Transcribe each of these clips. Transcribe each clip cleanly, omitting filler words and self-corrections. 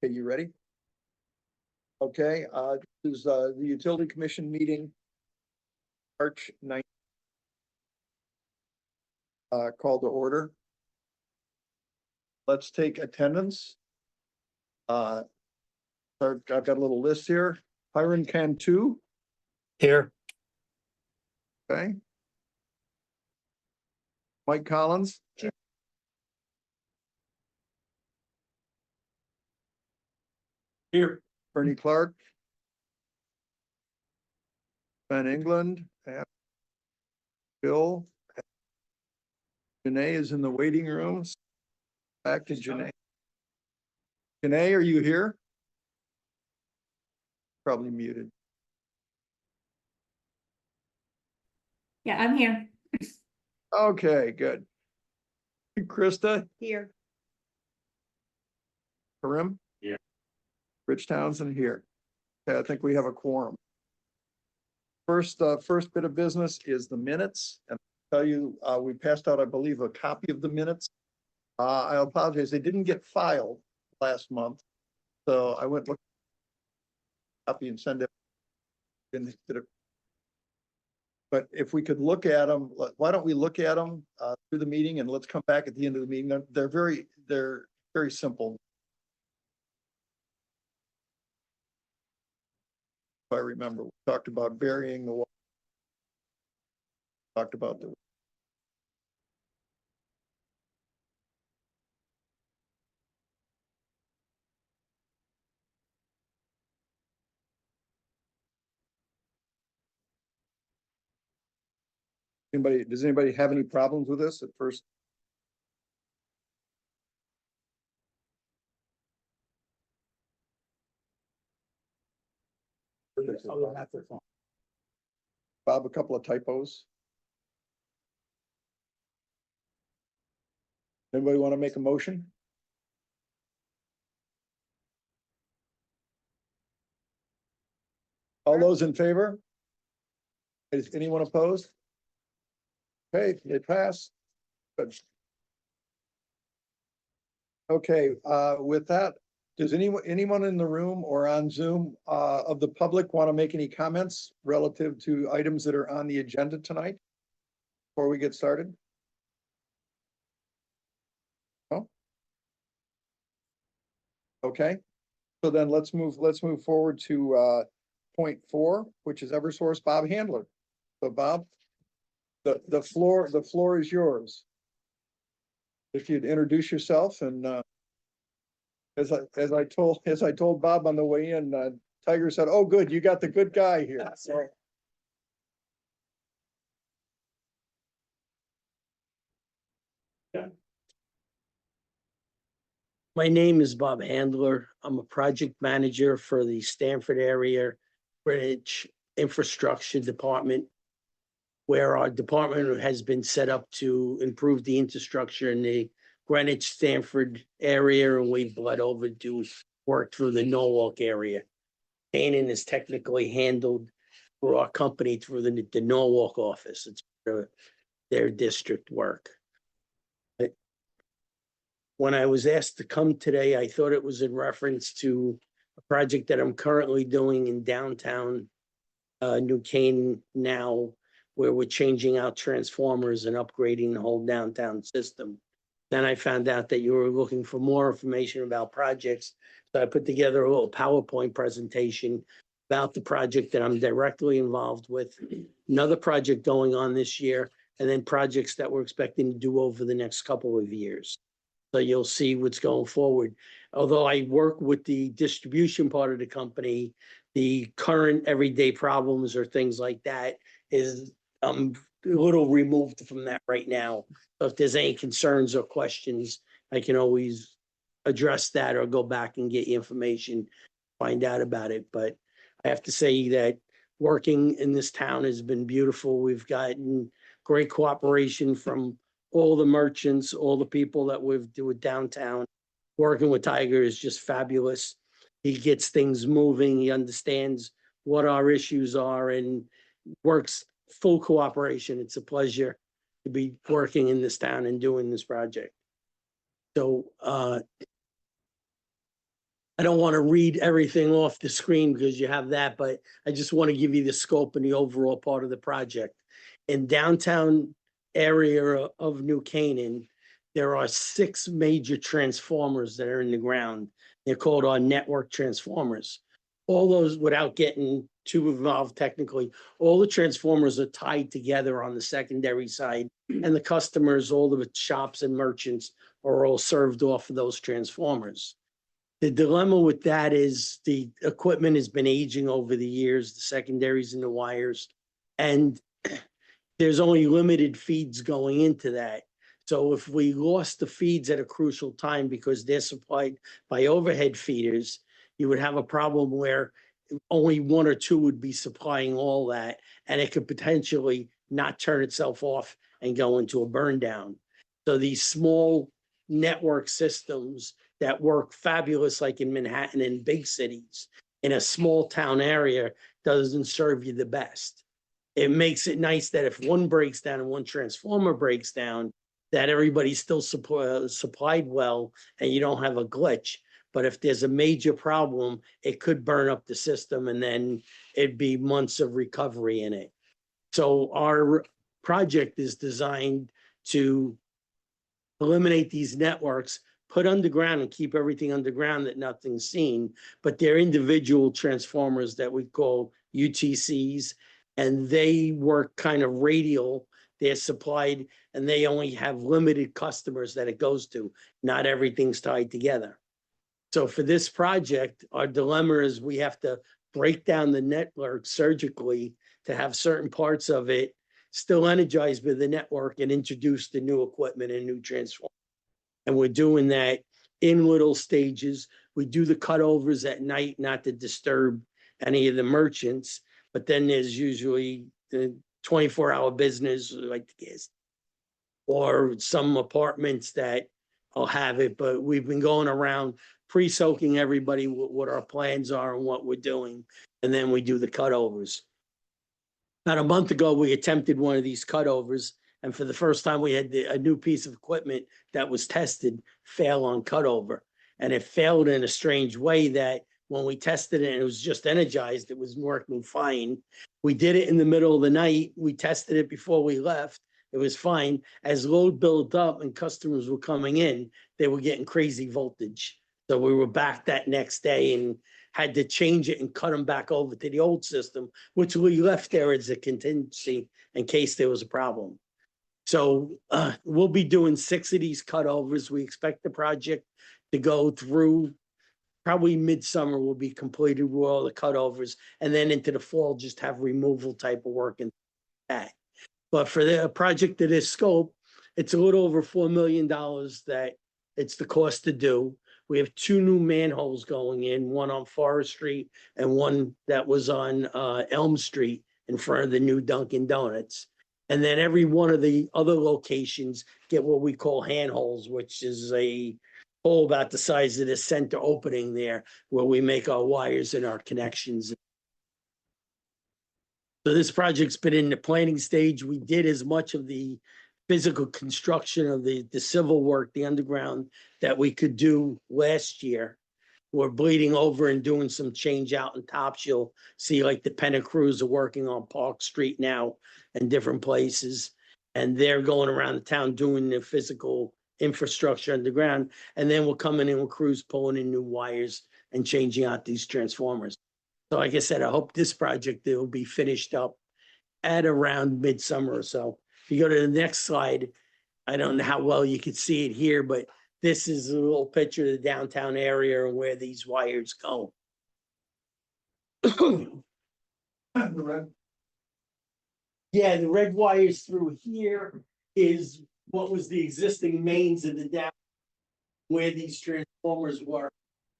Okay, you ready? Okay, this is the Utility Commission meeting, March 9th. Call to order. Let's take attendance. I've got a little list here. Hiram Cantu, Here. okay. Mike Collins. Here. Here. Bernie Clark. Ben England. And Bill. Janae is in the waiting room. Back to Janae. Janae, are you here? Probably muted. Yeah, I'm here. Okay, good. Krista, Here. Karim? Here. Rich Townsend here. Okay, I think we have a quorum. First bit of business is the minutes. And I'll tell you, we passed out, I believe, a copy of the minutes. I apologize, they didn't get filed last month. So I went look copy and send it. But if we could look at them, why don't we look at them through the meeting, and let's come back at the end of the meeting. They're very simple. If I remember, we talked about burying the water. Talked about the does anybody have any problems with this at first? Bob, a couple of typos. Anybody want to make a motion? All those in favor? Is anyone opposed? Okay, they pass. Good. Okay, with that, does anyone in the room or on Zoom of the public want to make any comments relative to items that are on the agenda tonight before we get started? No? Okay, so then let's move forward to point 4, which is Eversource Bob Handler. So Bob, the floor is yours. If you'd introduce yourself, and as I told Bob on the way in, Tiger said, "Oh, good, you got the good guy here." So, My name is Bob Handler. I'm a project manager for the Stanford area Greenwich Infrastructure Department, where our department has been set up to improve the infrastructure in the Greenwich Stanford area, and we've bled over to work through the Norwalk area. Canaan is technically handled for our company through the Norwalk office. It's their district work. When I was asked to come today, I thought it was in reference to a project that I'm currently doing in downtown New Canaan now, where we're changing out transformers and upgrading the whole downtown system. Then I found out that you were looking for more information about projects. So I put together a little PowerPoint presentation about the project that I'm directly involved with, another project going on this year, and then projects that we're expecting to do over the next couple of years. So you'll see what's going forward. Although I work with the distribution part of the company, the current everyday problems or things like that is a little removed from that right now. So if there's any concerns or questions, I can always address that or go back and get you information, find out about it. But I have to say that working in this town has been beautiful. We've gotten great cooperation from all the merchants, all the people that we've do with downtown. Working with Tiger is just fabulous. He gets things moving. He understands what our issues are and works full cooperation. It's a pleasure to be working in this town and doing this project. So I don't want to read everything off the screen because you have that, but I just want to give you the scope and the overall part of the project. In downtown area of New Canaan, there are 6 major transformers that are in the ground. They're called our network transformers. All those, without getting too involved technically, all the transformers are tied together on the secondary side, and the customers, all the shops and merchants are all served off of those transformers. The dilemma with that is the equipment has been aging over the years, the secondaries and the wires, and there's only limited feeds going into that. So if we lost the feeds at a crucial time because they're supplied by overhead feeders, you would have a problem where only 1 or 2 would be supplying all that, and it could potentially not turn itself off and go into a burn down. So these small network systems that work fabulous, like in Manhattan and big cities, in a small town area, doesn't serve you the best. It makes it nice that if one breaks down and one transformer breaks down, that everybody's still supplied well and you don't have a glitch. But if there's a major problem, it could burn up the system and then it'd be months of recovery in it. So our project is designed to eliminate these networks, put underground and keep everything underground that nothing's seen, but they're individual transformers that we call UTCs, and they work kind of radial. They're supplied and they only have limited customers that it goes to. Not everything's tied together. So for this project, our dilemma is we have to break down the network surgically to have certain parts of it still energized with the network and introduce the new equipment and new transformers. And we're doing that in little stages. We do the cutovers at night, not to disturb any of the merchants, but then there's usually the 24-hour business like the gas or some apartments that will have it. But we've been going around pre-soaking everybody what our plans are and what we're doing. And then we do the cutovers. About a month ago, we attempted one of these cutovers. And for the first time, we had a new piece of equipment that was tested fail on cutover. And it failed in a strange way that when we tested it and it was just energized, it was working fine. We did it in the middle of the night. We tested it before we left. It was fine. As load built up and customers were coming in, they were getting crazy voltage. So we were back that next day and had to change it and cut them back over to the old system, which we left there as a contingency in case there was a problem. So we'll be doing 6 of these cutovers. We expect the project to go through probably midsummer will be completed with all the cutovers, and then into the fall, just have removal type of work and that. But for the project of this scope, it's a little over $4 million that it's the cost to do. We have 2 new manholes going in, one on Forest Street and one that was on Elm Street in front of the new Dunkin' Donuts. And then every one of the other locations get what we call handholes, which is a hole about the size of the center opening there where we make our wires and our connections. So this project's been in the planning stage. We did as much of the physical construction of the civil work, the underground, that we could do last year. We're bleeding over and doing some change out in tops. You'll see like the Penta crews are working on Park Street now and different places. And they're going around the town doing the physical infrastructure underground. And then we're coming in with crews pulling in new wires and changing out these transformers. So like I said, I hope this project will be finished up at around midsummer or so. If you go to the next slide, I don't know how well you can see it here, but this is a little picture of the downtown area and where these wires go. Yeah, the red wires through here is what was the existing mains of the down where these transformers were.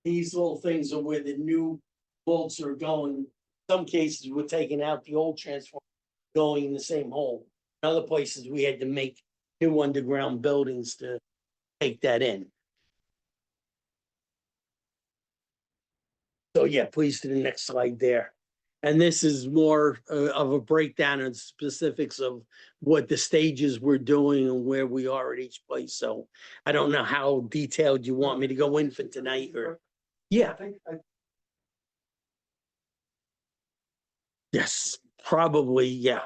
These little things are where the new bolts are going. In some cases, we're taking out the old transformer, going in the same hole. In other places, we had to make new underground buildings to take that in. So yeah, please to the next slide there. And this is more of a breakdown and specifics of what the stages we're doing and where we are at each place. So I don't know how detailed you want me to go in for tonight or. Yeah, yes, probably, yeah.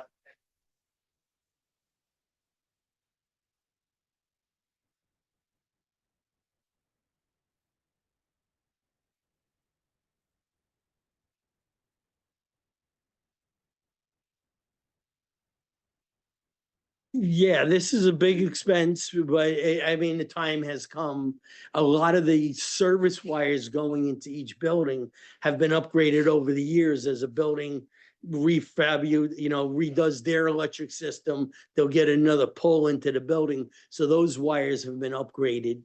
Yeah, this is a big expense, but I mean, the time has come. A lot of the service wires going into each building have been upgraded over the years as a building redoes their electric system. They'll get another pull into the building. So those wires have been upgraded.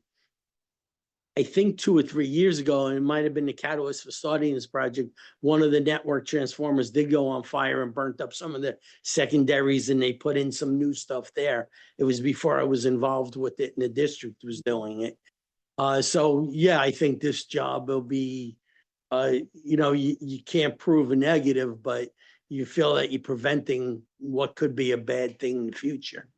I think 2 or 3 years ago, and it might have been the catalyst for starting this project, one of the network transformers did go on fire and burnt up some of the secondaries, and they put in some new stuff there. It was before I was involved with it, and the district was doing it. So yeah, I think this job will be, you can't prove a negative, but you feel that you're preventing what could be a bad thing in the future.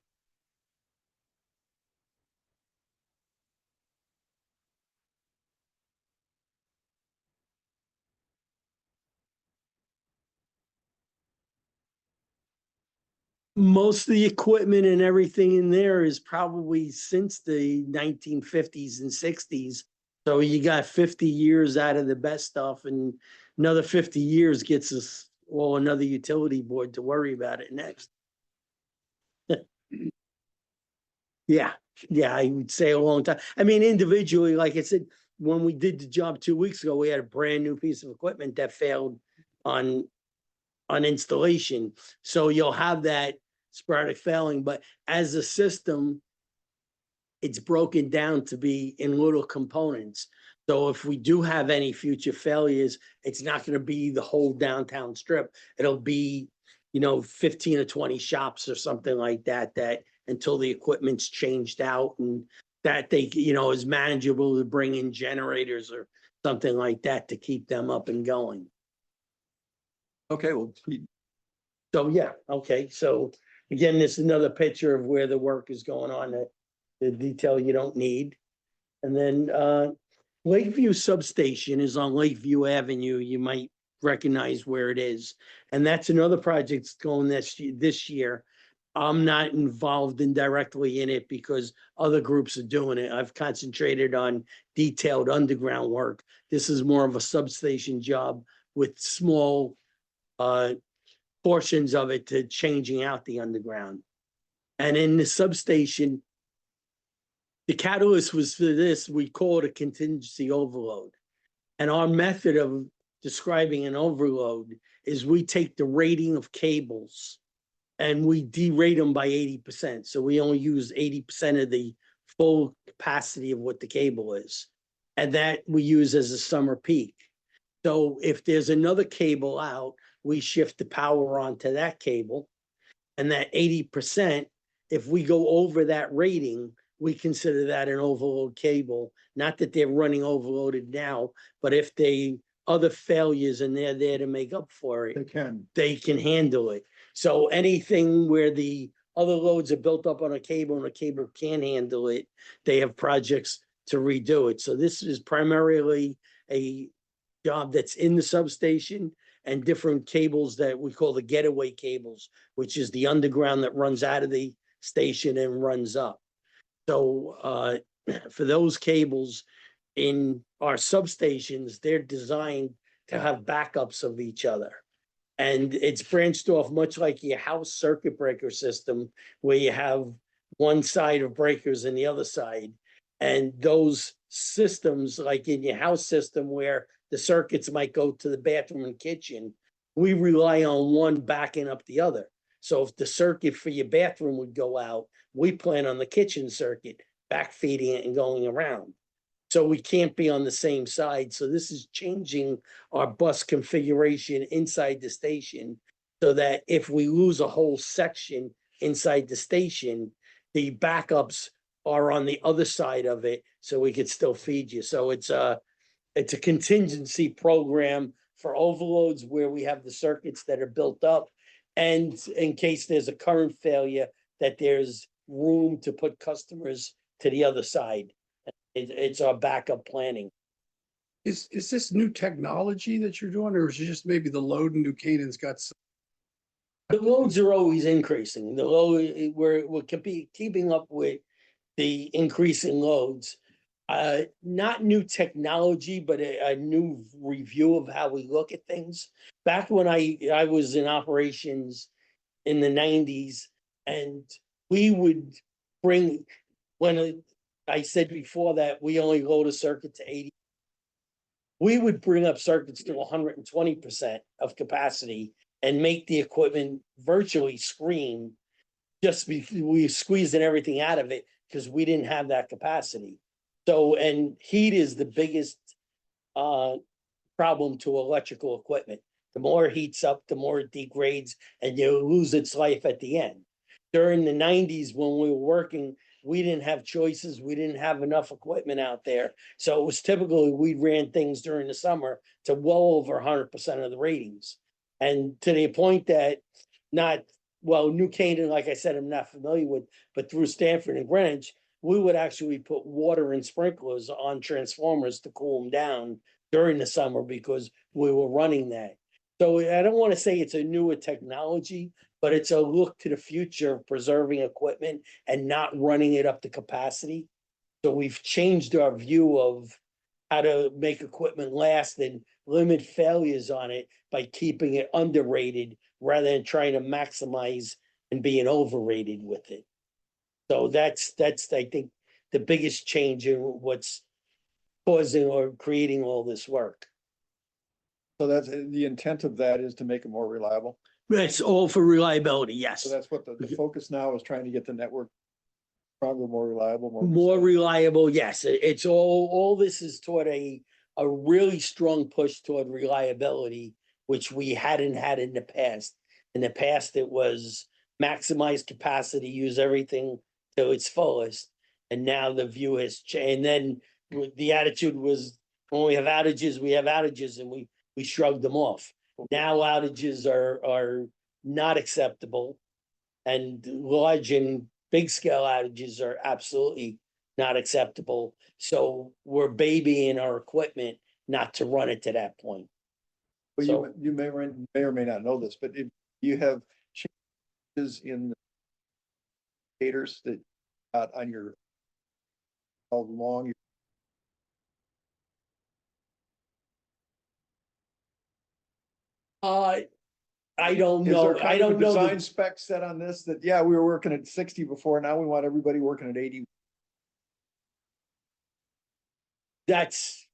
Most of the equipment and everything in there is probably since the 1950s and 60s. So you got 50 years out of the best stuff, and another 50 years gets us well another utility board to worry about it next. Yeah, yeah, I would say a long time. I mean, individually, like I said, when we did the job 2 weeks ago, we had a brand new piece of equipment that failed on installation. So you'll have that sporadic failing, but as a system, it's broken down to be in little components. So if we do have any future failures, it's not going to be the whole downtown strip. It'll be, 15 or 20 shops or something like that, that until the equipment's changed out and that is manageable to bring in generators or something like that to keep them up and going. Okay, well, So, yeah, okay, so again, this is another picture of where the work is going on, the detail you don't need. And then Lakeview Substation is on Lakeview Avenue. You might recognize where it is. And that's another project that's going this year. I'm not involved indirectly in it because other groups are doing it. I've concentrated on detailed underground work. This is more of a substation job with small portions of it to changing out the underground. And in the substation, the catalyst was for this, we call it a contingency overload. And our method of describing an overload is we take the rating of cables and we derate them by 80%. So we only use 80% of the full capacity of what the cable is. And that we use as a summer peak. So if there's another cable out, we shift the power onto that cable. And that 80%, if we go over that rating, we consider that an overload cable. Not that they're running overloaded now, but if other failures and they're there to make up for it, they can handle it. So anything where the other loads are built up on a cable and a cable can't handle it, they have projects to redo it. So this is primarily a job that's in the substation and different cables that we call the getaway cables, which is the underground that runs out of the station and runs up. So for those cables in our substations, they're designed to have backups of each other. And it's branched off much like your house circuit breaker system, where you have one side of breakers and the other side. And those systems, like in your house system, where the circuits might go to the bathroom and kitchen, we rely on one backing up the other. So if the circuit for your bathroom would go out, we plan on the kitchen circuit backfeeding it and going around. So we can't be on the same side. So this is changing our bus configuration inside the station so that if we lose a whole section inside the station, the backups are on the other side of it so we could still feed you. So it's a contingency program for overloads where we have the circuits that are built up. And in case there's a current failure, that there's room to put customers to the other side. It's our backup planning. Is this new technology that you're doing, or is it just maybe the load in New Canaan's got some? The loads are always increasing. The load, we're keeping up with the increase in loads. Not new technology, but a new review of how we look at things. Back when I was in operations in the nineties, and we would bring, I said before that we only load a circuit to 80. We would bring up circuits to 120% of capacity and make the equipment virtually scream. We squeezing everything out of it because we didn't have that capacity. So, and heat is the biggest problem to electrical equipment. The more it heats up, the more it degrades, and you lose its life at the end. During the nineties, when we were working, we didn't have choices. We didn't have enough equipment out there. So it was typically, we ran things during the summer to well over 100% of the ratings. And to the point that New Canaan, like I said, I'm not familiar with, but through Stanford and Greenwich, we would actually put water and sprinklers on transformers to cool them down during the summer because we were running that. So I don't want to say it's a newer technology, but it's a look to the future of preserving equipment and not running it up to capacity. So we've changed our view of how to make equipment last and limit failures on it by keeping it underrated rather than trying to maximize and being overrated with it. So that's I think the biggest change in what's causing or creating all this work. So that's, the intent of that is to make it more reliable. It's all for reliability, yes. So that's what the focus now is, trying to get the network stronger, more reliable, More resilient. reliable, yes. It's all this is toward a really strong push toward reliability, which we hadn't had in the past. In the past, it was maximize capacity, use everything to its fullest. And now the view has changed. And then the attitude was, when we have outages, and we shrugged them off. Now outages are not acceptable, and large and big scale outages are absolutely not acceptable. So we're babying our equipment not to run it to that point. But So- you may or may not know this, but if you have changes in the indicators that on your, how long. I don't Is there know. I kind of don't a know. design spec set on this that, yeah, we were working at 60 before, now we want everybody working at 80? That's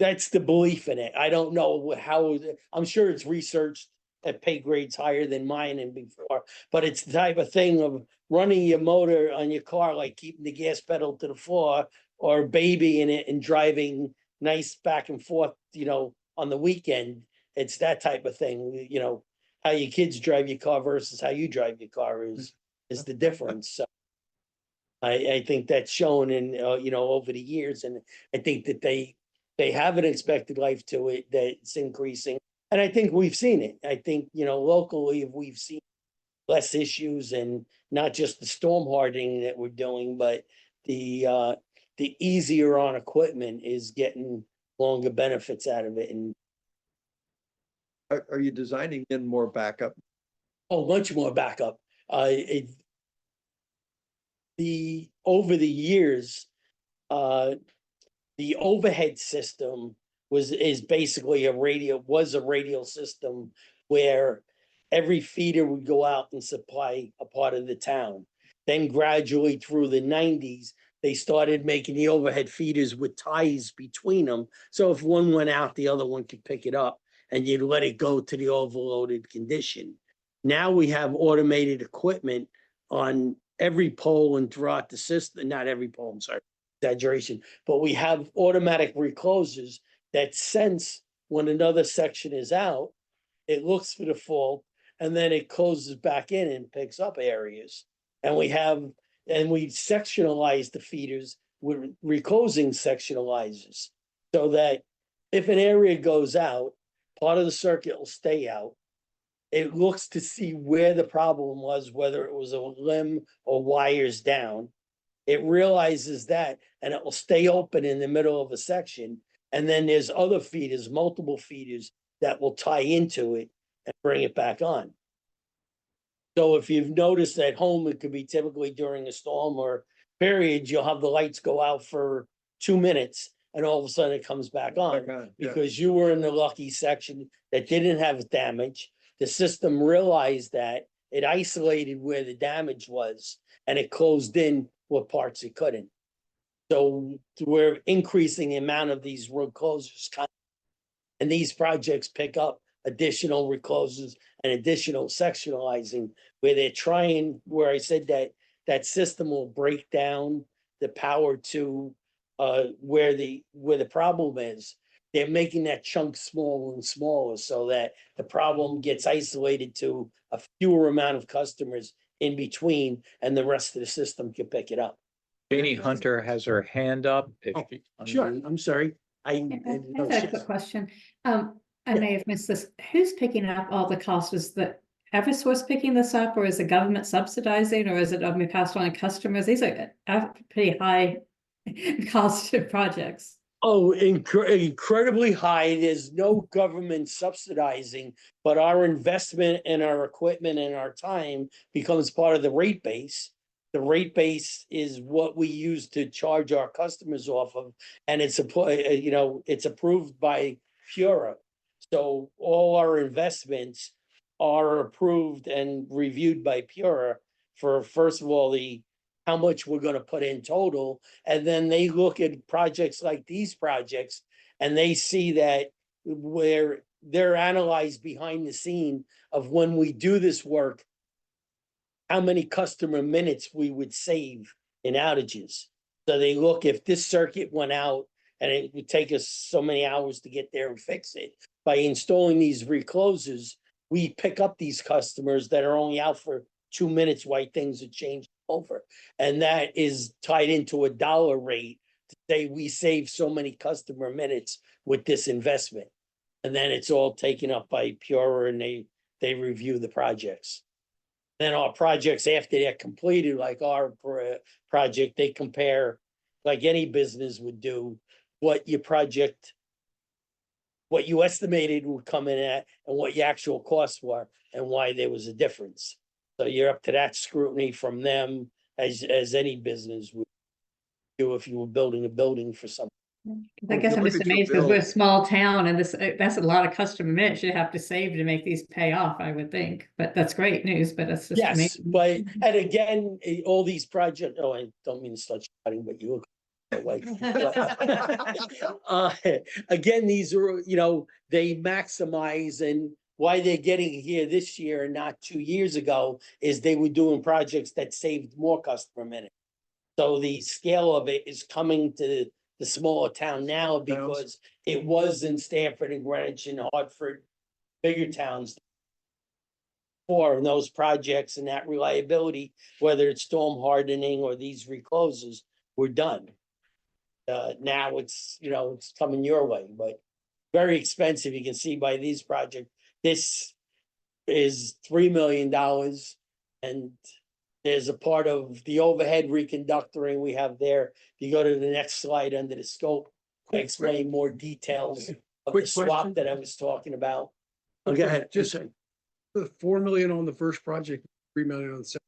the belief in it. I don't know how, I'm sure it's researched at pay grades higher than mine and before, but it's the type of thing of running your motor on your car, like keeping the gas pedal to the floor or babying it and driving nice back and forth, on the weekend. It's that type of thing, how your kids drive your car versus how you drive your car is the difference. So I think that's shown in, over the years, and I think that they have an expected life to it that's increasing. And I think we've seen it. I think, locally, we've seen less issues, and not just the storm hardening that we're doing, but the easier on equipment is getting longer benefits out of it. And Are you designing in more backup? much more backup. Over the years, the overhead system is basically a radial system where every feeder would go out and supply a part of the town. Then gradually through the nineties, they started making the overhead feeders with ties between them. So if one went out, the other one could pick it up, and you'd let it go to the overloaded condition. Now we have automated equipment on every pole and throughout the system, not every pole, I'm sorry, exaggeration, but we have automatic reclosers that sense when another section is out, it looks for the fault, and then it closes back in and picks up areas. And we sectionalize the feeders with reclosing sectionalizers, so that if an area goes out, part of the circuit will stay out. It looks to see where the problem was, whether it was a limb or wires down. It realizes that, and it will stay open in the middle of a section. And then there's other feeders, multiple feeders that will tie into it and bring it back on. So if you've noticed at home, it could be typically during a storm or period, you'll have the lights go out for 2 minutes and all of a sudden it comes back on. Yeah. Because you were in the lucky section that didn't have damage. The system realized that, it isolated where the damage was and it closed in what parts it couldn't. So we're increasing the amount of these road closures. And these projects pick up additional recloses and additional sectionalizing where they're trying, where I said that that system will break down the power to where the problem is. They're making that chunk smaller and smaller so that the problem gets isolated to a fewer amount of customers in between and the rest of the system can pick it up. Janie Hunter has her hand up. If Oh, she- Sure, I'm sorry. I have a quick question. I may have missed this. Who's picking up all the costs? Is the Eversource picking this up, or is the government subsidizing, or is it being passed on to customers? These are pretty high cost projects. Oh, incredibly high. There's no government subsidizing, but our investment in our equipment and our time becomes part of the rate base. The rate base is what we use to charge our customers off of, and it's it's approved by Pura. So all our investments are approved and reviewed by Pura for, first of all, how much we're gonna put in total, and then they look at projects like these projects, and they see that where they're analyzed behind the scene of when we do this work, how many customer minutes we would save in outages. So they look, if this circuit went out and it would take us so many hours to get there and fix it, by installing these reclosers, we pick up these customers that are only out for 2 minutes while things are changed over. And that is tied into a dollar rate to say we save so many customer minutes with this investment. And then it's all taken up by Pura and they review the projects. Then our projects, after they're completed, like our project, they compare, like any business would do, what you estimated would come in at and what your actual costs were and why there was a difference. So you're up to that scrutiny from them as any business would do if you were building a building for something. I guess I'm just amazed because we're a small town and that's a lot of customer minutes you have to save to make these pay off, I would think. But that's great news, but that's just Yes, amazing. but, and again, all these projects, oh, I don't mean to start shouting, but you look like. Again, these are, they maximize, and why they're getting here this year and not 2 years ago is they were doing projects that saved more customer minutes. So the scale of it is coming to the smaller town now because it was in Stamford and Greenwich and Hartford, bigger towns. For those projects and that reliability, whether it's storm hardening or these recloses, were done. Now it's, it's coming your way, but very expensive. You can see by these projects, this is $3 million. And there's a part of the overhead reconductoring we have there. If you go to the next slide under the scope, I explain more details of the Quick swap question. that I was talking about. Okay, Go ahead. just- The 4 million on the first project, 3 million on the second,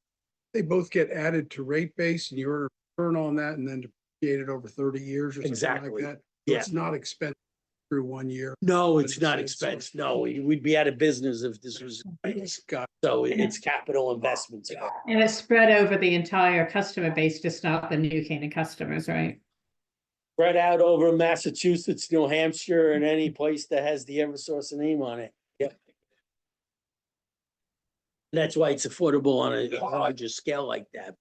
they both get added to rate base and you're turn on that and then depreciate it over 30 years or something Exactly. like that. So Yeah. It's not expensive through 1 year. No, it's But not it's expense. No, we'd be out of business if this was, Got so it's capital investments. And it's spread over the entire customer base, just not the New Canaan customers, right? Spread out over Massachusetts, New Hampshire, and any place that has the Eversource name on it. Yep. That's why it's affordable on a larger scale like that.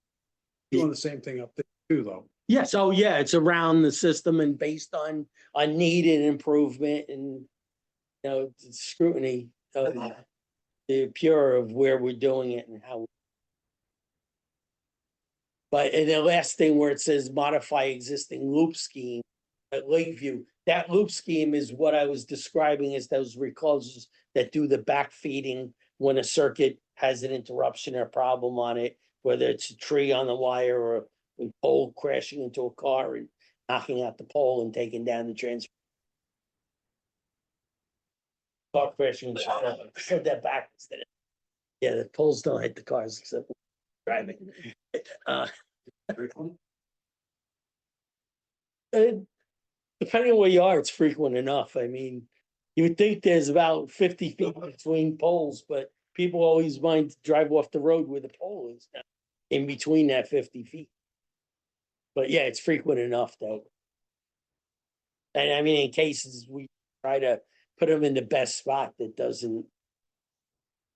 doing the same thing up there too, though. Yes, oh yeah, it's around the system and based on need and improvement and, scrutiny of the Pure of where we're doing it and how. But and the last thing where it says modify existing loop scheme at Lakeview, that loop scheme is what I was describing as those recloses that do the back feeding when a circuit has an interruption or problem on it, whether it's a tree on the wire or a pole crashing into a car and knocking out the pole and taking down the transformer. car crashing, said that backwards. didn't it? Yeah, the poles don't hit the cars except driving. Uh, Depending on where you are, it's frequent enough. I mean, you would think there's about 50 feet between poles, but people always mind to drive off the road where the pole is now, in between that 50 feet. But yeah, it's frequent enough though. And I mean, in cases, we try to put them in the best spot that doesn't,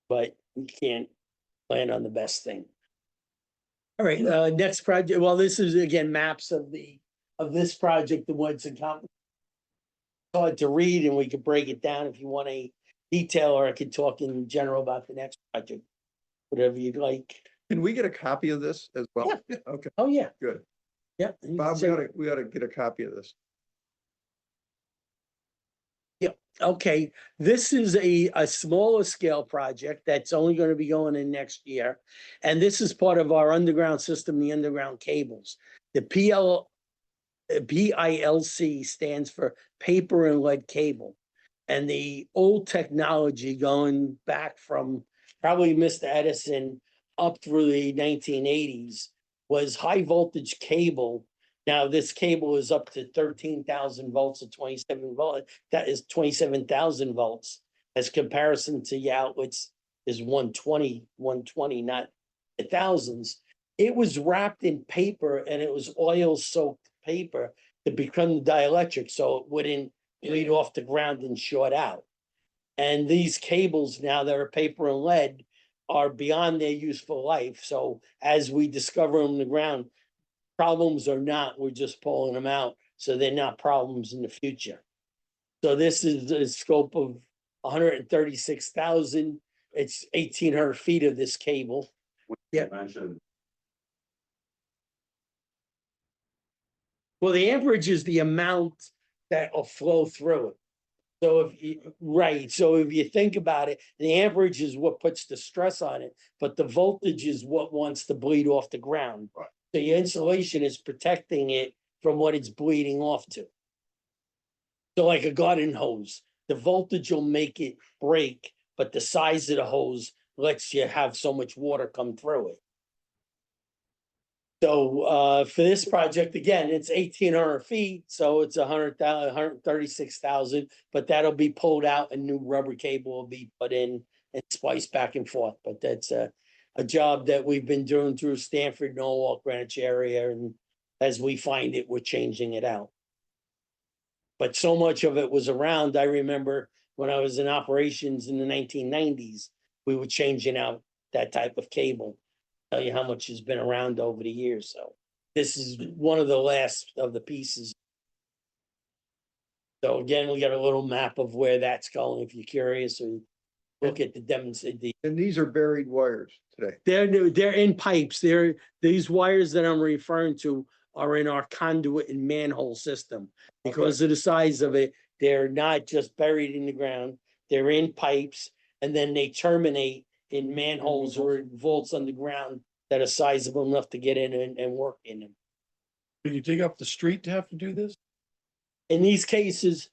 but we can't plan on the best thing. All right, next project, well, this is again, maps of this project, the ones in hard to read and we could break it down if you want a detail, or I could talk in general about the next project. Whatever you'd like. Can we get a copy of this as well? Yeah. Okay, Oh, yeah. good. Yeah. Bob, we gotta get a copy of this. Okay, this is a smaller scale project that's only going to be going in next year. And this is part of our underground system, the underground cables. The PILC stands for paper and lead cable. And the old technology going back from probably Mr. Edison up through the 1980s was high voltage cable. Now, this cable is up to 13,000 volts or 27 volts. That is 27,000 volts. As comparison to the outlets is 120, not the thousands. It was wrapped in paper and it was oil soaked paper to become dielectric, so it wouldn't bleed off the ground and short out. And these cables now that are paper and lead are beyond their useful life. So as we discover them in the ground, problems or not, we're just pulling them out, so they're not problems in the future. So this is the scope of 136,000. It's 1,800 feet of this cable. Yeah. Well, the amperage is the amount that will flow through it. So if you, right, so if you think about it, the amperage is what puts the stress on it, but the voltage is what wants to bleed off the ground. Right. So your insulation is protecting it from what it's bleeding off to. So like a garden hose, the voltage will make it break, but the size of the hose lets you have so much water come through it. So for this project, again, it's 1,800 feet, so it's 136,000, but that'll be pulled out and new rubber cable will be put in and spliced back and forth. But that's a job that we've been doing through Stanford, Norwalk, Greenwich area, and as we find it, we're changing it out. But so much of it was around. I remember when I was in operations in the 1990s, we were changing out that type of cable. Tell you how much has been around over the years. So this is one of the last of the pieces. So again, we got a little map of where that's going. If you're curious, or look at the demonstration. And these are buried wires today. They're in pipes. These wires that I'm referring to are in our conduit and manhole system. Because of the size of it, they're not just buried in the ground. They're in pipes, and then they terminate in manholes or vaults underground that are sizable enough to get in and work in them. Did you dig up the street to have to do this? In these cases,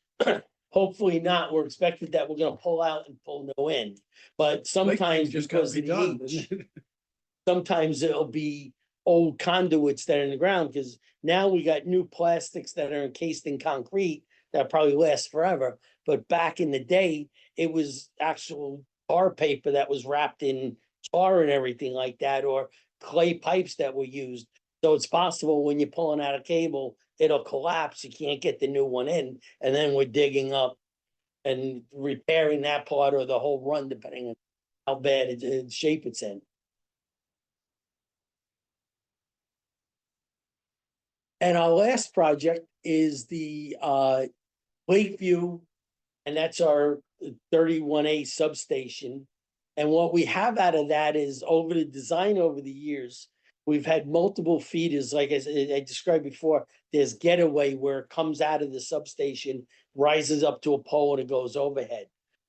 hopefully not. We're expected that we're gonna pull out and pull no in. But sometimes Just gotta because be of the done. age, sometimes it'll be old conduits that are in the ground, because now we got new plastics that are encased in concrete that probably last forever. But back in the day, it was actual tar paper that was wrapped in tar and everything like that, or clay pipes that were used. So it's possible when you're pulling out a cable, it'll collapse. You can't get the new one in. And then we're digging up and repairing that part or the whole run, depending on how bad shape it's in. And our last project is the Lakeview, and that's our 31A substation. And what we have out of that is over the design over the years, we've had multiple feeders. Like I described before, there's Getaway where it comes out of the substation, rises up to a pole and it goes overhead.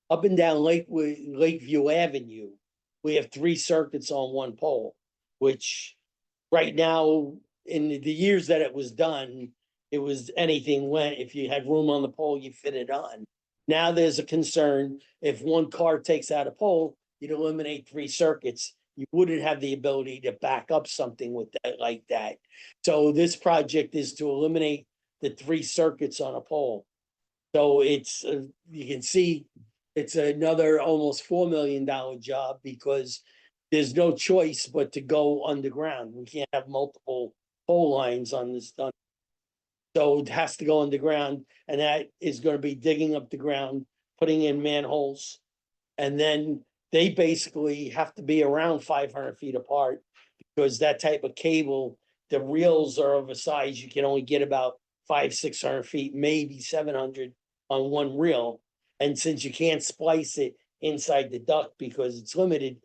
Up and down Lakeview Avenue, we have 3 circuits on one pole, which right now, in the years that it was done, it was anything went. If you had room on the pole, you fit it on. Now there's a concern, if one car takes out a pole, you'd eliminate 3 circuits. You wouldn't have the ability to back up something with that like that. So this project is to eliminate the 3 circuits on a pole. So it's, you can see, it's another almost $4 million job because there's no choice but to go underground. We can't have multiple pole lines on this done. So it has to go underground, and that is gonna be digging up the ground, putting in manholes. And then they basically have to be around 500 feet apart, because that type of cable, the reels are of a size, you can only get about 500-600 feet, maybe 700 on one reel. And since you can't splice it inside the duct because it's limited,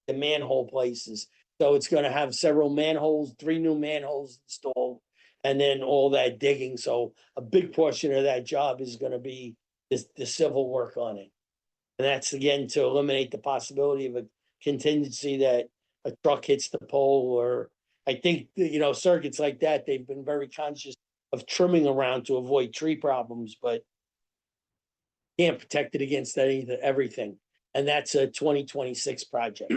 the manhole places. So it's gonna have several manholes, 3 new manholes installed, and then all that digging. So a big portion of that job is gonna be the civil work on it. And that's again to eliminate the possibility of a contingency that a truck hits the pole, or I think, you know, circuits like that, they've been very conscious of trimming around to avoid tree problems, but can't protect it against anything, everything. And that's a 2026 project.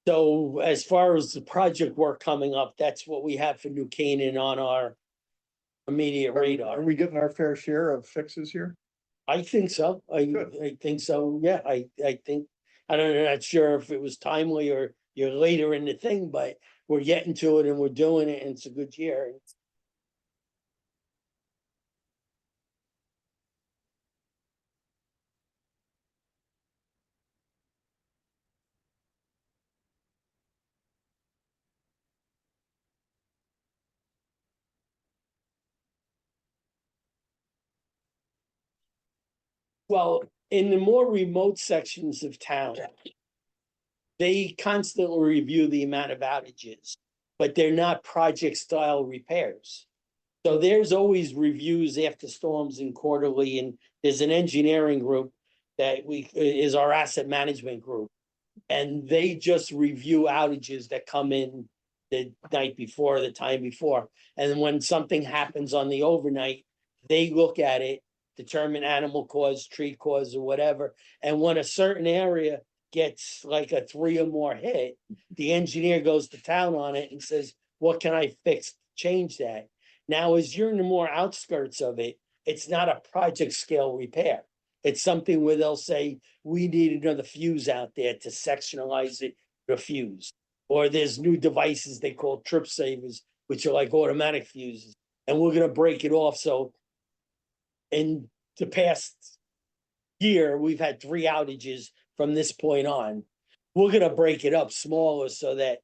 So as far as the project work coming up, that's what we have for New Canaan on our immediate Are radar. we getting our fair share of fixes here? I think so. Good. I think so. Yeah, I think, I don't know, not sure if it was timely or you're later in the thing, but we're getting to it and we're doing it, and it's a good year. Well, in the more remote sections of town, they constantly review the amount of outages, but they're not project style repairs. So there's always reviews after storms and quarterly, and there's an engineering group that is our asset management group. And they just review outages that come in the night before, the time before. And when something happens on the overnight, they look at it, determine animal cause, tree cause, or whatever. And when a certain area gets like a 3 or more hit, the engineer goes to town on it and says, what can I fix, change that? Now, as you're in the more outskirts of it, it's not a project scale repair. It's something where they'll say, we need another fuse out there to sectionalize it, the fuse. Or there's new devices they call trip savers, which are like automatic fuses, and we're gonna break it off. So in the past year, we've had 3 outages from this point on. We're gonna break it up smaller so that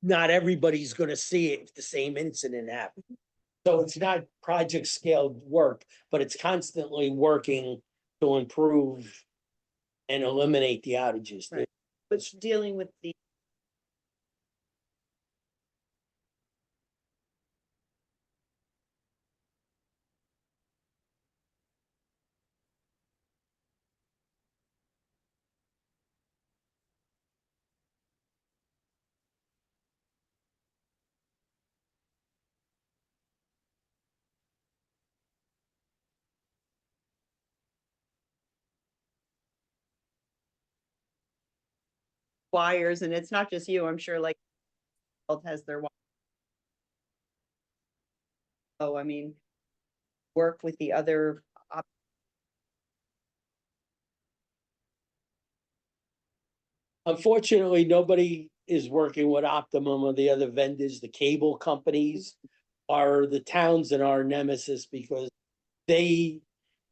not everybody's gonna see it if the same incident happens. So it's not project scaled work, but it's constantly working to improve and eliminate the outages. Right. But dealing with the. Wires, and it's not just you, I'm sure like has their. Oh, I mean, work with the other. Unfortunately, nobody is working with Optimum or the other vendors. The cable companies are the towns and our nemesis because they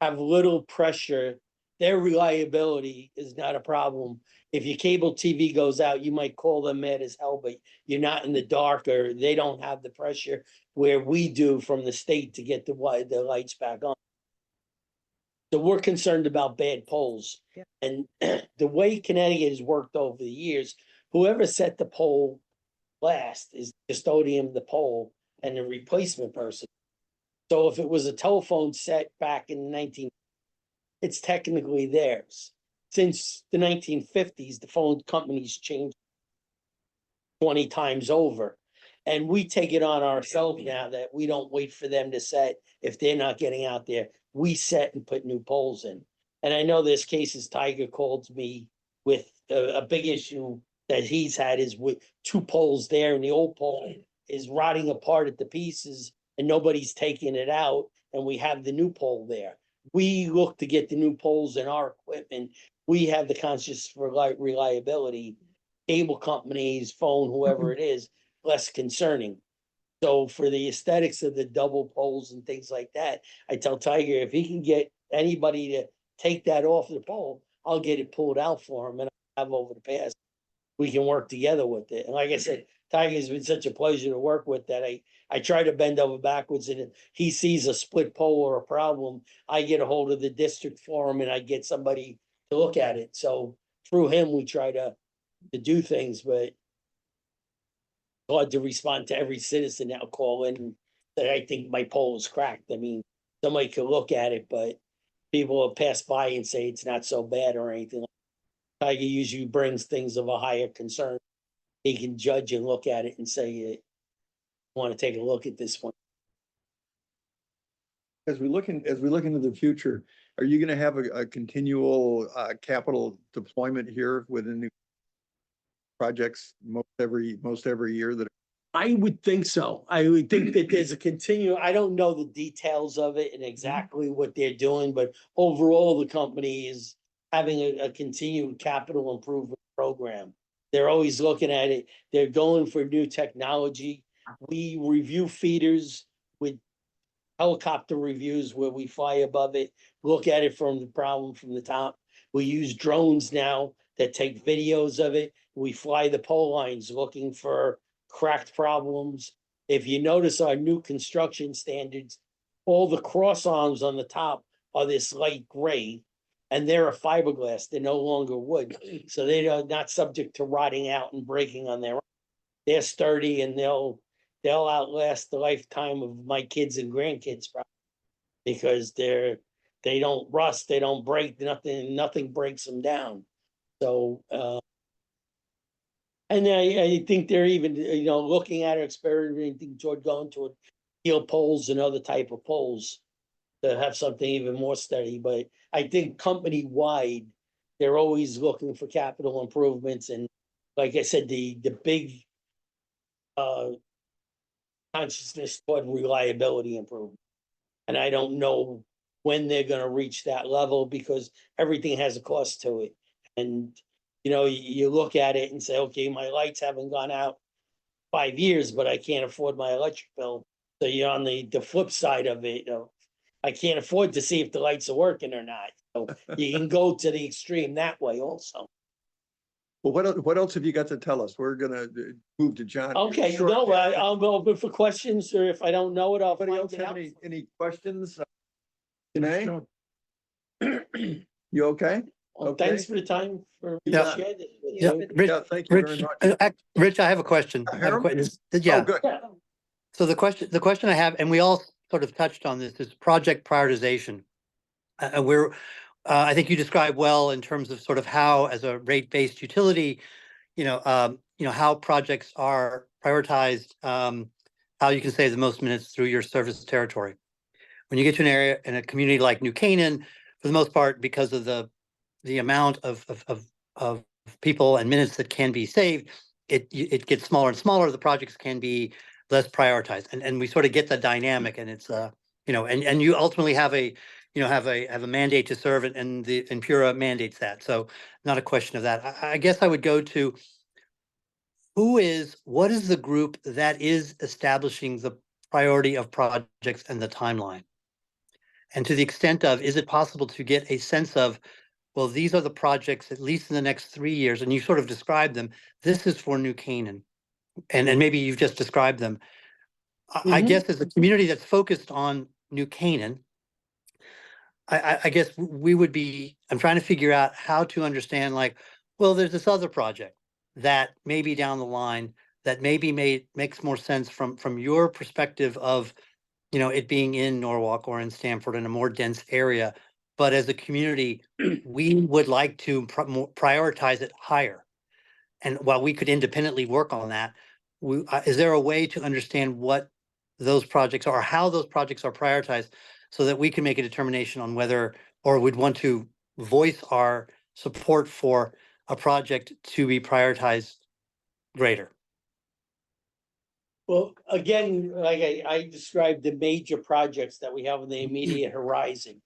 have little pressure. Their reliability is not a problem. If your cable TV goes out, you might call them mad as hell, but you're not in the dark, or they don't have the pressure where we do from the state to get the lights back on. So we're concerned about bad poles. Yeah. And the way Connecticut has worked over the years, whoever set the pole last is the custodian of the pole and the replacement person. So if it was a telephone set back in 19, it's technically theirs. Since the 1950s, the phone companies changed 20 times over. And we take it on ourselves now that we don't wait for them to set, if they're not getting out there, we set and put new poles in. And I know there's cases, Tiger called me with a big issue that he's had is with 2 poles there and the old pole is rotting apart at the pieces and nobody's taking it out and we have the new pole there. We look to get the new poles in our equipment. We have the conscious reliability, cable companies, phone, whoever it is, less concerning. So for the aesthetics of the double poles and things like that, I tell Tiger, if he can get anybody to take that off the pole, I'll get it pulled out for him and I'll have over the past. We can work together with it. And like I said, Tiger's been such a pleasure to work with that I try to bend over backwards and if he sees a split pole or a problem, I get a hold of the district for him and I get somebody to look at it. So through him, we try to do things, but hard to respond to every citizen that'll call in that I think my pole is cracked. I mean, somebody could look at it, but people will pass by and say it's not so bad or anything. Tiger usually brings things of a higher concern. He can judge and look at it and say, want to take a look at this one. As we look into the future, are you gonna have a continual capital deployment here within the projects most every year that? I would think so. I would think that there's a I don't know the details of it and exactly what they're doing, but overall, the company is having a continued capital improvement program. They're always looking at it. They're going for new technology. We review feeders with helicopter reviews where we fly above it, look at it from the problem from the top. We use drones now that take videos of it. We fly the pole lines looking for cracked problems. If you notice our new construction standards, all the cross arms on the top are this light gray and they're a fiberglass. They're no longer wood. So they are not subject to rotting out and breaking on their own. They're sturdy and they'll outlast the lifetime of my kids and grandkids probably because they don't rust, they don't break, nothing breaks them down. So, and I think they're even, looking at or experimenting toward going toward steel poles and other type of poles to have something even more steady. But I think company-wide, they're always looking for capital improvements. And like I said, the big consciousness toward reliability improvement. And I don't know when they're gonna reach that level because everything has a cost to it. And, you look at it and say, okay, my lights haven't gone out 5 years, but I can't afford my electric bill. So you're on the flip side of it. I can't afford to see if the lights are working or not. So you can go to the extreme that way also. Well, what else have you got to tell us? We're gonna move to John. Okay, Sure. no, I'll go open for questions, or if I don't know it, I'll Anybody find else it have out. any questions? Janae, you okay? Well, thanks for the time for. Yeah. share this with Yeah, you. Rich, Yeah, thank you very Rich, much. Rich, I have a question. I have a Hiram? que- Yeah, Oh, good. Yeah, so the question I have, and we all sort of touched on this, is project prioritization. I think you described well in terms of sort of how, as a rate-based utility, how projects are prioritized, how you can save the most minutes through your service territory. When you get to an area in a community like New Canaan, for the most part, because of the amount of people and minutes that can be saved, it gets smaller and smaller. The projects can be less prioritized, and we sort of get the dynamic, and it's and you ultimately have a mandate to serve, and the Pura mandates that. So not a question of that. I guess I would go to what is the group that is establishing the priority of projects and the timeline? And to the extent of, is it possible to get a sense of, well, these are the projects, at least in the next 3 years, and you sort of described them. This is for New Canaan. And maybe you've just described them. I guess as a community that's focused on New Canaan, I guess I'm trying to figure out how to understand, like, well, there's this other project that maybe down the line that maybe makes more sense from your perspective of, it being in Norwalk or in Stamford in a more dense area. But as a community, we would like to prioritize it higher. And while we could independently work on that, is there a way to understand what those projects are, how those projects are prioritized so that we can make a determination on whether, or would want to voice our support for a project to be prioritized greater? Well, again, like I described the major projects that we have on the immediate horizon.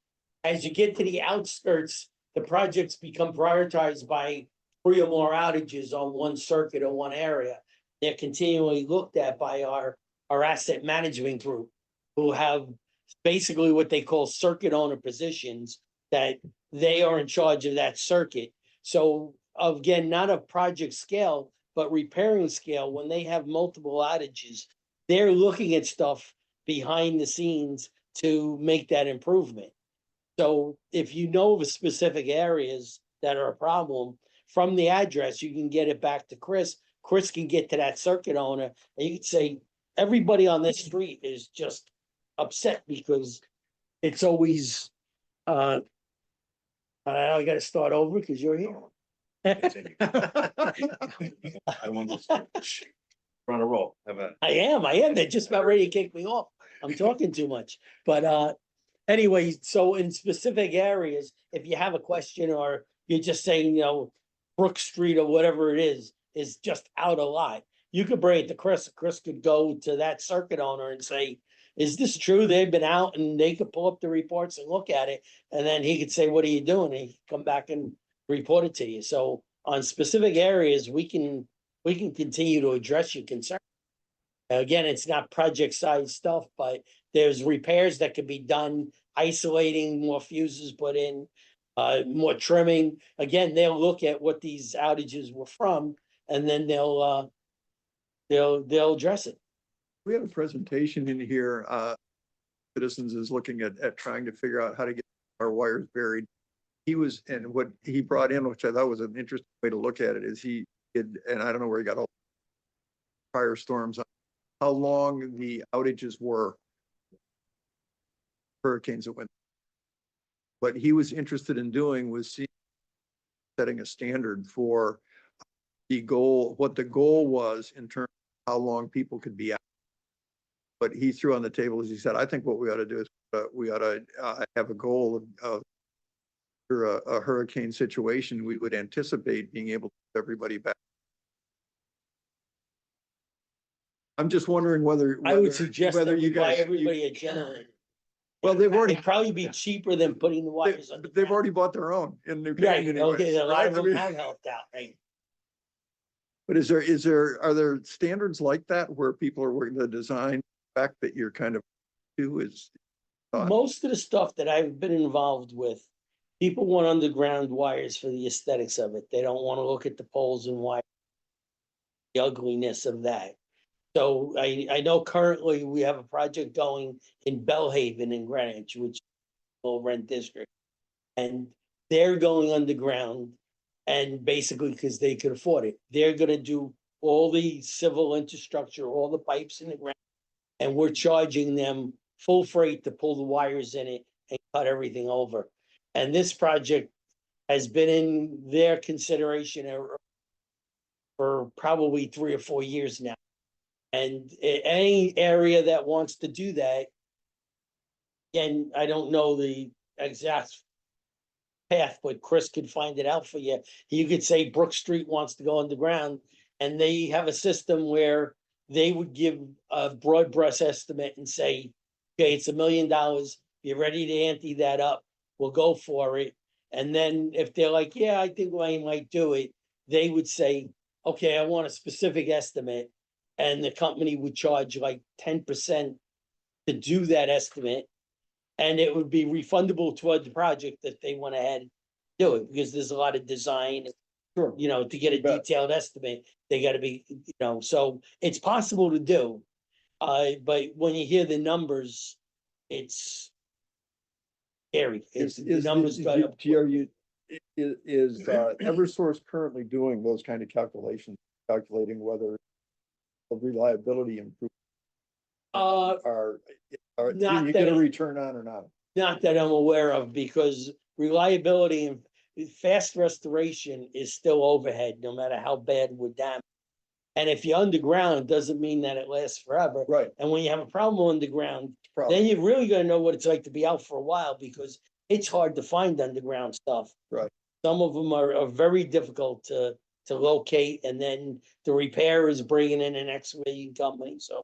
As you get to the outskirts, the projects become prioritized by 3 or more outages on one circuit or one area. They're continually looked at by our asset management group, who have basically what they call circuit owner positions, that they are in charge of that circuit. So again, not a project scale, but repairing scale, when they have multiple outages, they're looking at stuff behind the scenes to make that improvement. So if you know of specific areas that are a problem, from the address, you can get it back to Chris. Chris can get to that circuit owner, and you could say, everybody on this street is just upset because it's always, I gotta start over because you're here. I want to. We're on a roll. Have a. I am. They're just about ready to kick me off. I'm talking too much. But anyway, so in specific areas, if you have a question or you're just saying, Brook Street or whatever it is just out a lot, you could bring it to Chris. Chris could go to that circuit owner and say, is this true? They've been out, and they could pull up the reports and look at it. And then he could say, what are you doing? And he could come back and report it to you. So on specific areas, we can continue to address your concern. Again, it's not project size stuff, but there's repairs that could be done, isolating, more fuses put in, more trimming. Again, they'll look at what these outages were from, and then they'll address it. We have a presentation in here, citizens is looking at trying to figure out how to get our wires buried. And what he brought in, which I thought was an interesting way to look at it, is and I don't know where he got all prior storms, how long the outages were, hurricanes that went. What he was interested in doing was setting a standard for what the goal was in terms of how long people could be out. But he threw on the table, as he said, I think what we ought to do is we ought to have a goal of for a hurricane situation, we would anticipate being able to get everybody back. I'm just wondering whether I would suggest that you we buy guys, everybody a generator. well, they've already, It'd probably be cheaper than putting the wires on. they've already bought their own in New Right, Canaan. okay, a lot of right? I them mean, have helped out, right? But are there standards like that where people are working the design fact that you're kind of is? Most of the stuff that I've been involved with, people want underground wires for the aesthetics of it. They don't want to look at the poles and wires, the ugliness of that. So I know currently we have a project going in Bellhaven in Greenwich, which is a low rent district. And they're going underground, and basically because they could afford it, they're gonna do all the civil infrastructure, all the pipes in the ground. And we're charging them full freight to pull the wires in it and cut everything over. And this project has been in their consideration for probably 3 or 4 years now. And any area that wants to do that, again, I don't know the exact path, but Chris could find it out for you. You could say Brook Street wants to go underground, and they have a system where they would give a broad brush estimate and say, okay, it's $1 million. You're ready to ante that up. We'll go for it. And then if they're like, yeah, I think I might do it, they would say, okay, I want a specific estimate. And the company would charge like 10% to do that estimate. And it would be refundable toward the project if they went ahead and do it, because there's a lot of design. Sure. To get a detailed estimate, they gotta be, so it's possible to do. But when you hear the numbers, it's scary. It's the numbers. Is Eversource currently doing those kind of calculations, calculating whether the reliability improvement are Not you that get a it- return on or not? Not that I'm aware of, because reliability and fast restoration is still overhead, no matter how bad we're damaged. And if you're underground, it doesn't mean that it lasts forever. Right. And when you have a problem underground, Problem. then you're really gonna know what it's like to be out for a while, because it's hard to find underground stuff. Right. Some of them are very difficult to locate, and then the repair is bringing in an excavating company, so.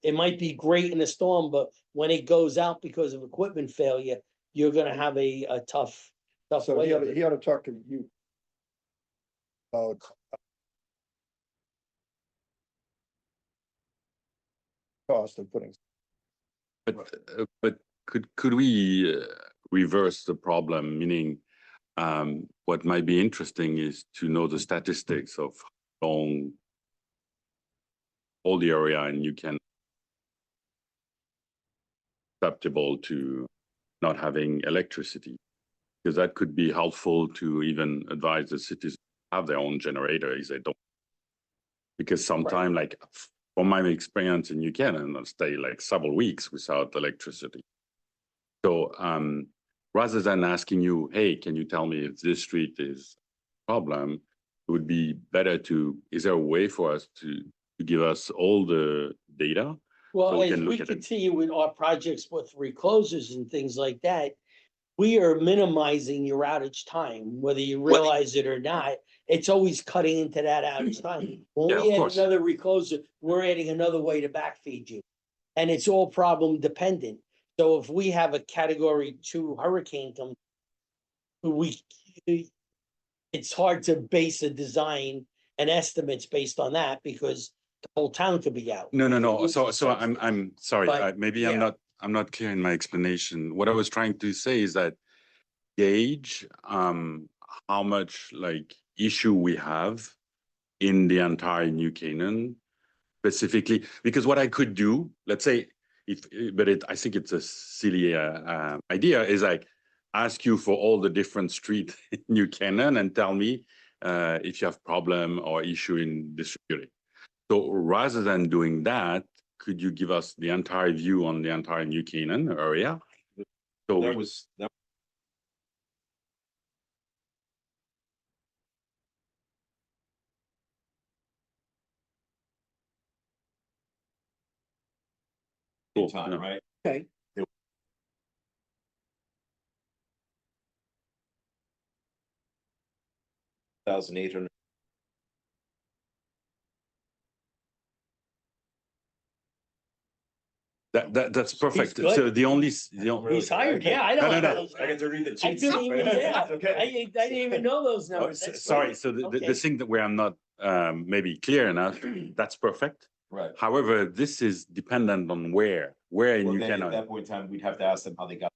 It might be great in a storm, but when it goes out because of equipment failure, you're gonna have a tough So way he ought of to, it. he ought to talk to you. About. Cost of putting. But could we reverse the problem, meaning what might be interesting is to know the statistics of how long all the area and you can susceptible to not having electricity, because that could be helpful to even advise the cities to have their own generator if they don't. Because sometime, like from my experience in UK, and I'll stay like several weeks without electricity. So rather than asking you, hey, can you tell me if this street is a problem, it would be better to, is there a way for us to give us all the data? Well, So we as can we look at it. continue with our projects with reclosers and things like that, we are minimizing your outage time, whether you realize it or not. It's always cutting into that outage time. When Yeah, we of add course. another recloser, we're adding another way to backfeed you. And it's all problem dependent. So if we have a category 2 hurricane come, it's hard to base a design and estimates based on that, because the whole town could be out. No. So I'm sorry. But, Maybe I'm yeah. not clear in my explanation. What I was trying to say is that gauge how much like issue we have in the entire New Canaan specifically, because what I could do, let's say, I think it's a silly idea, is like ask you for all the different streets in New Canaan and tell me if you have problem or issue in distributing. So rather than doing that, could you give us the entire view on the entire New Canaan area? So That was, that cool, time, yeah. right? Okay. 1,800. That's perfect. good. So the only He's hired, yeah, I No, don't no, know no. those I get to read the I cheat didn't sheet. even, yeah, Okay. I didn't even know those Oh, numbers. That's sorry. great. So the Okay. thing that where I'm not maybe clear enough, that's perfect. Right. However, this is dependent on where Well, you then at cannot. that point in time, we'd have to ask them how they got.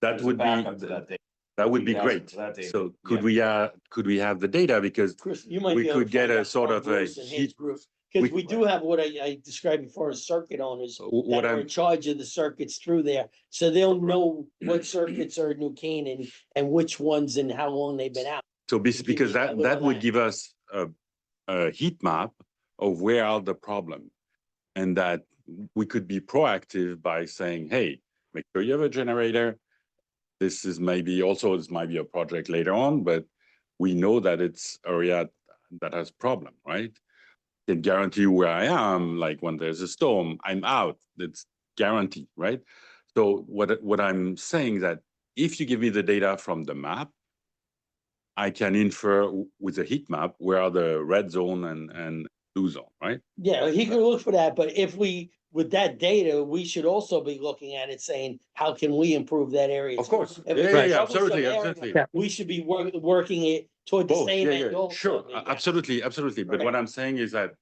That there's a would be backup to that date. that would We be can ask great. for that data. So could Yeah. we have the data, because Chris, you might we be able to could get find a out sort from of a Bruce and his heat- group, because we- we do have what I described before as circuit owners what that are I'm in charge of the circuits through there. So they'll know what circuits are New Canaan and which ones and how long they've been out. so give you because that that little would map. give us a heat map of where are the problem, and that we could be proactive by saying, hey, make sure you have a generator. This might be a project later on, but we know that it's area that has problem, right? Can guarantee where I am, like when there's a storm, I'm out. It's guaranteed, right? So what I'm saying that if you give me the data from the map, I can infer with the heat map where are the red zone and blue zone, right? Yeah, he could look for that, but if with that data, we should also be looking at it saying, how can we improve that area? Of too? course. If Yeah, it's yeah, a yeah, troublesome absolutely, area, absolutely. Yeah. We should be working it toward the Both, same yeah, end yeah, also. sure, Yeah. absolutely. But Okay. what I'm saying is that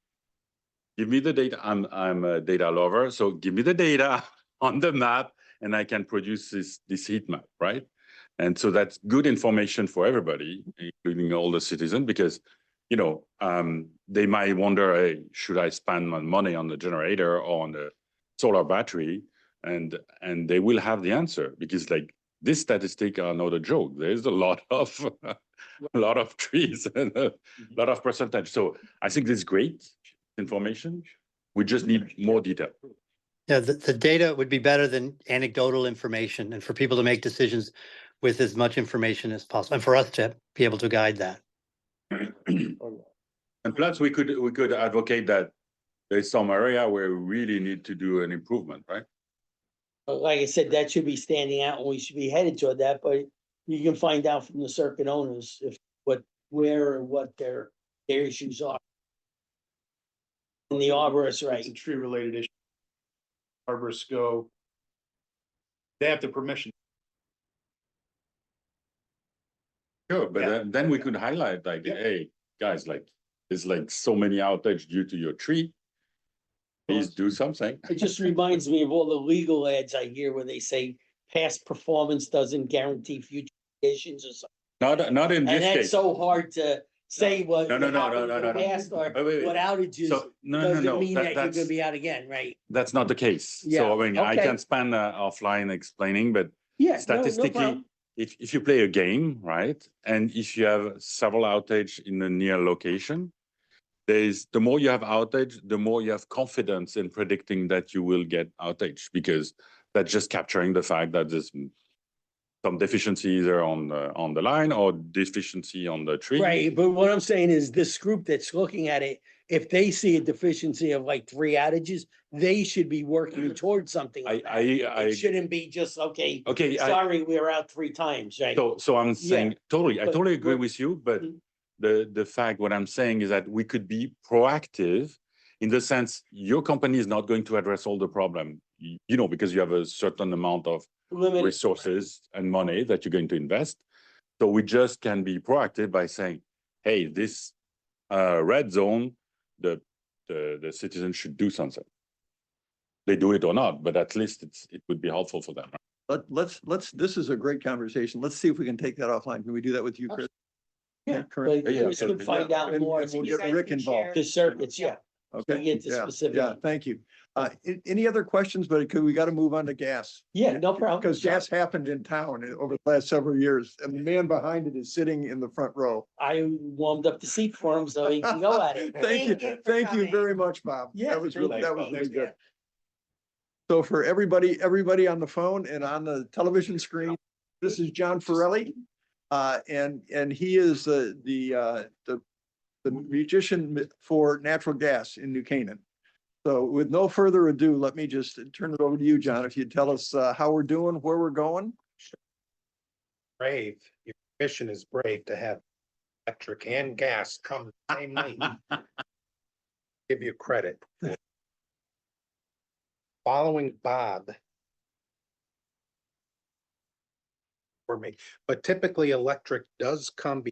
give me the data. I'm a data lover, so give me the data on the map, and I can produce this heat map, right? And so that's good information for everybody, including all the citizens, because they might wonder, hey, should I spend my money on the generator or on the solar battery? And they will have the answer, because like this statistic are not a joke. There's a lot of trees and a lot of percentage. So I think this is great information. We just need more detail. Yeah, the data would be better than anecdotal information, and for people to make decisions with as much information as possible, and for us to be able to guide that. And And plus, we could advocate that there's some area where we really need to do an improvement, right? But like I said, that should be standing out and we should be headed toward that, but you can find out from the circuit owners if where or what their issues are. And the arborist, right? It's a tree related issue. Arborists go. They have the permission. Sure, but Yeah. then we could highlight like, Yeah. hey, guys, like, there's like so many outage due to your tree. Please do something. It just reminds me of all the legal ads I hear where they say past performance doesn't guarantee future conditions or something. Not in And this that's case. so hard to say what No, no, no, happened no, in no, the no. past or Wait. what outages So, no, doesn't mean that you're that's, gonna be out again, right? that's not the case. Yeah, So I mean, I okay. can spend offline explaining, but Yeah. no statistically, problem. if you play a game, right? And if you have several outage in a near location, the more you have outage, the more you have confidence in predicting that you will get outage, because that's just capturing the fact that there's some deficiency either on the line or deficiency on the tree. Right, but what I'm saying is this group that's looking at it, if they see a deficiency of like 3 outages, they should be working towards something like that. It shouldn't be just, okay, sorry, we were out 3 times, right? So I'm saying, I But- totally agree but- with you, but Mhm. the fact, what I'm saying is that we could be proactive in the sense your company is not going to address all the problem, you know, because you have a certain amount of Limited- resources and money that you're going to invest. So we just can be proactive by saying, hey, this red zone, the citizens should do something. They do it or not, but at least it would be helpful for them. Let's, this is a great conversation. Let's see if we can take that offline. Can we do that with you, Chris? Yeah, Correct. but Yeah, Chris can absolutely. find out And more. and we'll You get guys Rick can involved. share. The circuits, yeah. Okay. get to Yeah, specific- Yeah, thank you. Any other questions, but we got to move on to gas. Yeah, no problem. Because gas happened in town over the last several years, and the man behind it is sitting in the front row. I warmed up the seat for him so he can go at it. Thank you, for thank you coming. very much, Bob. Yeah, That was thank really, you. that was really good. So for everybody on the phone and on the television screen, this is John Farrelly. And he is the musician for natural gas in New Canaan. So with no further ado, let me just turn it over to you, John, if you'd tell us how we're doing, where we're going. Brave, your mission is brave to have electric and gas come the same night. Give you credit. Following Bob. For me, but typically electric does come.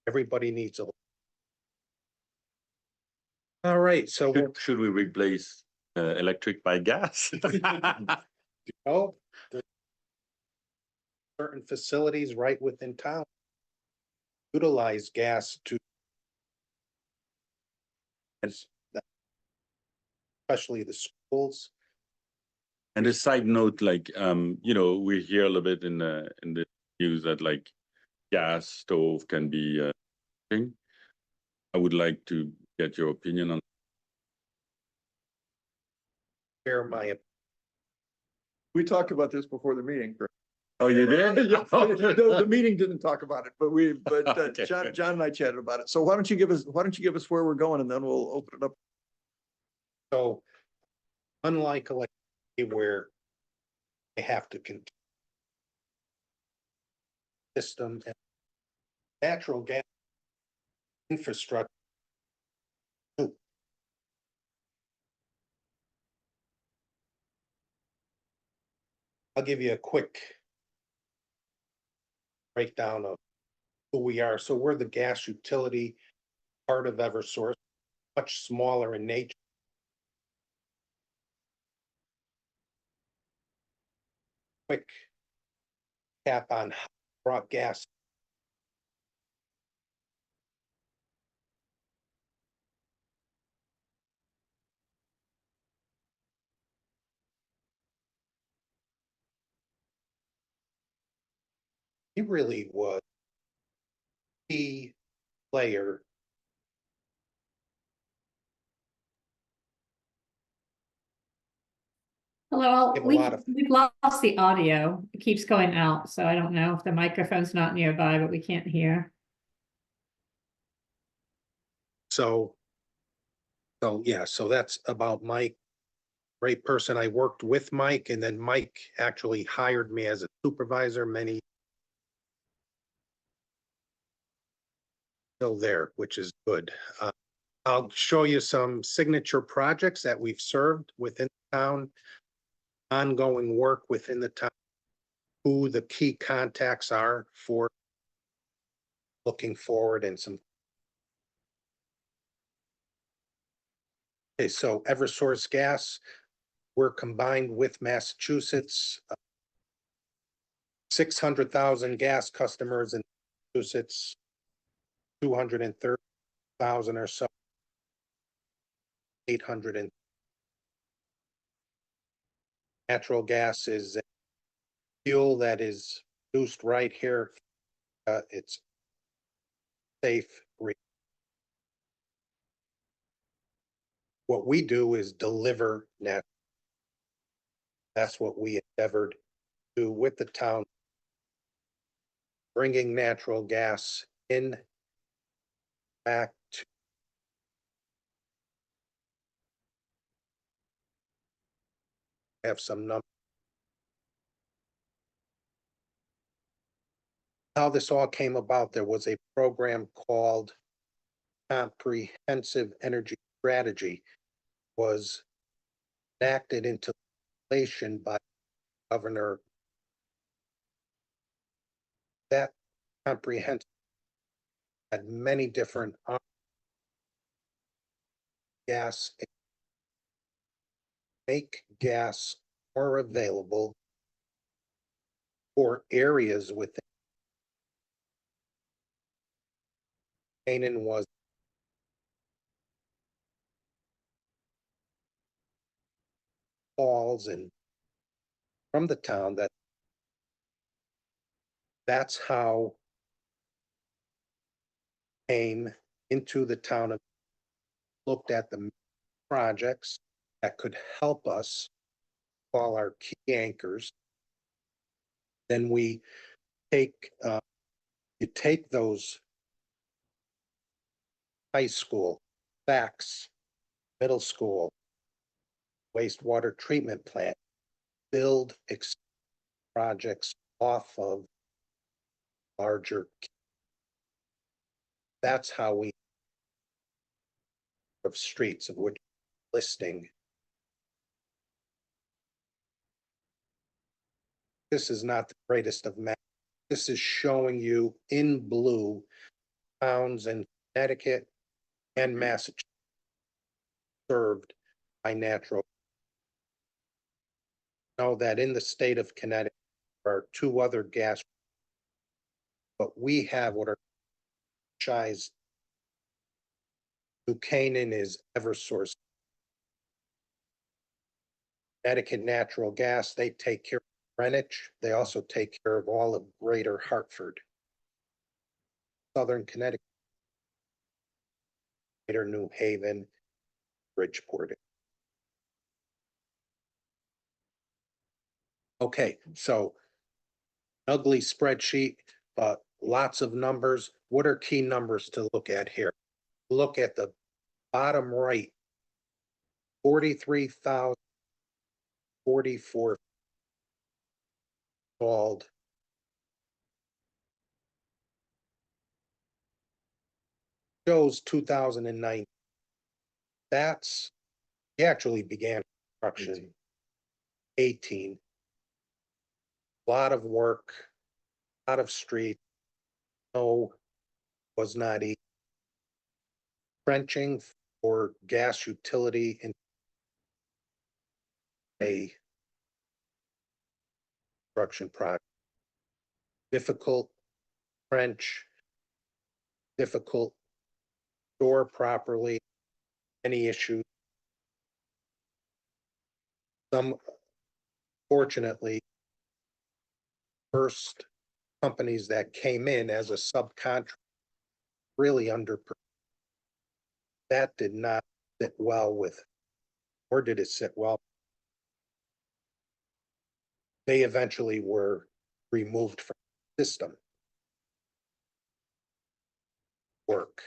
Everybody needs a. All right, so we'll Should we replace electric by gas? go. Certain facilities right within town. Utilize gas to. Especially the schools. And a side note, like, you know, we hear a little bit in the news that like gas stove can be thing. I would like to get your opinion on. Share my, We talked about this before the meeting. Chris. Oh, you did? The meeting didn't talk about it, but Okay, good. John and I chatted about it. So why don't you give us where we're going and then we'll open it up. so. Unlike electricity where. They have to continue. System and. Natural gas. Infrastructure. I'll give you a quick. Breakdown of. Who we are. So we're the gas utility. Part of Eversource. Much smaller in nature. Quick. Cap on how brought gas. He really was. Key player. Hello, Give a lot of- we've lost the audio. It keeps going out, so I don't know if the microphone's not nearby, but we can't hear. So. So, yeah, so that's about Mike. Great person. I worked with Mike and then Mike actually hired me as a supervisor many. Still there, which is good. I'll show you some signature projects that we've served within town. Ongoing work within the town. Who the key contacts are for. Looking forward and some. Okay, so Eversource Gas, we're combined with Massachusetts. 600,000 gas customers in Massachusetts. 230,000 or so. 800 and. Natural gas is a fuel that is produced right here. It's safe. What we do is deliver net. That's what we endeavored to do with the town. Bringing natural gas in. Back to. Have some numbers. How this all came about, there was a program called Comprehensive Energy Strategy. Was enacted into legislation by Governor. That comprehensive had many different gas. Make gas more available for areas within. Canaan was. Falls and. From the town that. That's how. Came into the town of. Looked at the projects that could help us. Call our key anchors. Then we take, you take those. High school, facts, middle school. Wastewater treatment plant. Build projects off of. Larger. That's how we. Of streets of which listing. This is not the greatest of maps. This is showing you in blue. Towns in Connecticut and Massachusetts. Served by natural. Know that in the state of Connecticut, there are 2 other gas. But we have what are. Shies. New Canaan is Eversource. Connecticut Natural Gas, they take care of Greenwich. They also take care of all of Greater Hartford. Southern Connecticut. Greater New Haven. Bridgeport. Okay, so. Ugly spreadsheet, but lots of numbers. What are key numbers to look at here? Look at the bottom right. 43,044. Called. Shows 2009. That's. He actually began construction. 18. Lot of work. Lot of street. No. Was not easy. Trenching for gas utility in. A. Construction project. Difficult. Trench. Difficult. Store properly. Any issues. Some. Fortunately. First companies that came in as a subcontract. Really under. That did not sit well with. Or did it sit well? They eventually were removed from the system. Work.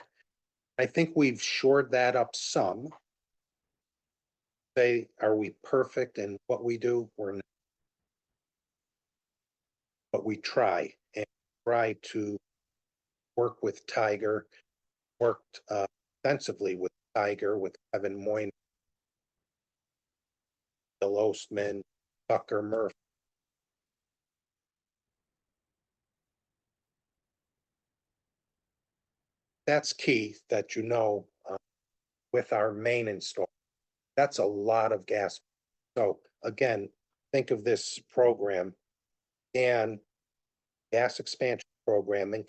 I think we've shored that up some. Say, are we perfect in what we do? We're not. But we try and try to work with Tiger, worked extensively with Tiger, with Kevin Moyne, Bill Ostman, Tucker Murphy. That's key that you know with our main install. That's a lot of gas. So again, think of this program and gas expansion program and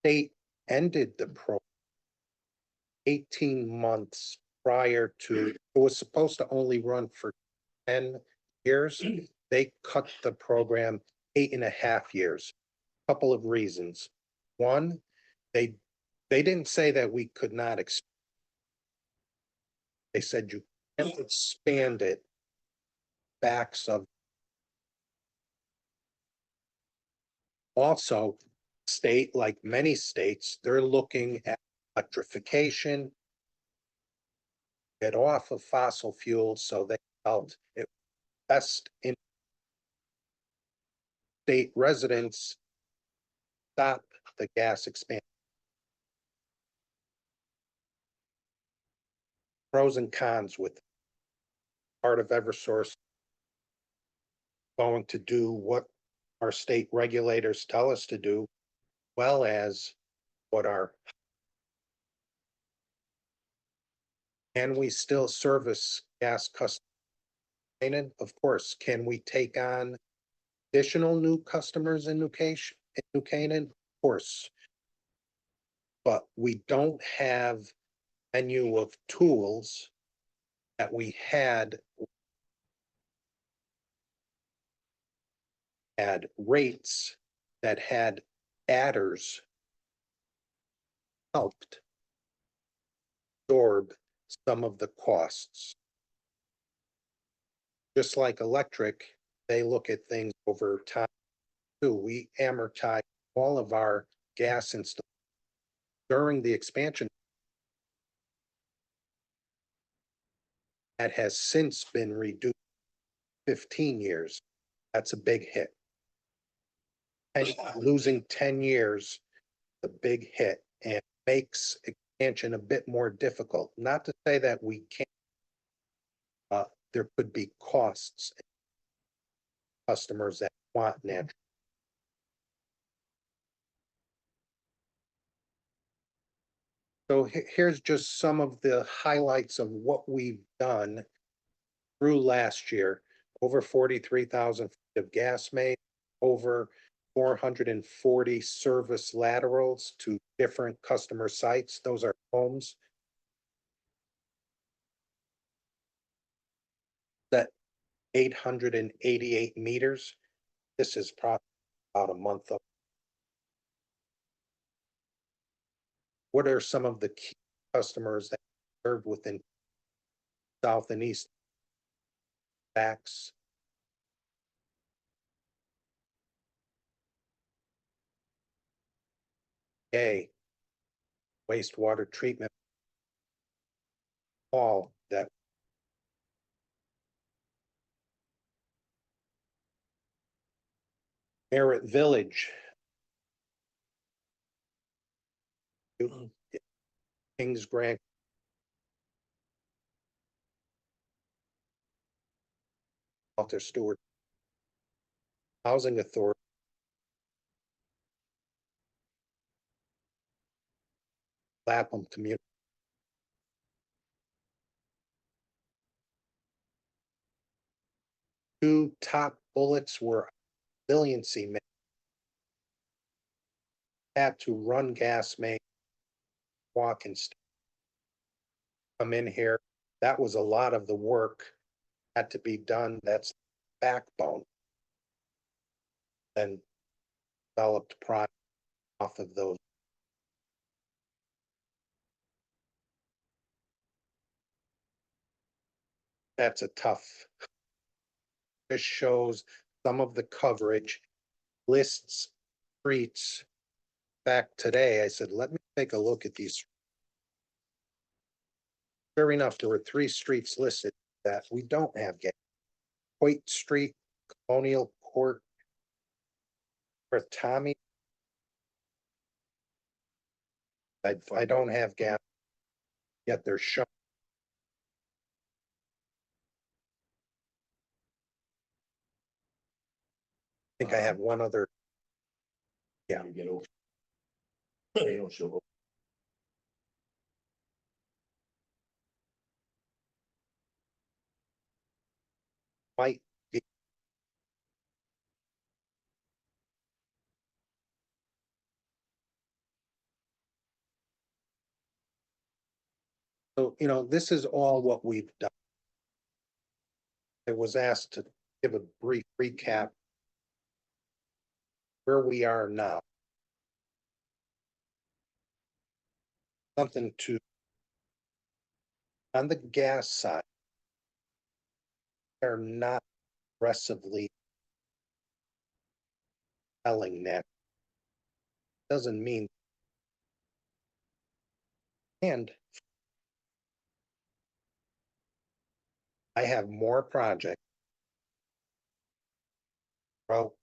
state ended the program 18 months prior to, it was supposed to only run for 10 years. They cut the program 8.5 years. Couple of reasons. One, they didn't say that we could not they said you can't expand it backs of. Also, state, like many states, they're looking at electrification, get off of fossil fuels, so they felt it best in state residents stop the gas expansion. Pros and cons with part of Eversource going to do what our state regulators tell us to do, well as what our. Can we still service gas customers? Of course. Can we take on additional new customers in New Canaan? Of course. But we don't have a menu of tools that we had rates that had adders helped absorb some of the costs. Just like electric, they look at things over time too. We amortize all of our gas installations during the expansion. That has since been reduced 15 years. That's a big hit. And losing 10 years, a big hit, and makes expansion a bit more difficult. Not to say that we can't. There could be costs. Customers that want natural. So here's just some of the highlights of what we've done through last year. Over 43,000 feet of gas main, over 440 service laterals to different customer sites. Those are homes. That 888 meters. This is probably about a month of. What are some of the key customers that serve within South and East? Backs. A wastewater treatment. All that. Merritt Village. Kings Grant. Walter Stewart. Housing Authority. Lapham Community. Two top bullets were resiliency. Had to run gas main. Walk and come in here. That was a lot of the work had to be done. That's backbone. Then developed product off of those. That's a tough. This shows some of the coverage, lists streets back today. I said, let me take a look at these. Sure enough, there were 3 streets listed that we don't have gas. Hoyt Street, Colonial Court, or Tommy. I don't have gas. Yet they're showing. I think I have one other. Yeah. You get over. They don't show up. Might be. So, this is all what we've done. I was asked to give a brief recap where we are now. Something to, on the gas side, they're not aggressively selling that. Doesn't mean. And I have more projects. Well,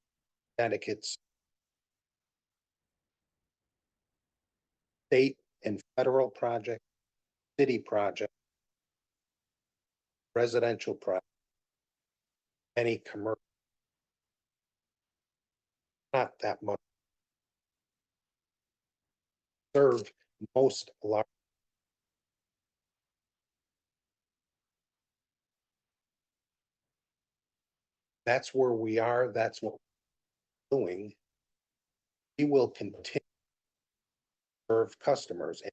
Connecticut's state and federal project, city project, residential project, any commercial. Not that much. Serve most large. That's where we are. That's what we're doing. We will continue to serve customers and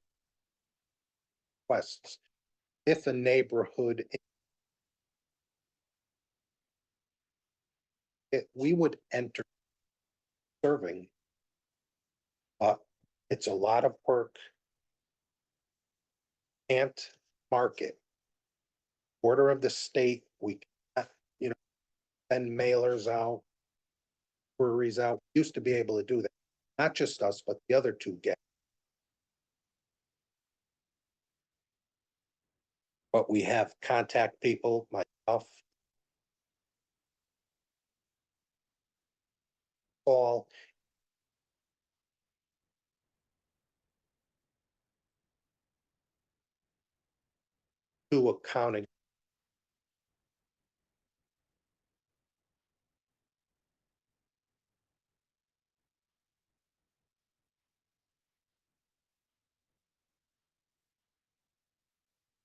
requests. If a neighborhood, we would enter serving. It's a lot of work. Can't market. Order of the state, we cannot, send mailers out. Breweries out, used to be able to do that, not just us, but the other 2 get. But we have contact people, myself. All. Do accounting.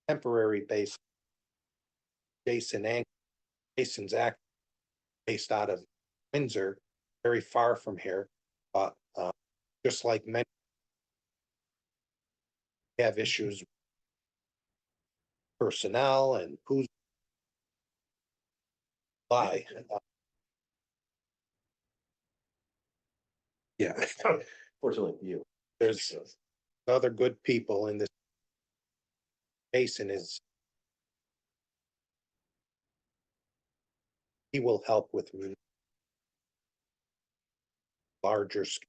Temporary base. Jason's act based out of Windsor, very far from here, but just like many have issues. Personnel and who's. By. Yeah. Fortunately for you. There's other good people in this. Jason is. He will help with larger scale.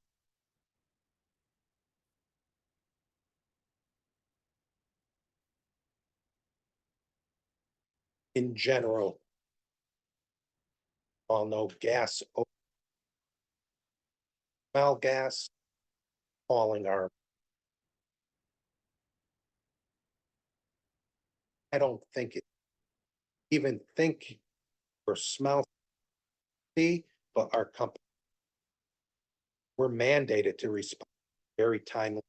In general. All know gas. Well, gas. Falling arm. I don't think it. Even think. Or smell. See, but our company. We're mandated to respond very timely.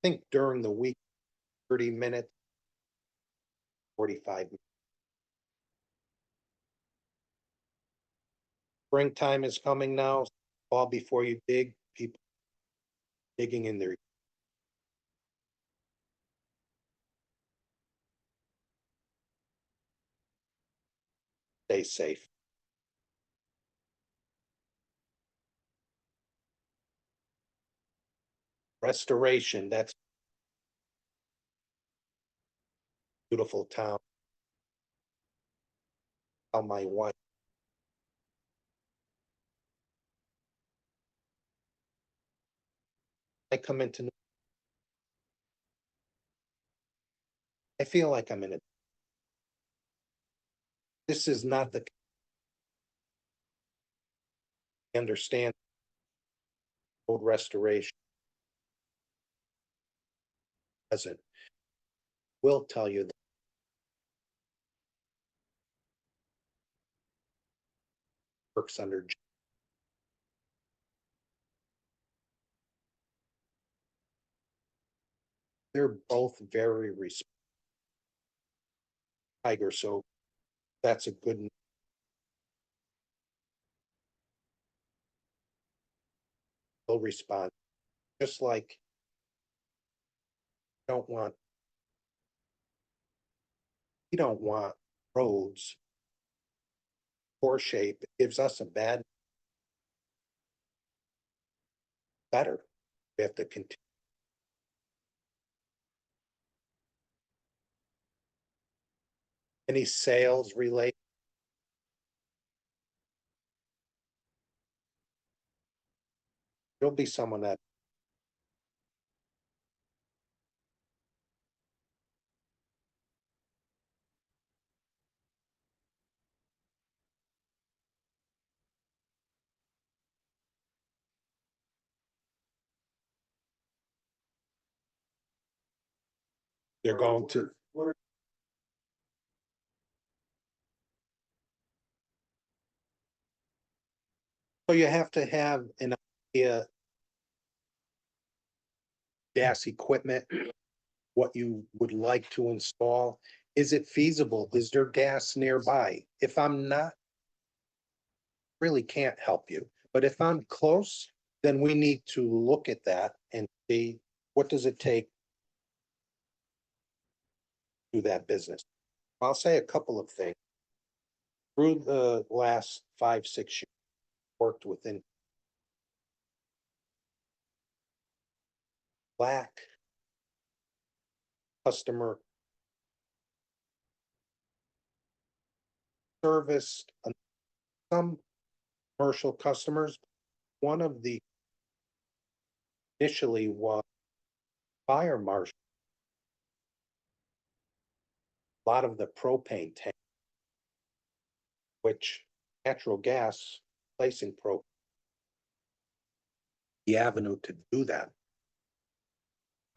I think during the week, 30 minutes. 45 minutes. Springtime is coming now, fall before you dig, people digging in their. Stay safe. Restoration, that's. Beautiful town. Tell my wife. I come into. I feel like I'm in a. This is not the. Understand. Road restoration. Doesn't. Will tell you. Works under. They're both very Tiger, so that's a good. Will respond, just like. Don't want. We don't want roads. Poor shape, it gives us a bad. Better, we have to continue. Any sales related? There'll be someone that. They're going to. So you have to have an idea. Gas equipment, what you would like to install. Is it feasible? Is there gas nearby? If I'm not. Really can't help you, but if I'm close, then we need to look at that and see what does it take. To do that business. I'll say a couple of things. Through the last 5, 6 years, worked within. Black. Customer. Serviced. Some commercial customers. One of the. Initially was. Fire marshal. A lot of the propane tank. Which natural gas placing pro. The avenue to do that.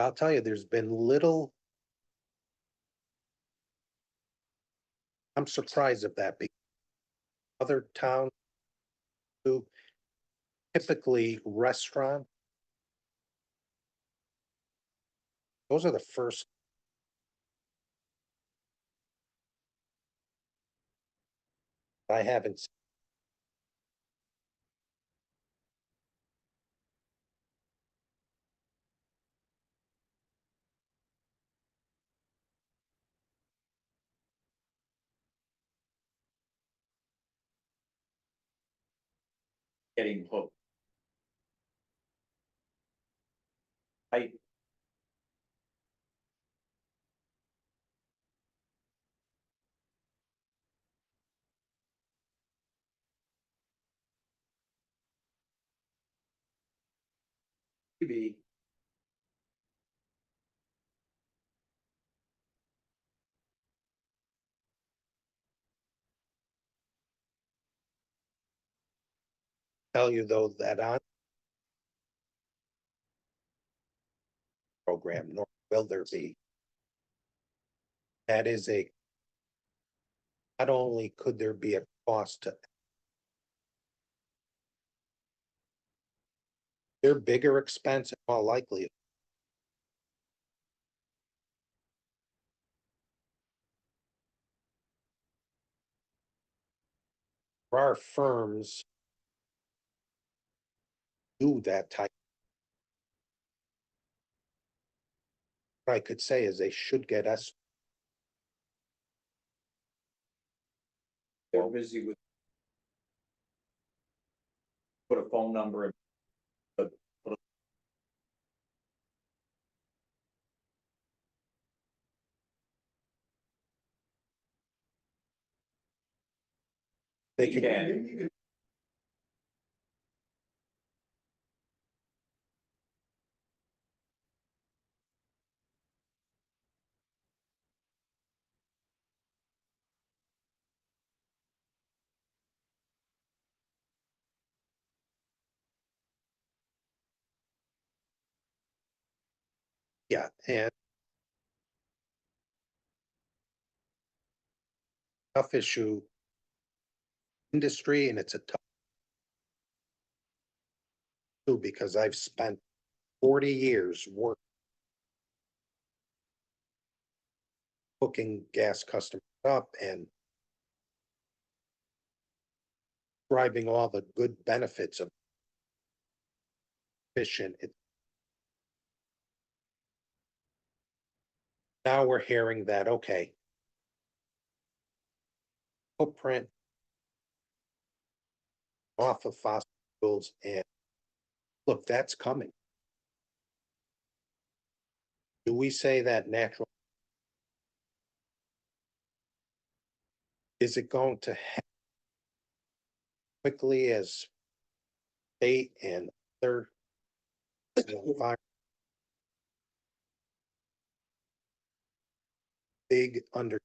I'll tell you, there's been little. I'm surprised of that. Because other towns. Do typically restaurant. Those are the first. I haven't. Getting hooked. I. Maybe. Tell you though that on. Program, nor will there be. That is a. Not only could there be a cost to. They're bigger expense, more likely. There are firms. Do that type. What I could say is they should get us. They're busy with. Put a phone number in. They can. Can. You. Yeah, and tough issue. Industry, and it's a tough too, because I've spent 40 years working hooking gas customers up and describing all the good benefits of efficient. Now we're hearing that, okay. Footprint off of fossil fuels, and look, that's coming. Do we say that natural? Is it going to happen quickly as state and other big under?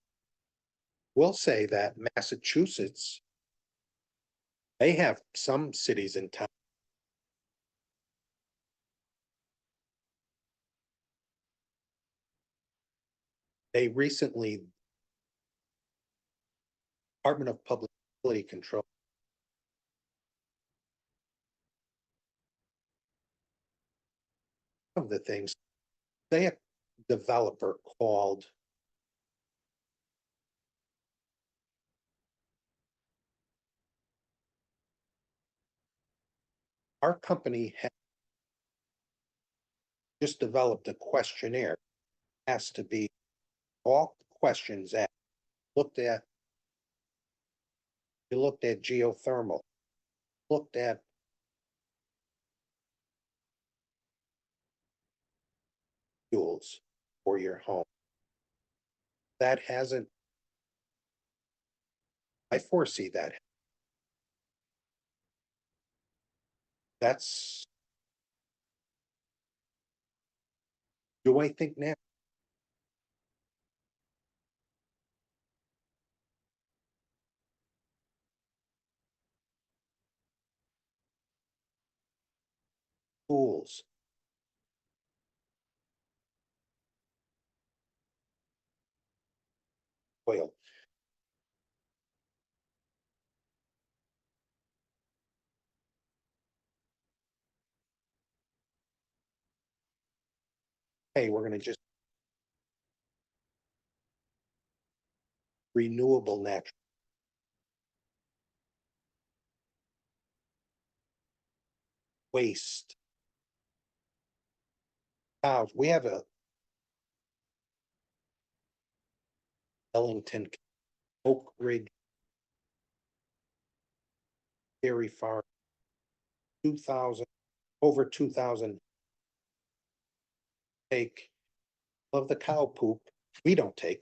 We'll say that Massachusetts, they have some cities in town. They recently, Department of Public Utility Control, of the things, they have a developer called our company just developed a questionnaire. Has to be all questions that looked at. You looked at geothermal, looked at fuels for your home. That hasn't, I foresee that. That's, do I think now? Schools. Oil. Hey, we're gonna just renewable natural. Waste. We have a Ellington, Oak Ridge, Dairy Farm, 2,000, over 2,000 take of the cow poop. We don't take,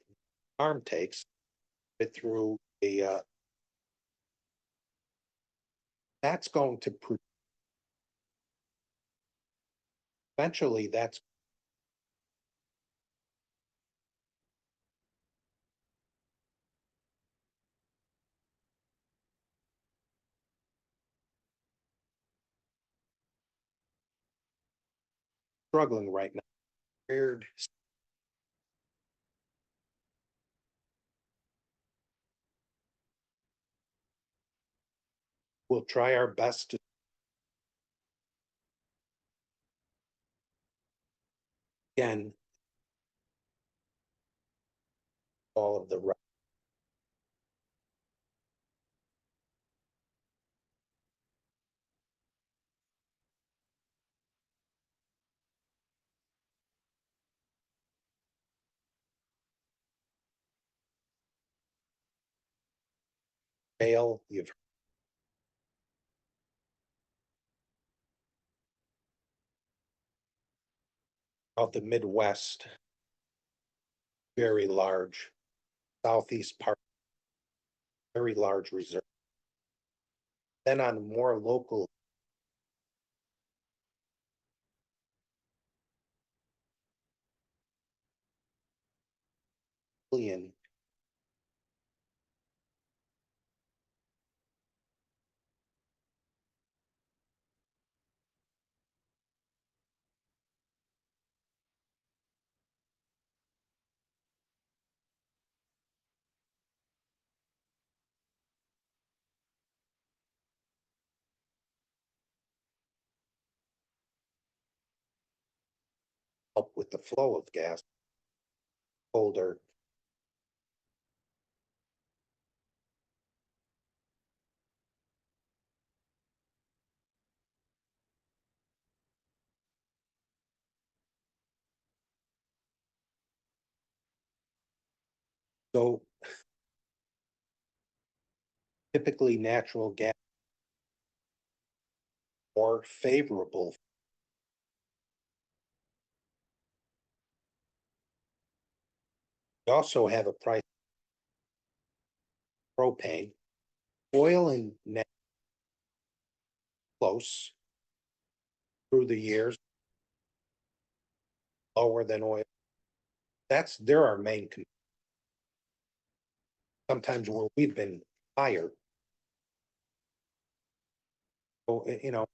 farm takes it through a, that's going to, eventually that's struggling right now. Weird. We'll try our best to. Again. All of the. Fail, you've. Of the Midwest. Very large. Southeast part. Very large reserve. Then on more local. Billion. help with the flow of gas. Colder. So typically natural gas more favorable. We also have a price propane, oil and net close through the years. Lower than oil. They're our main. Sometimes where we've been higher. So, you know. Of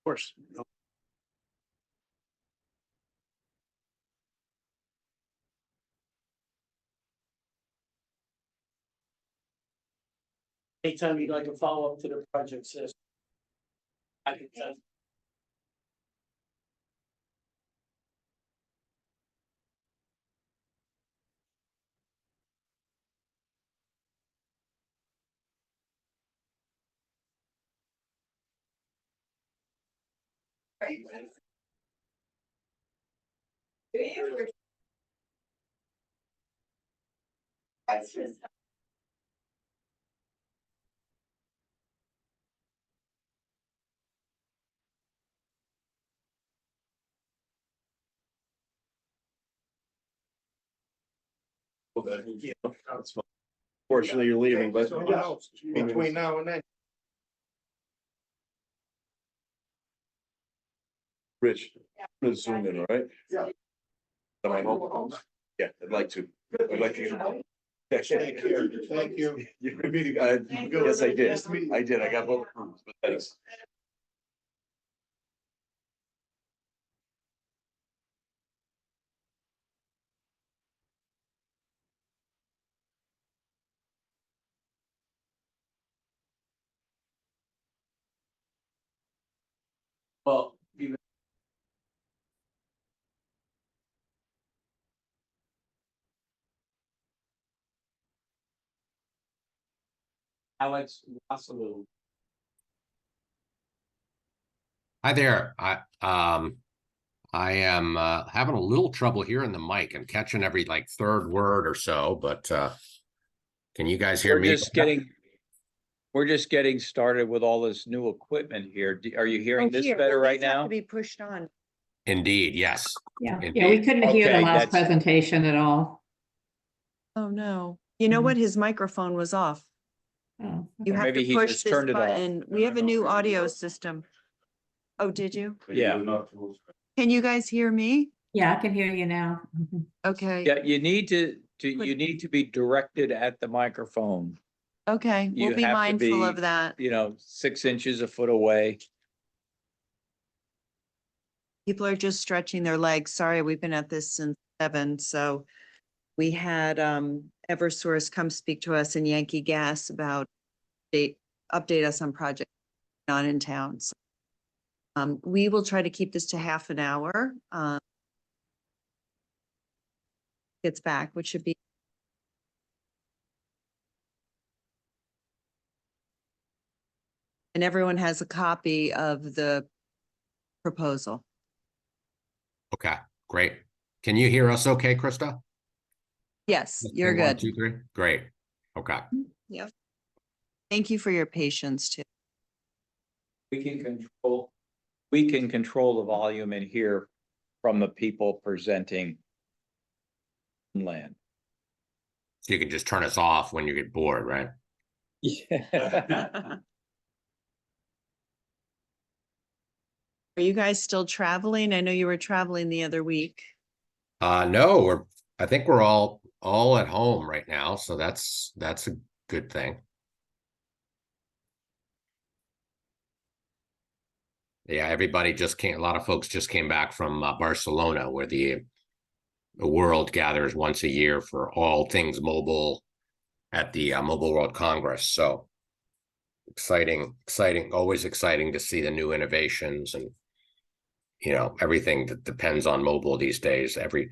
course. Anytime you'd like a follow-up to the project, says. I can tell. Fortunately, you're leaving, but. Between now and then. Rich, I'm gonna zoom in, all right? Yeah. Yeah, I'd like to. I'd like to. Thank you. Thank you. Yes, I did. I did. I got both rooms, but thanks. Well, even. Alex Wassilou. Hi there. I am having a little trouble hearing the mic and catching every like third word or so, but can you guys hear me? We're just getting started with all this new equipment here. Are you hearing this better right now? To be pushed on. Indeed, yes. Yeah, we Indeed. couldn't hear the Okay, last that's- presentation at all. Oh, no. You know Mhm. what? His microphone was off. Oh, You okay. have Maybe to he push just this turned it off. button. We have a new audio system. Oh, did you? Yeah. Can you guys hear me? Yeah, I can hear you now. Mhm. Okay, Yeah, you need to be directed at the microphone, okay. You We'll be have to mindful be- of that. 6 inches, a foot away. People are just stretching their legs. Sorry, we've been at this since 7, so we had Eversource come speak to us in Yankee Gas about update us on project on in town. So, we will try to keep this to half an hour. Gets back, which should be. And everyone has a copy of the proposal. Okay, great. Can you hear us okay, Krista? Yes, you're One, good. 2, 3. Great. Okay. Yep. Thank you for your patience too. We can control the volume in here from the people presenting land. So you can just turn us off when you get bored, right? Yeah. Are you guys still traveling? I know you were traveling the other week. No, I think we're all at home right now, so that's a good thing. Yeah, everybody just came, a lot of folks just came back from Barcelona, where the world gathers once a year for all things mobile at the Mobile World Congress. So exciting, always exciting to see the new innovations and, you know, everything that depends on mobile these days. The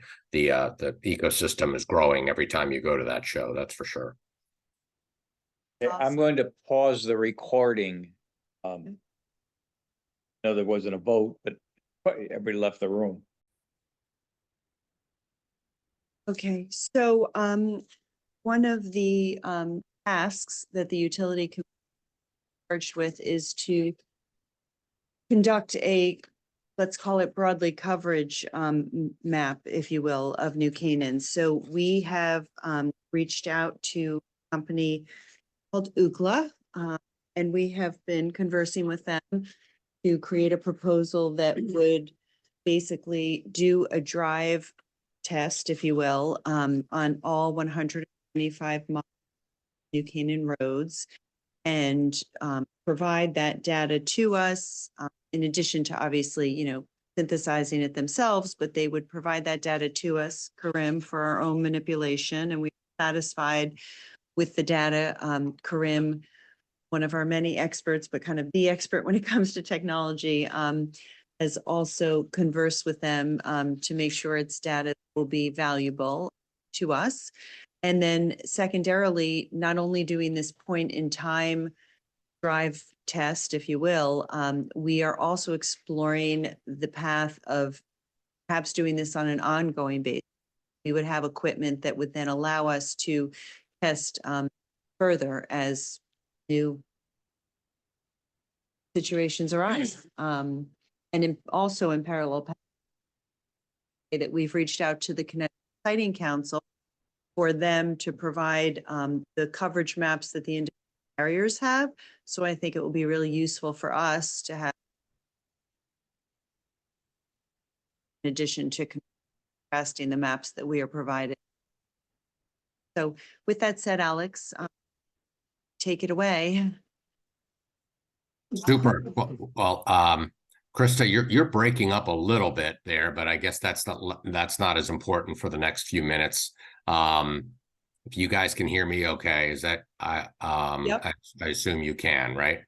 ecosystem is growing every time you go to that show, that's for sure. I'm Awesome. going to pause the recording. No, there wasn't a vote, but everybody left the room. Okay, so one of the tasks that the utility can be charged with is to conduct a, let's call it broadly coverage map, if you will, of New Canaan. So we have reached out to a company called Ookla, and we have been conversing with them to create a proposal that would basically do a drive test, if you will, on all 125 miles of New Canaan roads, and provide that data to us, in addition to obviously, you know, synthesizing it themselves, but they would provide that data to us, Karim, for our own manipulation, and we're satisfied with the data. Karim, one of our many experts, but kind of the expert when it comes to technology, has also conversed with them to make sure its data will be valuable to us. And then secondarily, not only doing this point in time drive test, if you will, we are also exploring the path of perhaps doing this on an ongoing basis. We would have equipment that would then allow us to test further as new situations arise. And also in parallel, that we've reached out to the Connecticut Siting Council for them to provide the coverage maps that the individual carriers have. So I think it will be really useful for us to have, in addition to contrasting the maps that we are provided. So with that said, Alex, take it away. Super. Well, Krista, you're breaking up a little bit there, but I guess that's not as important for the next few minutes. If you guys can hear me, okay, is that Yep. I assume you can, right?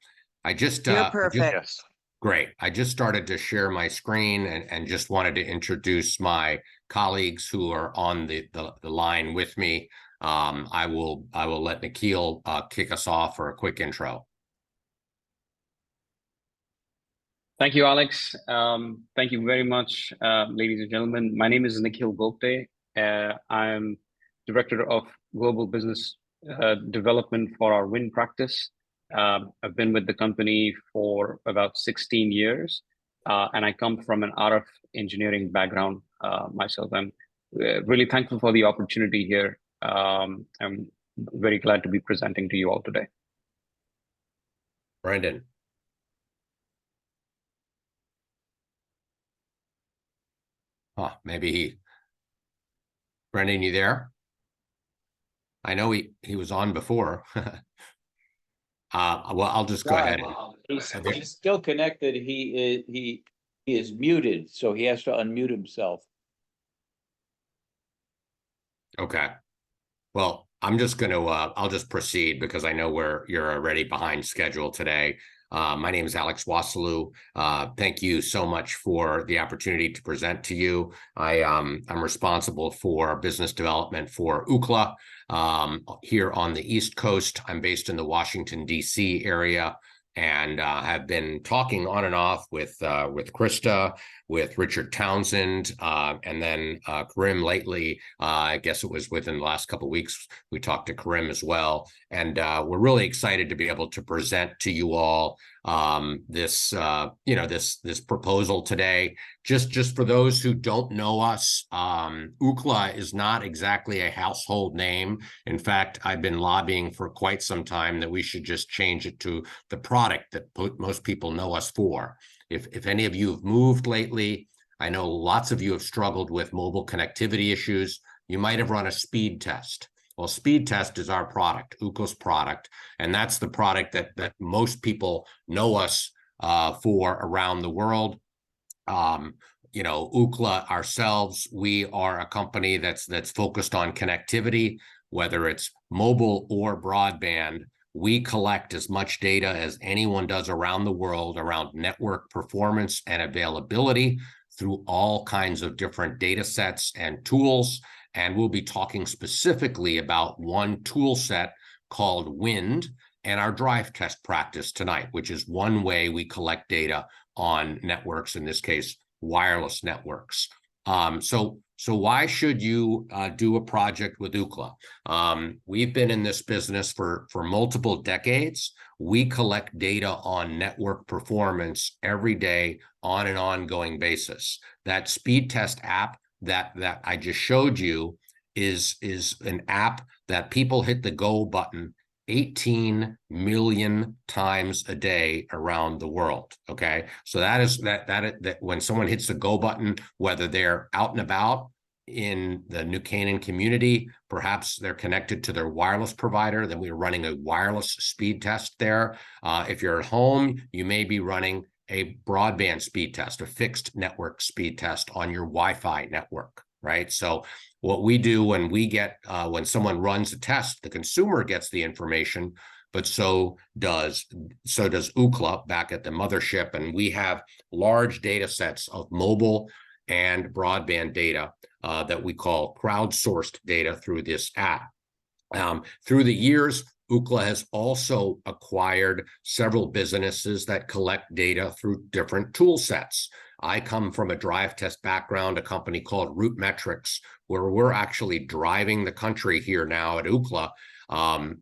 I just You're perfect. Yes. Great. I just started to share my screen and just wanted to introduce my colleagues who are on the line with me. I will let Nikhil kick us off for a quick intro. Thank you, Alex. Thank you very much, ladies and gentlemen. My name is Nikhil Gopte. I'm Director of Global Business Development for our wind practice. I've been with the company for about 16 years, and I come from an RF engineering background myself. I'm really thankful for the opportunity here. I'm very glad to be presenting to you all today. Brendan. Oh, maybe Brendan, you there? I know he was on before. Well, I'll just go ahead. He's still connected. He is muted, so he has to unmute himself. Okay. Well, I'm just going to, I'll just proceed because I know you're already behind schedule today. My name is Alex Wassilou. Thank you so much for the opportunity to present to you. I'm responsible for business development for Ookla here on the East Coast. I'm based in the Washington, D.C. area, and have been talking on and off with Krista, with Richard Townsend, and then Karim lately. I guess it was within the last couple of weeks we talked to Karim as well, and we're really excited to be able to present to you all this proposal today. Just for those who don't know us, Ookla is not exactly a household name. In fact, I've been lobbying for quite some time that we should just change it to the product that most people know us for. If any of you have moved lately, I know lots of you have struggled with mobile connectivity issues. You might have run a speed test. Well, speed test is our product, Ookla's product, and that's the product that most people know us for around the world. You know, Ookla ourselves, we are a company that's focused on connectivity, whether it's mobile or broadband. We collect as much data as anyone does around the world around network performance and availability through all kinds of different data sets and tools. And we'll be talking specifically about one tool set called WIND and our drive test practice tonight, which is one way we collect data on networks, in this case, wireless networks. So why should you do a project with Ookla? We've been in this business for multiple decades. We collect data on network performance every day on an ongoing basis. That speed test app that I just showed you is an app that people hit the go button 18 million times a day around the world. Okay, so that is that when someone hits the go button, whether they're out and about in the New Canaan community, perhaps they're connected to their wireless provider, then we're running a wireless speed test there. If you're at home, you may be running a broadband speed test, a fixed network speed test on your Wi-Fi network, right? So what we do when we get, when someone runs a test, the consumer gets the information, but so does Ookla back at the mothership. And we have large data sets of mobile and broadband data that we call crowdsourced data through this app. Through the years, Ookla has also acquired several businesses that collect data through different tool sets. I come from a drive test background, a company called RootMetrics, where we're actually driving the country here now at Ookla.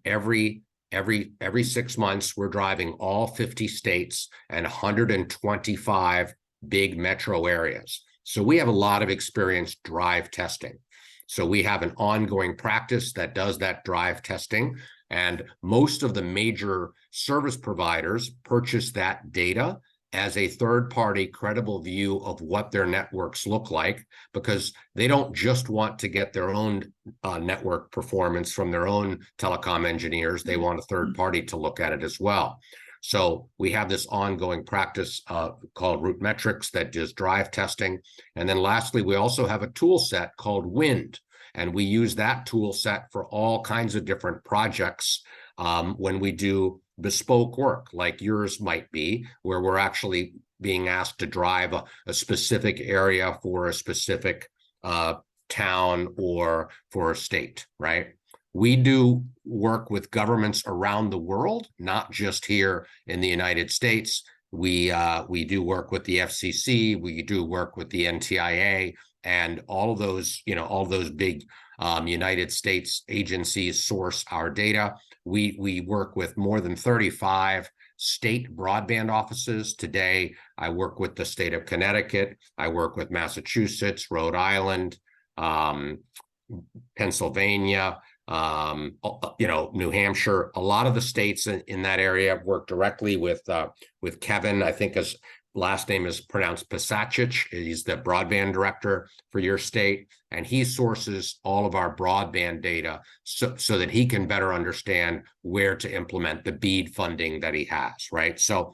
Every 6 months, we're driving all 50 states and 125 big metro areas. So we have a lot of experience drive testing. So we have an ongoing practice that does that drive testing. And most of the major service providers purchase that data as a third-party credible view of what their networks look like, because they don't just want to get their own network performance from their own telecom engineers. They want a third party to look at it as well. So we have this ongoing practice called RootMetrics that does drive testing. And then lastly, we also have a tool set called WIND. And we use that tool set for all kinds of different projects when we do bespoke work like yours might be, where we're actually being asked to drive a specific area for a specific town or for a state, right? We do work with governments around the world, not just here in the United States. We do work with the FCC, we do work with the NTIA, and all of those, all those big United States agencies source our data. We work with more than 35 state broadband offices. Today, I work with the state of Connecticut. I work with Massachusetts, Rhode Island, Pennsylvania, New Hampshire. A lot of the states in that area work directly with Kevin. I think his last name is pronounced Pisacich. He's the broadband director for your state, and he sources all of our broadband data so that he can better understand where to implement the BEAD funding that he has, right? So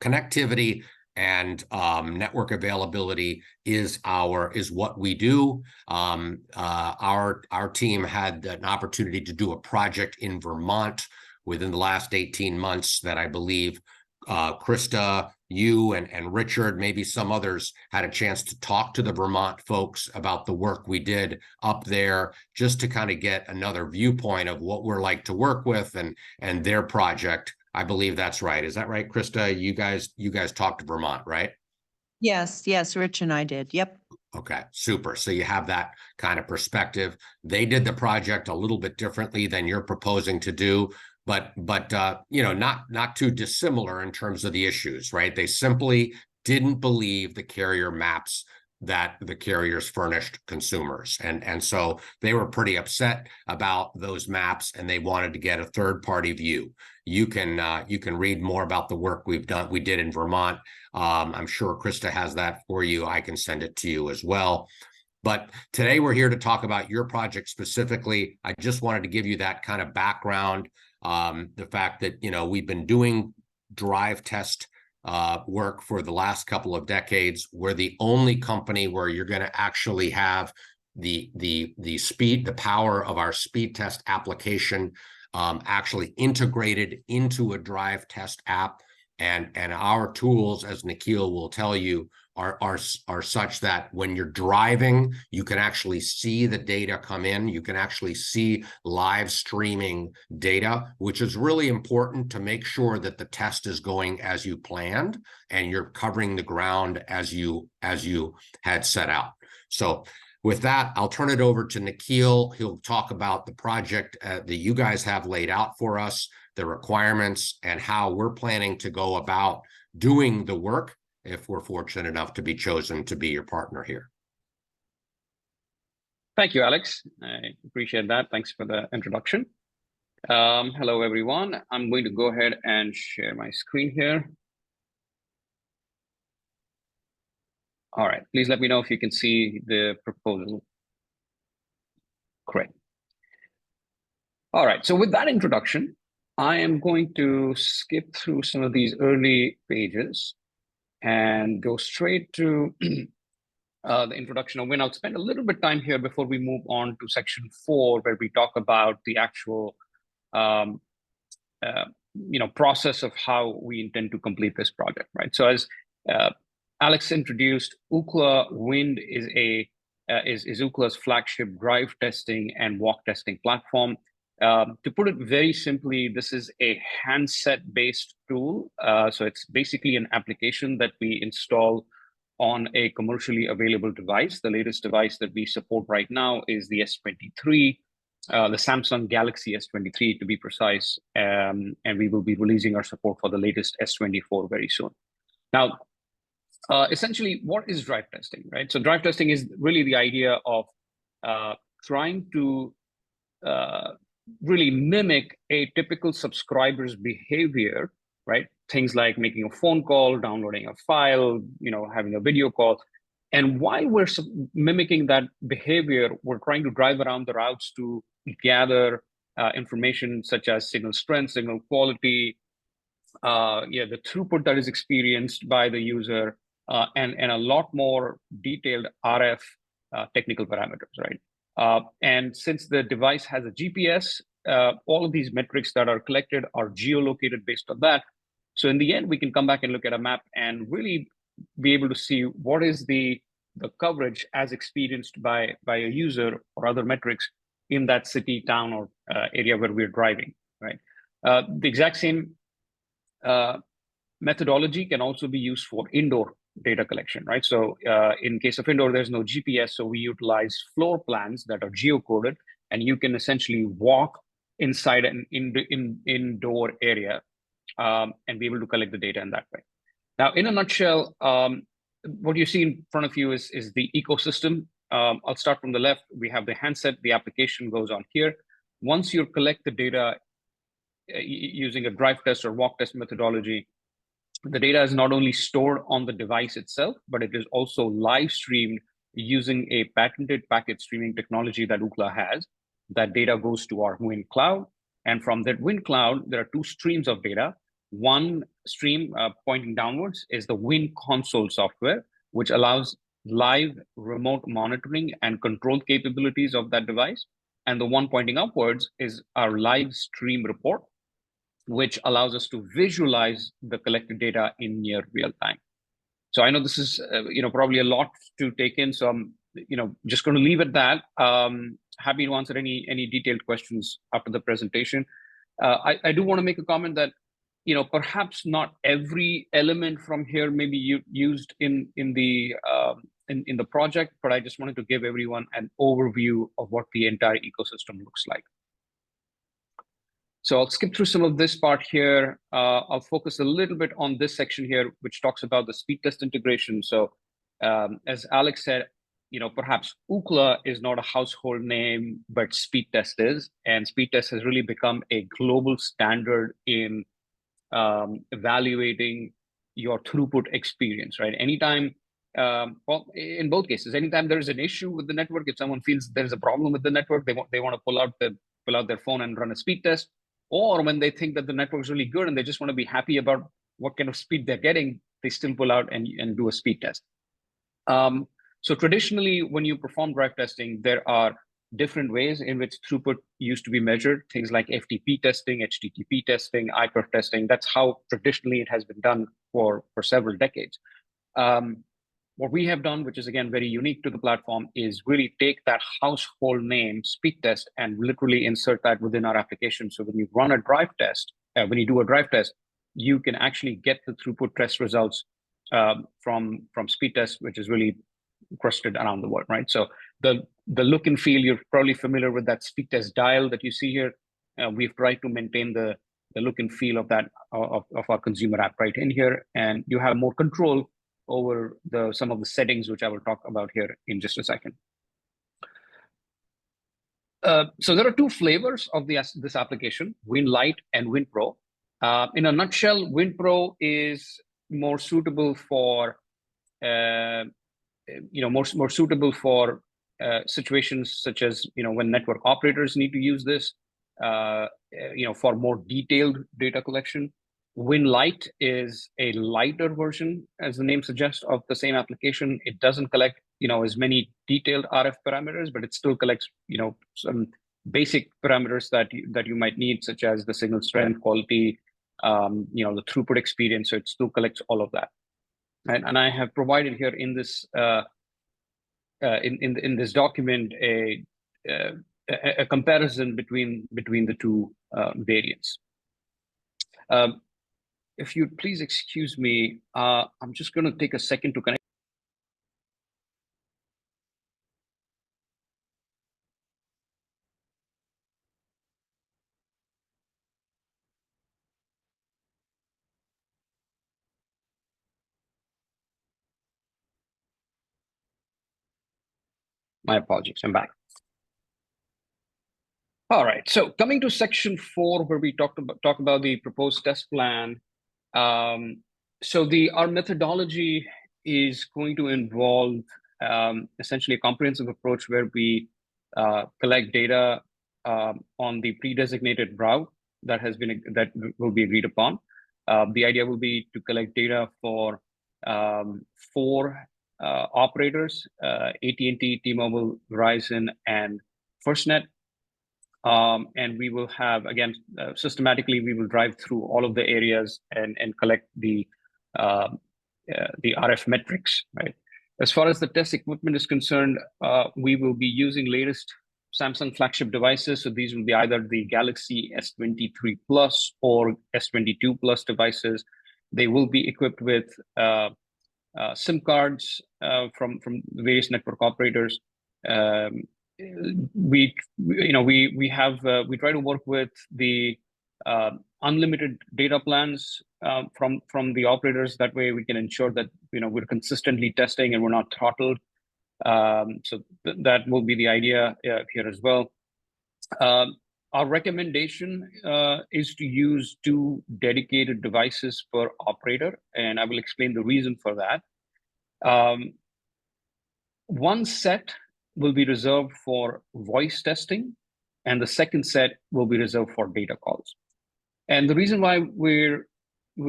connectivity and network availability is what we do. Our team had an opportunity to do a project in Vermont within the last 18 months that I believe Krista, you and Richard, maybe some others had a chance to talk to the Vermont folks about the work we did up there, just to kind of get another viewpoint of what we're like to work with and their project. I believe that's right. Is that right, Krista? You guys talked to Vermont, right? Yes, Rich and I did. Yep. Okay, super. So you have that kind of perspective. They did the project a little bit differently than you're proposing to do, but not too dissimilar in terms of the issues, right? They simply didn't believe the carrier maps that the carriers furnished consumers. And so they were pretty upset about those maps, and they wanted to get a third-party view. You can read more about the work we did in Vermont. I'm sure Krista has that for you. I can send it to you as well. But today we're here to talk about your project specifically. I just wanted to give you that kind of background, the fact that, you know, we've been doing drive test work for the last couple of decades. We're the only company where you're going to actually have the power of our speed test application actually integrated into a drive test app. And our tools, as Nikhil will tell you, are such that when you're driving, you can actually see the data come in. You can actually see live streaming data, which is really important to make sure that the test is going as you planned and you're covering the ground as you had set out. So with that, I'll turn it over to Nikhil. He'll talk about the project that you guys have laid out for us, the requirements, and how we're planning to go about doing the work if we're fortunate enough to be chosen to be your partner here. Thank you, Alex. I appreciate that. Thanks for the introduction. Hello, everyone. I'm going to go ahead and share my screen here. All right, please let me know if you can see the proposal. Great. All right, so with that introduction, I am going to skip through some of these early pages and go straight to the introduction of wind. I'll spend a little bit of time here before we move on to section 4, where we talk about the actual process of how we intend to complete this project, right? So as Alex introduced, Ookla Wind is Ookla's flagship drive testing and walk testing platform. To put it very simply, this is a handset-based tool. So it's basically an application that we install on a commercially available device. The latest device that we support right now is the S23, the Samsung Galaxy S23 to be precise, and we will be releasing our support for the latest S24 very soon. Now, essentially, what is drive testing, right? So drive testing is really the idea of trying to really mimic a typical subscriber's behavior, right? Things like making a phone call, downloading a file, having a video call. And while we're mimicking that behavior, we're trying to drive around the routes to gather information such as signal strength, signal quality, the throughput that is experienced by the user, and a lot more detailed RF technical parameters, right? And since the device has a GPS, all of these metrics that are collected are geolocated based on that. So in the end, we can come back and look at a map and really be able to see what is the coverage as experienced by a user or other metrics in that city, town, or area where we're driving, right? The exact same methodology can also be used for indoor data collection, right? So in case of indoor, there's no GPS, so we utilize floor plans that are geocoded, and you can essentially walk inside an indoor area and be able to collect the data in that way. Now, in a nutshell, what you see in front of you is the ecosystem. I'll start from the left. We have the handset, the application goes on here. Once you collect the data using a drive test or walk test methodology, the data is not only stored on the device itself, but it is also live streamed using a patented packet streaming technology that Ookla has. That data goes to our Wind Cloud. And from that Wind Cloud, there are two streams of data. One stream pointing downwards is the Wind Console software, which allows live remote monitoring and control capabilities of that device. And the one pointing upwards is our live stream report, which allows us to visualize the collected data in near real time. So I know this is, probably a lot to take in. So I'm, just going to leave it at that. Happy to answer any detailed questions after the presentation. I do want to make a comment that, perhaps not every element from here may be used in the project, but I just wanted to give everyone an overview of what the entire ecosystem looks like. So I'll skip through some of this part here. I'll focus a little bit on this section here, which talks about the speed test integration. So As Alex said, perhaps Ookla is not a household name, but Speedtest is, and Speedtest has really become a global standard in evaluating your throughput experience, right? Anytime, well, in both cases, anytime there is an issue with the network, if someone feels there's a problem with the network, they want to pull out their phone and run a speed test, or when they think that the network is really good and they just want to be happy about what kind of speed they're getting, they still pull out and do a speed test. So traditionally, when you perform drive testing, there are different ways in which throughput used to be measured, things like FTP testing, HTTP testing, iPerf testing. That's how traditionally it has been done for several decades. What we have done, which is again very unique to the platform, is really take that household name Speedtest and literally insert that within our application. So when you run a drive test, when you do a drive test, you can actually get the throughput test results from Speedtest, which is really trusted around the world, right? So the look and feel, you're probably familiar with that Speedtest dial that you see here. We've tried to maintain the look and feel of that of our consumer app right in here, and you have more control over some of the settings, which I will talk about here in just a second. So there are two flavors of this application, WinLite and WinPro. In a nutshell, WinPro is more suitable for more suitable for situations such as when network operators need to use this for more detailed data collection. WinLite is a lighter version, as the name suggests, of the same application. It doesn't collect as many detailed RF parameters, but it still collects some basic parameters that you might need, such as the signal strength, quality, the throughput experience. So it still collects all of that. And I have provided here in this in this document a comparison between the two variants. If you'd please excuse me, I'm just going to take a second to connect. My apologies, I'm back. All right, so coming to section 4, where we talk about the proposed test plan. So our methodology is going to involve essentially a comprehensive approach where we collect data on the pre-designated route that will be agreed upon. The idea will be to collect data for 4 operators: AT&T, T-Mobile, Verizon, and FirstNet. And we will have, again, systematically, we will drive through all of the areas and collect the RF metrics, right? As far as the test equipment is concerned, we will be using latest Samsung flagship devices. So these will be either the Galaxy S23 Plus or S22 Plus devices. They will be equipped with SIM cards from various network operators. We try to work with the unlimited data plans from the operators. That way we can ensure that we're consistently testing and we're not throttled. So that will be the idea here as well. Our recommendation is to use 2 dedicated devices per operator, and I will explain the reason for that. One set will be reserved for voice testing, and the second set will be reserved for data calls. And the reason why we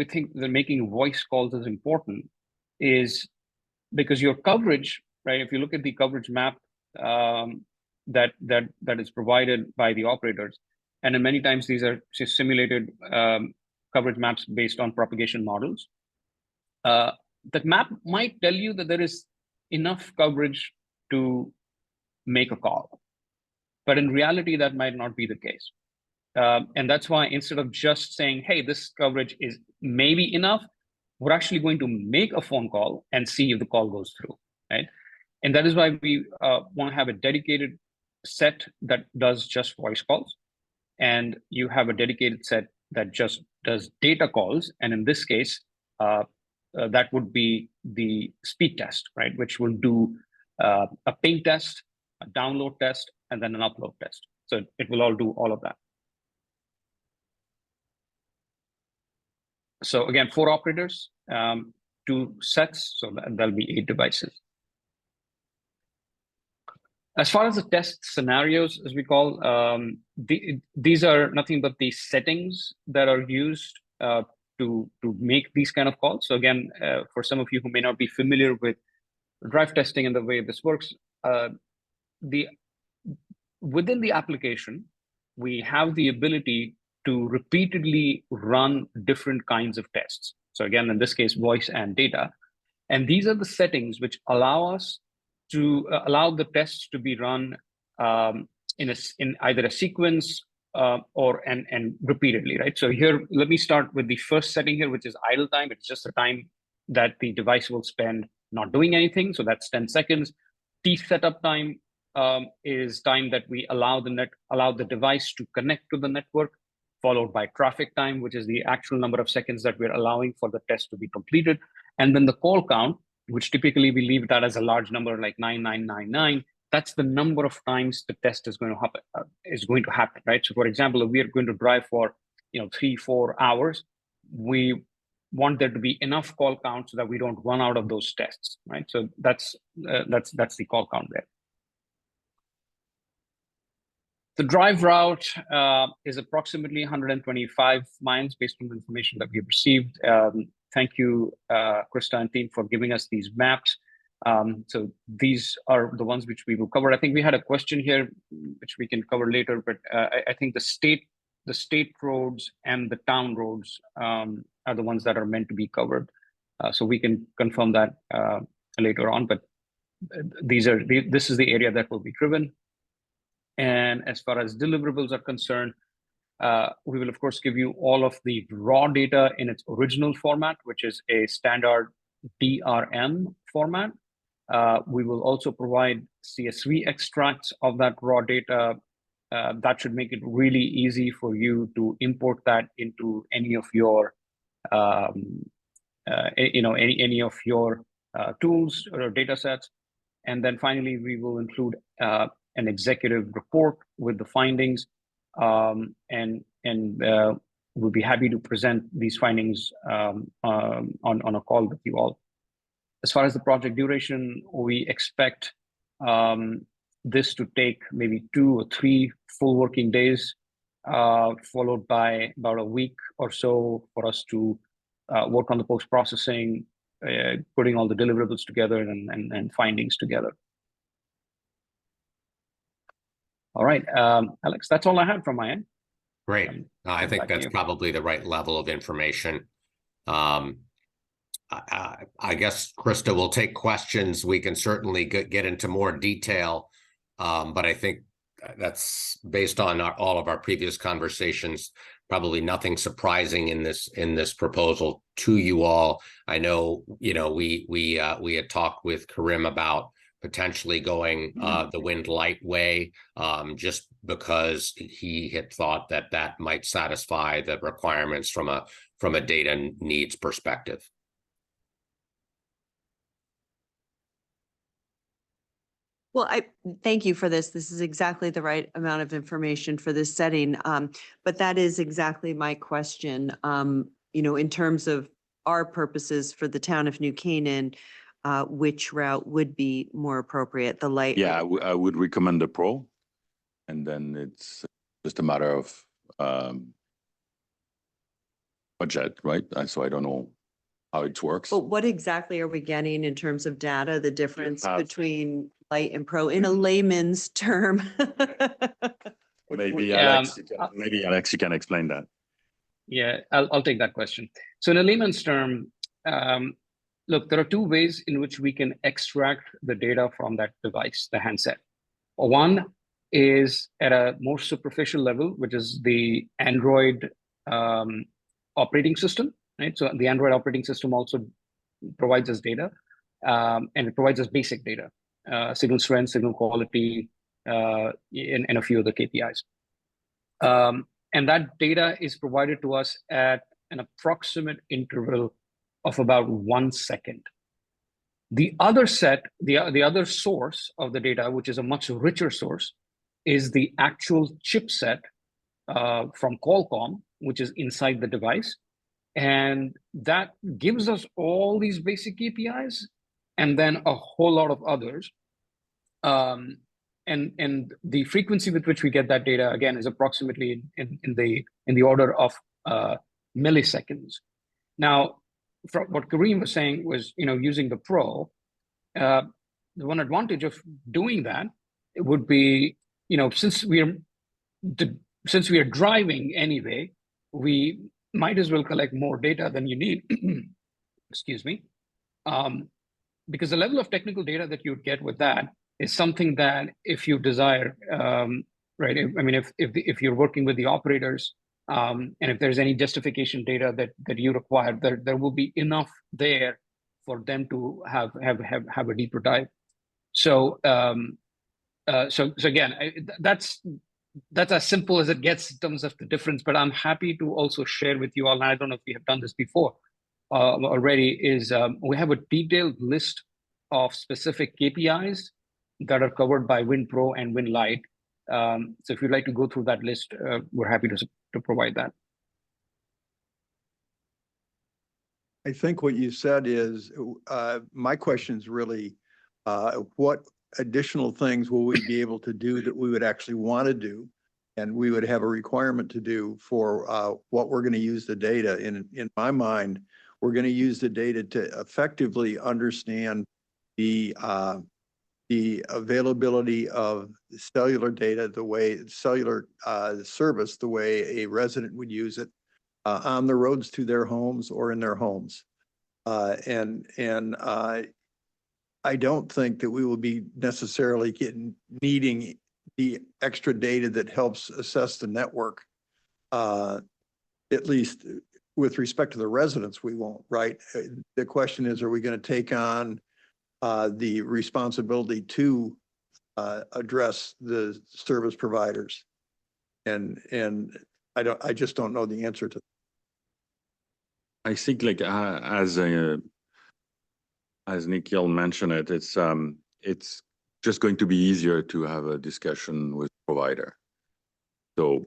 think that making voice calls is important is because your coverage, right? If you look at the coverage map that is provided by the operators, and then many times these are simulated coverage maps based on propagation models. That map might tell you that there is enough coverage to make a call, but in reality, that might not be the case. And that's why instead of just saying, hey, this coverage is maybe enough, we're actually going to make a phone call and see if the call goes through, right? And that is why we want to have a dedicated set that does just voice calls, and you have a dedicated set that just does data calls. And in this case, that would be the speed test, right? Which will do a ping test, a download test, and then an upload test. So it will all do all of that. So again, 4 operators, 2 sets, so there'll be 8 devices. As far as the test scenarios, as we call, these are nothing but the settings that are used to make these kind of calls. So again, for some of you who may not be familiar with drive testing and the way this works, within the application, we have the ability to repeatedly run different kinds of tests. So again, in this case, voice and data. And these are the settings which allow us to allow the tests to be run in either a sequence or repeatedly, right? So here, let me start with the first setting here, which is idle time. It's just the time that the device will spend not doing anything. So that's 10 seconds. T setup time is time that we allow the device to connect to the network, followed by traffic time, which is the actual number of seconds that we're allowing for the test to be completed. And then the call count, which typically we leave that as a large number like 9999. That's the number of times the test is going to happen, right? So for example, if we are going to drive for 3-4 hours, we want there to be enough call count so that we don't run out of those tests, right? So that's the call count there. The drive route is approximately 125 miles based on the information that we've received. Thank you, Krista and team, for giving us these maps. So these are the ones which we will cover. I think we had a question here, which we can cover later, but I think the state roads and the town roads are the ones that are meant to be covered. So we can confirm that later on, but this is the area that will be driven. And as far as deliverables are concerned, we will, of course, give you all of the raw data in its original format, which is a standard DRM format. We will also provide CSV extracts of that raw data. That should make it really easy for you to import that into any of your, any of your tools or data sets. And then finally, we will include an executive report with the findings, and we'll be happy to present these findings on a call with you all. As far as the project duration, we expect this to take maybe 2 or 3 full working days, followed by about a week or so for us to work on the post-processing, putting all the deliverables together and findings together. All right, Alex, that's all I have from my end. Great. I think that's probably the right level of information. I guess, Krista, we'll take questions. We can certainly get into more detail, but I think that's based on all of our previous conversations, probably nothing surprising in this proposal to you all. I know, we had talked with Karim about potentially going the wind light way, just because he had thought that might satisfy the requirements from a data needs perspective. Well, I thank you for this. This is exactly the right amount of information for this setting. But that is exactly my question. In terms of our purposes for the town of New Canaan, which route would be more appropriate? The light? Yeah, I would recommend the Pro, and then it's just a matter of budget, right? So I don't know how it works. But what exactly are we getting in terms of data, the difference between light and Pro in a layman's term? Maybe Alex, you can explain that. Yeah, I'll take that question. So in a layman's term, look, there are 2 ways in which we can extract the data from that device, the handset. One is at a more superficial level, which is the Android operating system, right? So the Android operating system also provides us data, and it provides us basic data, signal strength, signal quality, and a few other KPIs. And that data is provided to us at an approximate interval of about 1 second. The other set, the other source of the data, which is a much richer source, is the actual chipset from Qualcomm, which is inside the device. And that gives us all these basic KPIs and then a whole lot of others. And the frequency with which we get that data, again, is approximately in the order of milliseconds. Now, from what Kareem was saying was, using the Pro, the one advantage of doing that would be, since we are driving anyway, we might as well collect more data than you need. Excuse me, because the level of technical data that you'd get with that is something that, if you desire, right? I mean, if you're working with the operators, and if there's any justification data that you require, there will be enough there for them to have a deeper dive. So again, that's as simple as it gets in terms of the difference. But I'm happy to also share with you all, and I don't know if we have done this before already, is we have a detailed list of specific KPIs that are covered by WinPro and WinLite. So if you'd like to go through that list, we're happy to provide that. I think what you said is, my question is really, what additional things will we be able to do that we would actually want to do? And we would have a requirement to do for what we're going to use the data. In my mind, we're going to use the data to effectively understand the availability of cellular data, the way cellular service, the way a resident would use it on the roads to their homes or in their homes. I don't think that we will be necessarily needing the extra data that helps assess the network. At least with respect to the residents, we won't, right? The question is, are we going to take on the responsibility to address the service providers? And I just don't know the answer to that. I think, like, as Nikhil mentioned it, it's just going to be easier to have a discussion with the provider. So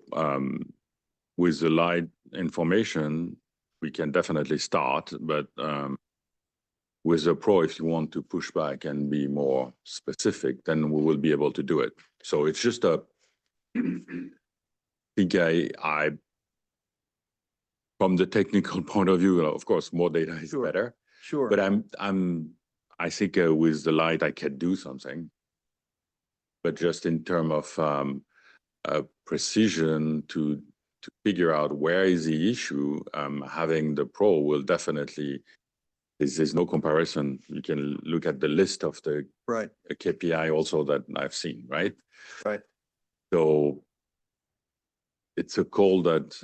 with the light information, we can definitely start, but with the Pro, if you want to push back and be more specific, then we will be able to do it. So it's just I think I from the technical point of view, of course, more data is better. Sure. But I think with the light, I can do something. But just in terms of precision to figure out where is the issue, having the Pro will definitely, there's no comparison. You can look at the list of the KPI also that I've seen, right? Right. So it's a call that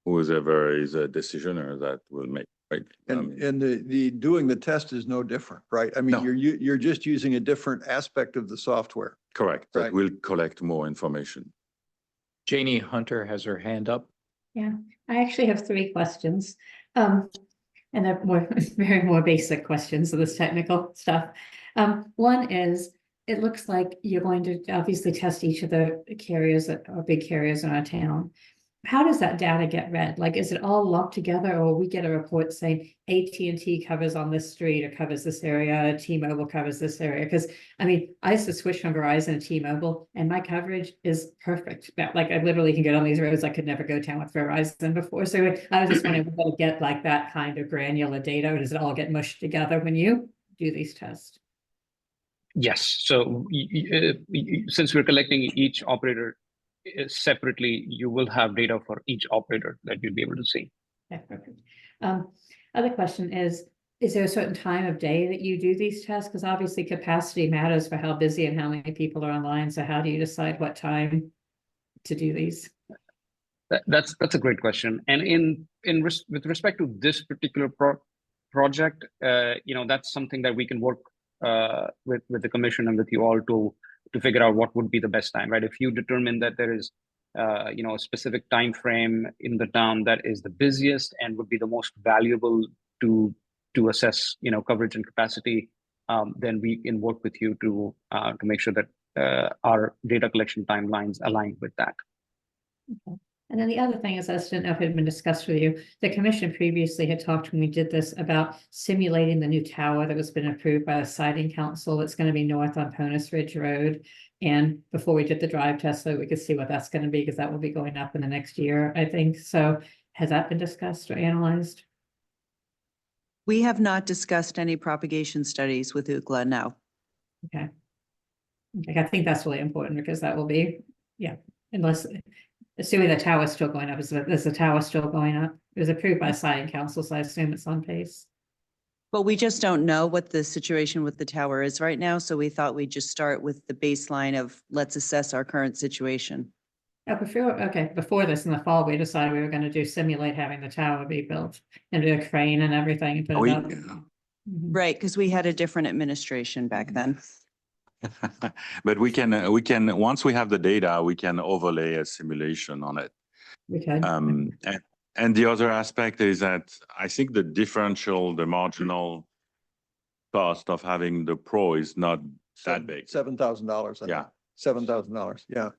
whoever is a decisioner that will make, right? And the doing the test is no different, right? I mean, No. you're just using a different aspect of the software. Correct. Right. That will collect more information. Janie Hunter has her hand up. Yeah, I actually have 3 questions. And they're very more basic questions of this technical stuff. One is, it looks like you're going to obviously test each of the carriers that are big carriers in our town. How does that data get read? Like, is it all lumped together, or we get a report saying AT&T covers on this street or covers this area, T-Mobile covers this area? Because I mean, I used to switch from Verizon to T-Mobile, and my coverage is perfect. Like, I literally can get on these roads I could never go down with Verizon before. So I was just wondering, if we'll get like that kind of granular data, or does it all get mushed together when you do these tests? Yes. So since we're collecting each operator separately, you will have data for each operator that you'll be able to see. Okay, perfect. Other question is there a certain time of day that you do these tests? Because obviously capacity matters for how busy and how many people are online. So how do you decide what time to do these? That's a great question. And with respect to this particular project, that's something that we can work with the commission and with you all to figure out what would be the best time, right? If you determine that there is a specific time frame in the town that is the busiest and would be the most valuable to assess, coverage and capacity, then we can work with you to make sure that our data collection timelines align with that. And then the other thing is, I just didn't know if it had been discussed with you, the commission previously had talked when we did this about simulating the new tower that was been approved by the siting council. That's going to be north on Ponus Ridge Road. And before we did the drive test, so we could see what that's going to be, because that will be going up in the next year, I think. So has that been discussed or analyzed? We have not discussed any propagation studies with Ookla, no. Okay. Okay, I think that's really important, because that will be, unless, assuming the tower is still going up, is the tower still going up? It was approved by siting council, so I assume it's on pace. But we just don't know what the situation with the tower is right now, so we thought we'd just start with the baseline of let's assess our current situation. Oh, before this in the fall, we decided we were going to simulate having the tower be built and do a crane and everything and put it up. Mhm. Right, because we had a different administration back then. But we can, once we have the data, we can overlay a simulation on it. We could. And the other aspect is that I think the differential, the marginal cost of having the Pro is not that big. $7,000. Yeah. $7,000, yeah.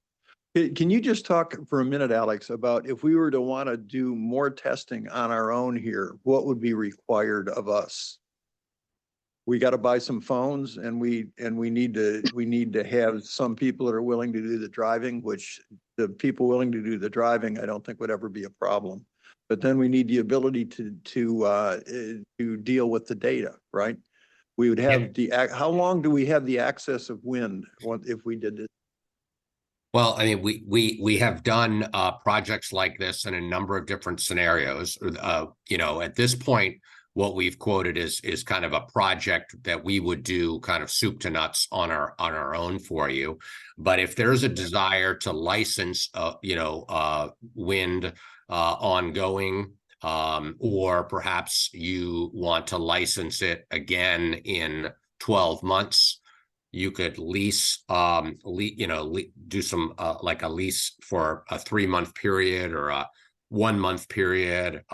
Can you just talk for a minute, Alex, about if we were to want to do more testing on our own here, what would be required of us? We got to buy some phones, and we need to have some people that are willing to do the driving, which the people willing to do the driving, I don't think would ever be a problem. But then we need the ability to deal with the data, right? We would have how long do we have the access of wind if we did this? Well, I mean, we have done projects like this in a number of different scenarios. At this point, what we've quoted is kind of a project that we would do kind of soup to nuts on our own for you. But if there's a desire to license, wind ongoing, or perhaps you want to license it again in 12 months, you could lease, do some like a lease for a 3-month period or a 1-month period.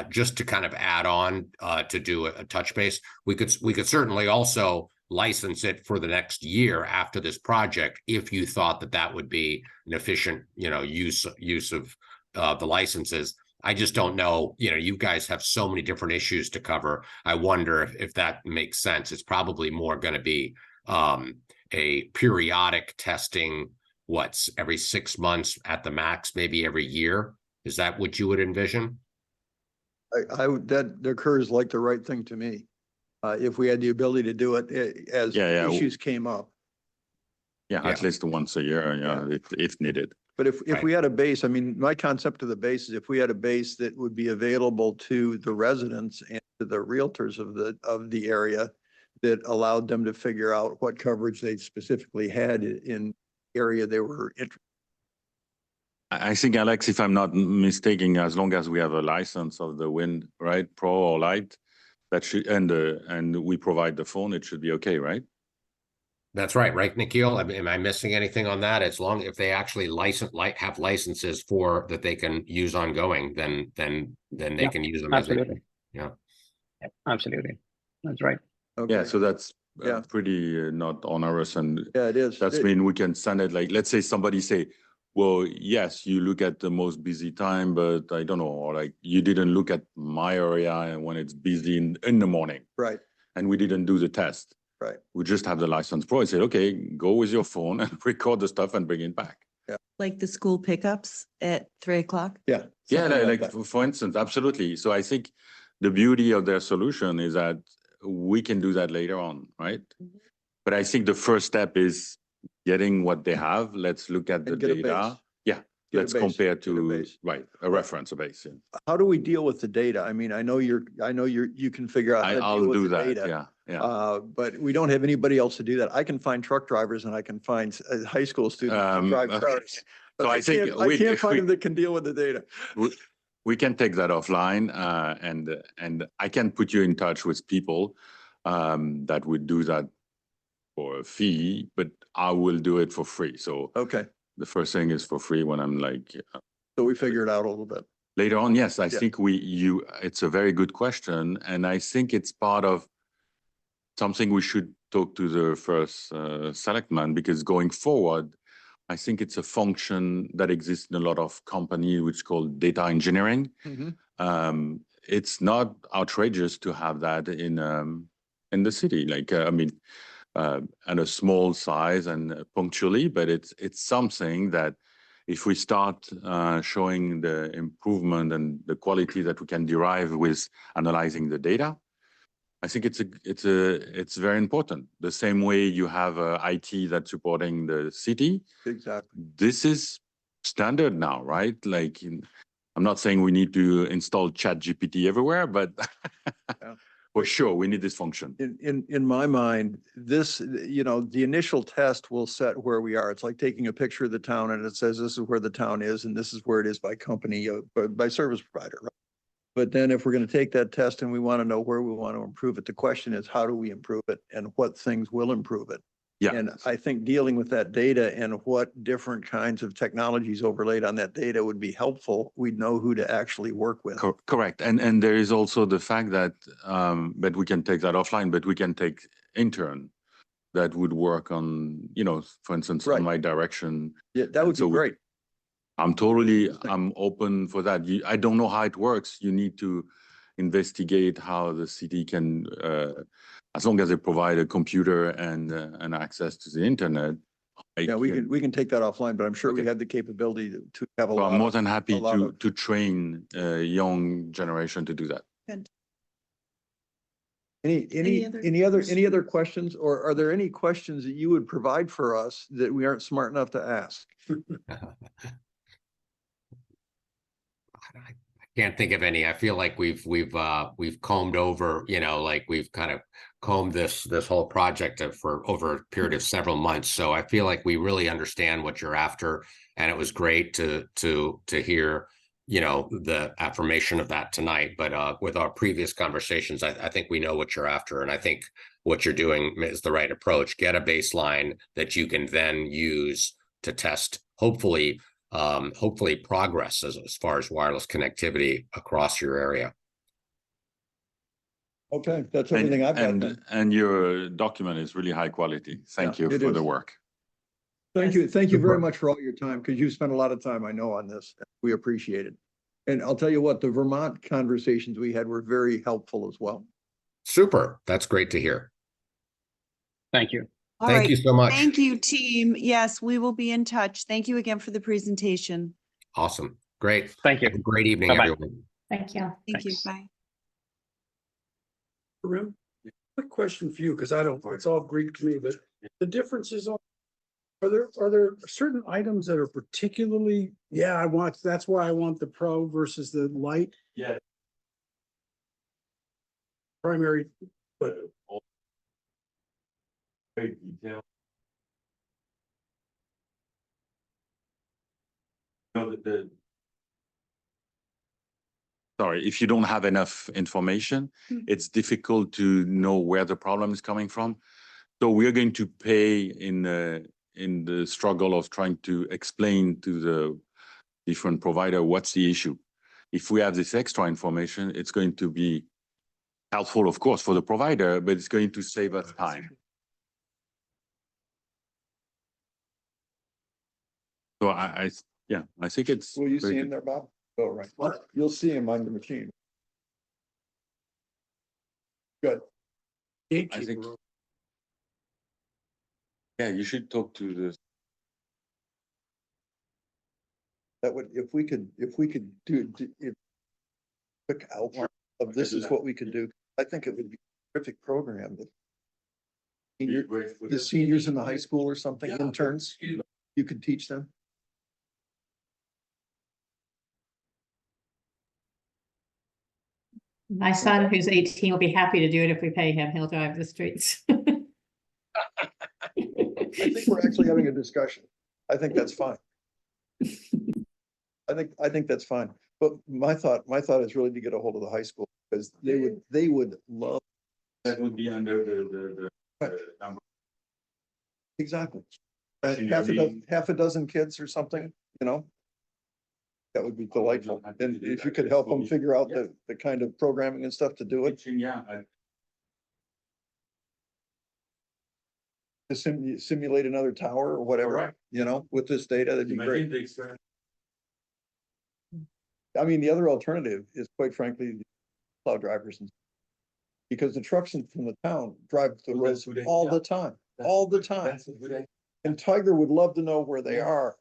Just to kind of add on to do a touch base. We could certainly also license it for the next year after this project, if you thought that would be an efficient, use of the licenses. I just don't know, you guys have so many different issues to cover. I wonder if that makes sense. It's probably more going to be a periodic testing, every 6 months at the max, maybe every year. Is that what you would envision? That occurs like the right thing to me. If we had the ability to do it as issues came up. Yeah, at least once a year, if needed. But if we had a base, I mean, my concept of the base is if we had a base that would be available to the residents and to the realtors of the area, that allowed them to figure out what coverage they specifically had in area they were interested. I think, Alex, if I'm not mistaken, as long as we have a license of the Wind, right, Pro or Lite, that should, and we provide the phone, it should be okay, right? That's right, Nikhil? Am I missing anything on that? As long if they actually have licenses for that they can use ongoing, then they can use them. Absolutely. Absolutely. That's right. Okay. Yeah, so that's pretty not onerous, and it is. That's mean we can send it like, let's say somebody say, well, yes, you look at the most busy time, but I don't know, or like you didn't look at my area when it's busy in the morning. Right. And we didn't do the test. Right. We just have the license Pro and say, okay, go with your phone and record the stuff and bring it back. Yeah. Like the school pickups at 3 o'clock? Yeah. Yeah, like for instance, absolutely. So I think the beauty of their solution is that we can do that later on, right? Mm-hmm. But I think the first step is getting what they have. Let's look at the data. Yeah, let's compare to, right, a reference, a base. Yeah. How do we deal with the data? I mean, I know you can figure out how to I'll deal with do the that, data. yeah. But we don't have anybody else to do that. I can find truck drivers and I can find high school students to drive okay. cars. So I think I can't find them that can deal with the data. We can take that offline, and I can put you in touch with people that would do that for a fee, but I will do it for free. So okay, the first thing is for free when I'm like. So we figure it out a little bit. Later on, yes, I Yeah. think it's a very good question, and I think it's part of something we should talk to the first selectman, because going forward, I think it's a function that exists in a lot of companies, which is called data engineering. It's not outrageous to have that in the city, like at a small size and punctually, but it's something that if we start showing the improvement and the quality that we can derive with analyzing the data, I think it's very important. The same way you have IT that's supporting the city. Exactly. This is standard now, right? Like, I'm not saying we need to install ChatGPT everywhere, but Yeah. for sure we need this function. In my mind, this, the initial test will set where we are. It's like taking a picture of the town and it says this is where the town is and this is where it is by company, by service provider, right? But then if we're going to take that test and we want to know where we want to improve it, the question is, how do we improve it and what things will improve it? Yeah. And I think dealing with that data and what different kinds of technologies overlaid on that data would be helpful. We'd know who to actually work with. Correct. And there is also the fact that, but we can take that offline, but we can take intern that would work on, for instance, Right. on my direction. Yeah, that would So be great. I'm open for that. I don't know how it works. You need to investigate how the city can, as long as they provide a computer and access to the internet. Yeah, we can take that offline, but I'm sure we Okay. have the capability to have a Well, lot. I'm more than happy a lot of- to train a young generation to do that. Any other questions, or are there any questions that you would provide for us that we aren't smart enough to ask? I can't think of any. I feel like we've combed over, like we've kind of combed this whole project for over a period of several months. So I feel like we really understand what you're after, and it was great to hear, the affirmation of that tonight. But with our previous conversations, I think we know what you're after, and I think what you're doing is the right approach. Get a baseline that you can then use to test, hopefully progress as far as wireless connectivity across your area. Okay, that's everything I've got. then. And your document is really high quality. Thank you it for is. the work. Thank you very much for all your time, because you spent a lot of time, I know, on this. We appreciate it. And I'll tell you what, the Vermont conversations we had were very helpful as well. Super. That's great to hear. Thank you. All Thank right. you so much. Thank you, team. Yes, we will be in touch. Thank you again for the presentation. Awesome. Great. Thank you. Have a great evening, Bye-bye. everyone. Thank you. Thank you. Thanks. Bye. Rim, quick question for you, because it's all Greek to me, but the differences are there certain items that are particularly, that's why I want the Pro versus the Lite? Yeah. Primary, but Very detailed. Sorry, if you don't have enough information, it's difficult to know where the problem is coming from. So we're going to pay in the struggle of trying to explain to the different provider what's the issue. If we have this extra information, it's going to be helpful, of course, for the provider, but it's going to save us time. So I think it's. Will you very see him good. there, Bob? Oh, right. You'll see him on the machine. Good. gatekeeper. Yeah, you should talk to the. That would, if we could do, if quick outline of this is what we could do, I think it would be a terrific program. The seniors in the high school or something, interns, you could teach them. My son, who's 18, will be happy to do it if we pay him. He'll drive the streets. I think we're actually having a discussion. I think that's fine. I think that's fine. But my thought is really to get a hold of the high school, because they would love. That would be under the number. Exactly. Senior meeting. Half a dozen kids or something, That would be delightful. And if you could help them figure out the kind of programming and stuff to do it, Yeah. to simulate another tower or whatever, Correct. you know, with this data, that'd be great. Imagine the experience. I mean, the other alternative is quite frankly, the plow drivers. Because the trucks from the town drive the Oh, roads that's good. all Yeah. the time, all the time. That's a good idea. And Tiger would love to know where they Yeah. are.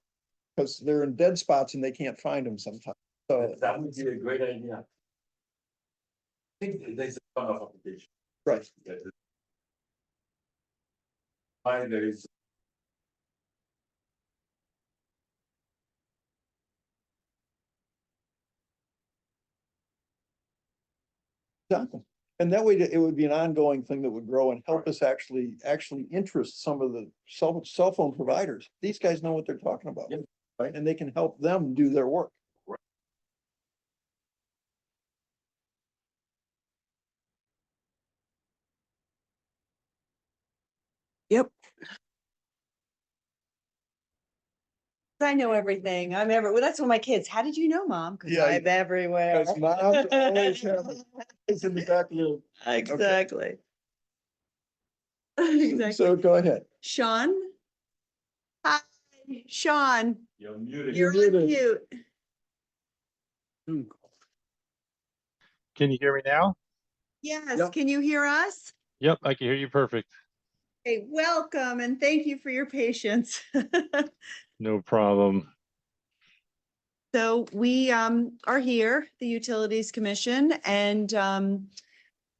Because they're in dead spots and they can't find them sometimes. So, That would be a great idea. I think there's a ton of application. right. Why there is. Exactly. And that way it would be an ongoing thing that would grow and help us actually interest some of the cell phone providers. These guys know what they're talking about. Yeah. Right? And they can help them do their work. Yep. I know everything. I'm well, that's what my kids, how did you know, Mom? Because Yeah, I'm everywhere. because moms always have it. It's in the back of your. Exactly. Exactly. So go ahead. Sean? Hi, Sean, You're muted. you're muted. on mute. Can you hear me now? Yes, Yep. can you hear us? Yep, I can hear you perfect. Hey, welcome and thank you for your patience. No problem. So we are here, the Utilities Commission, and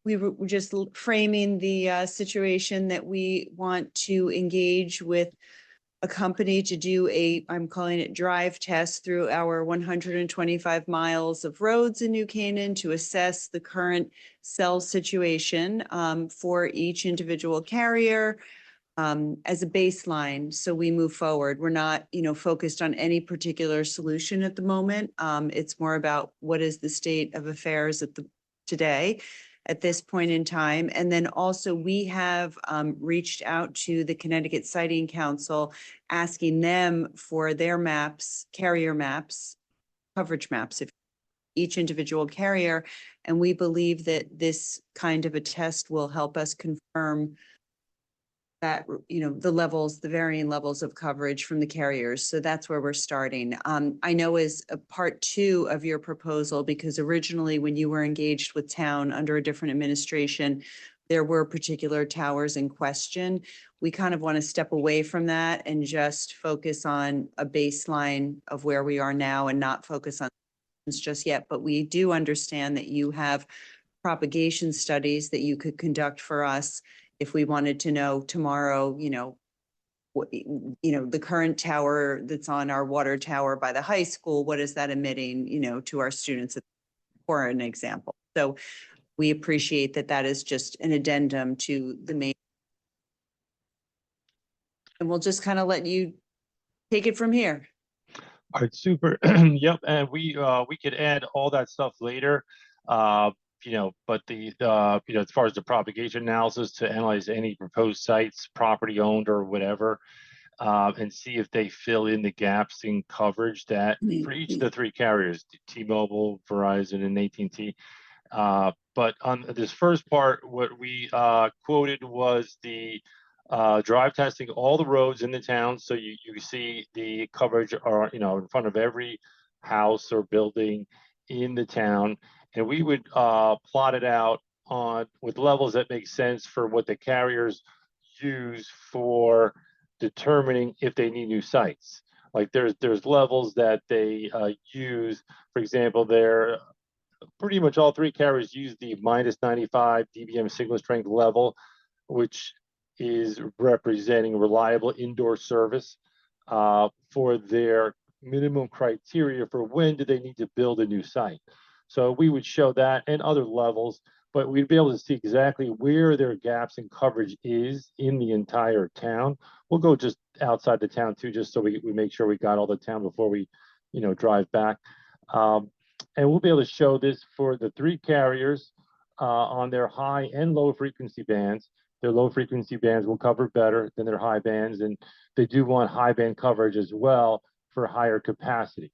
we were just framing the situation that we want to engage with a company to do I'm calling it drive test through our 125 miles of roads in New Canaan to assess the current cell situation for each individual carrier as a baseline. So we move forward. We're not, focused on any particular solution at the moment. It's more about what is the state of affairs today at this point in time. And then also we have reached out to the Connecticut Siting Council, asking them for their maps, carrier maps, coverage maps, if each individual carrier. And we believe that this kind of a test will help us confirm that, the varying levels of coverage from the carriers. So that's where we're starting. I know as a part 2 of your proposal, because originally when you were engaged with town under a different administration, there were particular towers in question. We kind of want to step away from that and just focus on a baseline of where we are now and not focus on just yet. But we do understand that you have propagation studies that you could conduct for us if we wanted to know tomorrow, the current tower that's on our water tower by the high school, what is that emitting, to our students, for an example. So we appreciate that that is just an addendum to the main. And we'll just kind of let you take it from here. All right, super. Yep, and we could add all that stuff later. But as far as the propagation analysis to analyze any proposed sites, property owned or whatever, and see if they fill in the gaps in coverage that for each of the 3 carriers, T-Mobile, Verizon, and AT&T. But on this first part, what we quoted was the drive testing all the roads in the town. So you see the coverage are, in front of every house or building in the town. And we would plot it out with levels that make sense for what the carriers use for determining if they need new sites. Like there's levels that they use. For example, they're pretty much all 3 carriers use the -95 dBm signal strength level, which is representing reliable indoor service for their minimum criteria for when do they need to build a new site. So we would show that and other levels, but we'd be able to see exactly where their gaps in coverage is in the entire town. We'll go just outside the town too, just so we make sure we got all the town before we, drive back. And we'll be able to show this for the 3 carriers on their high and low frequency bands. Their low frequency bands will cover better than their high bands, and they do want high band coverage as well for higher capacity.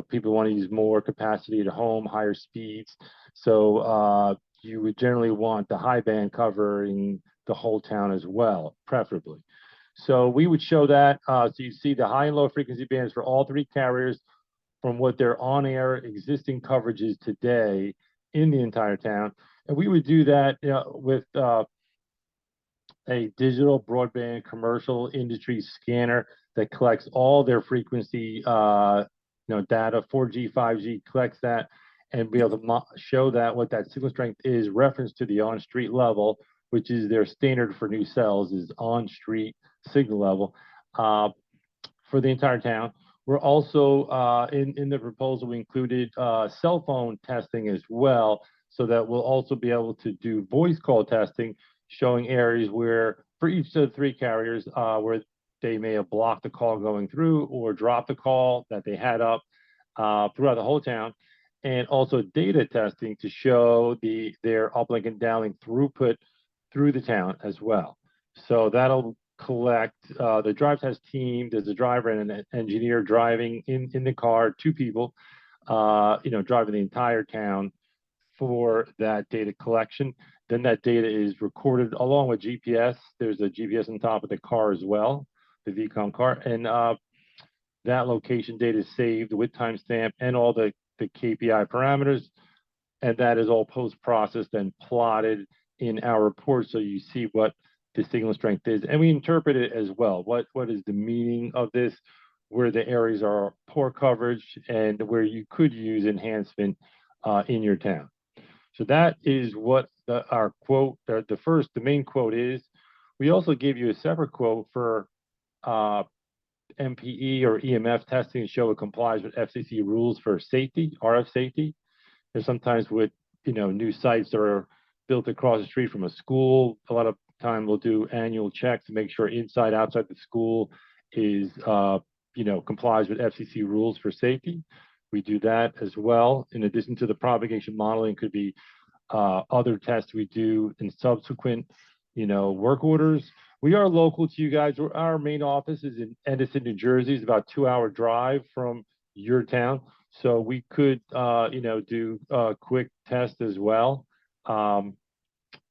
people want to use more capacity at home, higher speeds. So you would generally want the high band covering the whole town as well, preferably. So we would show that. So you see the high and low frequency bands for all three carriers from what their on-air existing coverage is today in the entire town. And we would do that with a digital broadband commercial industry scanner that collects all their frequency data, 4G, 5G, collects that and be able to show that what that signal strength is reference to the on-street level, which is their standard for new cells, is on-street signal level for the entire town. We're also in the proposal, we included cell phone testing as well, so that we'll also be able to do voice call testing, showing areas where for each of the three carriers where they may have blocked the call going through or dropped the call that they had up throughout the whole town, and also data testing to show their uplink and downlink throughput through the town as well. So that'll collect the drive test team. There's a driver and an engineer driving in the car, two people, driving the entire town for that data collection. Then that data is recorded along with GPS. There's a GPS on top of the car as well, the VCOM car, and that location data is saved with timestamp and all the KPI parameters, and that is all post-processed and plotted in our report, so you see what the signal strength is, and we interpret it as well. What is the meaning of this? Where the areas are poor coverage and where you could use enhancement in your town. So that is what our quote, the main quote is. We also gave you a separate quote for MPE or EMF testing to show it complies with FCC rules for safety, RF safety. There's sometimes with new sites that are built across the street from a school, a lot of time we'll do annual checks to make sure inside, outside the school is, complies with FCC rules for safety. We do that as well. In addition to the propagation modeling, could be other tests we do in subsequent, work orders. We are local to you guys. Our main office is in Edison, New Jersey. It's about a 2-hour drive from your town. So we could, do a quick test as well. For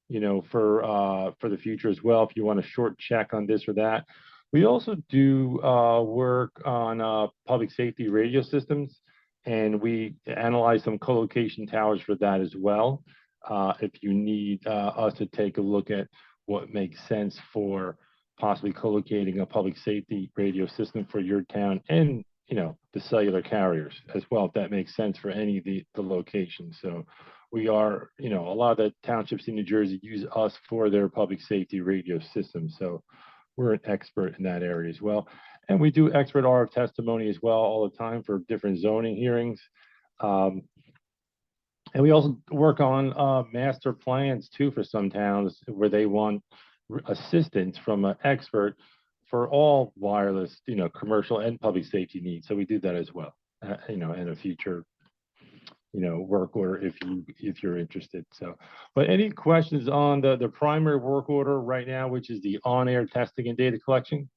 the future as well, if you want a short check on this or that. We also do work on public safety radio systems, and we analyze some co-location towers for that as well. If you need us to take a look at what makes sense for possibly co-locating a public safety radio system for your town and, the cellular carriers as well, if that makes sense for any of the locations. So we are, a lot of the townships in New Jersey use us for their public safety radio systems. So we're an expert in that area as well. And we do expert RF testimony as well all the time for different zoning hearings. And we also work on master plans too for some towns where they want assistance from an expert for all wireless, commercial and public safety needs. So we do that as well, in a future work order if you're interested. So, but any questions on the primary work order right now, which is the on-air testing and data collection?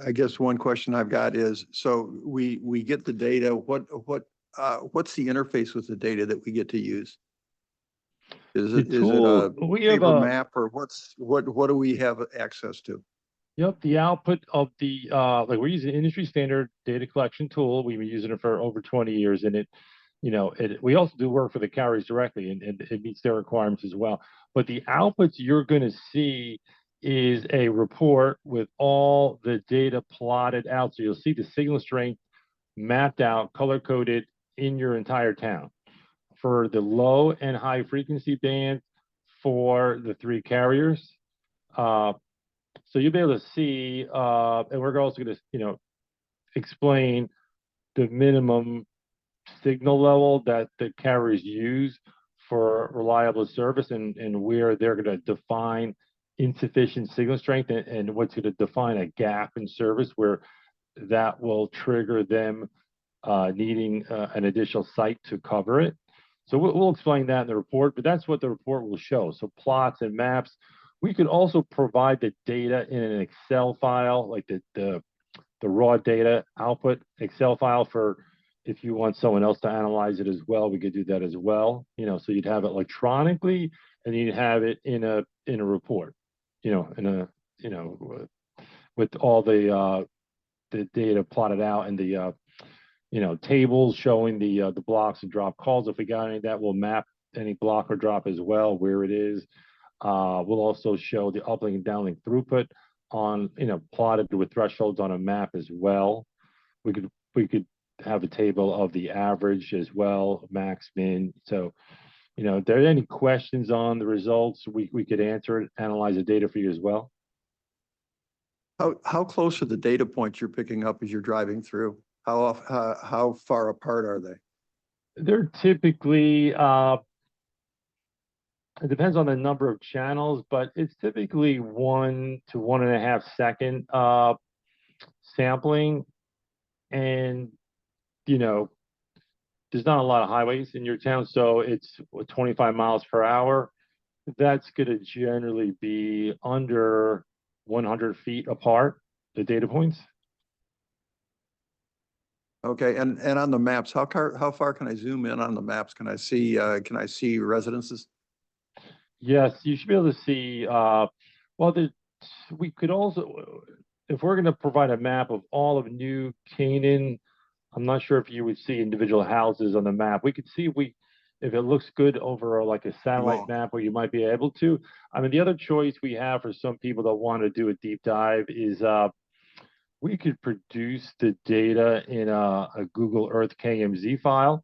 I guess one question I've got is, so we get the data, what's the interface with the data that we get to use? Is it a paper map, or what do we have access to? Yep, the output of the we're using industry standard data collection tool. We've been using it for over 20 years, and we also do work for the carriers directly, and it meets their requirements as well. But the outputs you're going to see is a report with all the data plotted out. So you'll see the signal strength mapped out, color coded in your entire town for the low and high frequency bands for the three carriers. So you'll be able to see, and we're also going to, explain the minimum signal level that the carriers use for reliable service, and where they're going to define insufficient signal strength, and what's going to define a gap in service where that will trigger them needing an additional site to cover it. So we'll explain that in the report, but that's what the report will show. So plots and maps. We could also provide the data in an Excel file, like the raw data output Excel file for if you want someone else to analyze it as well, we could do that as well. You know, so you'd have it electronically and you'd have it in a report, you know, with all the data plotted out and the tables showing the blocks and drop calls. If we got any of that, we'll map any block or drop as well, where it is. We'll also show the uplink and downlink throughput on, plotted with thresholds on a map as well. We could have a table of the average as well, max, min. So, if there are any questions on the results, we could answer it, analyze the data for you as well. How close are the data points you're picking up as you're driving through? How far apart are they? They're typically, it depends on the number of channels, but it's typically 1 to 1.5 second sampling. And, there's not a lot of highways in your town, so it's 25 miles per hour. That's going to generally be under 100 feet apart, the data points. Okay, and on the maps, how far can I zoom in on the maps? Can I see residences? Yes, you should be able to see, we could also, if we're going to provide a map of all of New Canaan, I'm not sure if you would see individual houses on the map. We could see if it looks good over like a satellite map where you might be able to. I mean, the other choice we have for some people that want to do a deep dive is we could produce the data in a Google Earth KMZ file.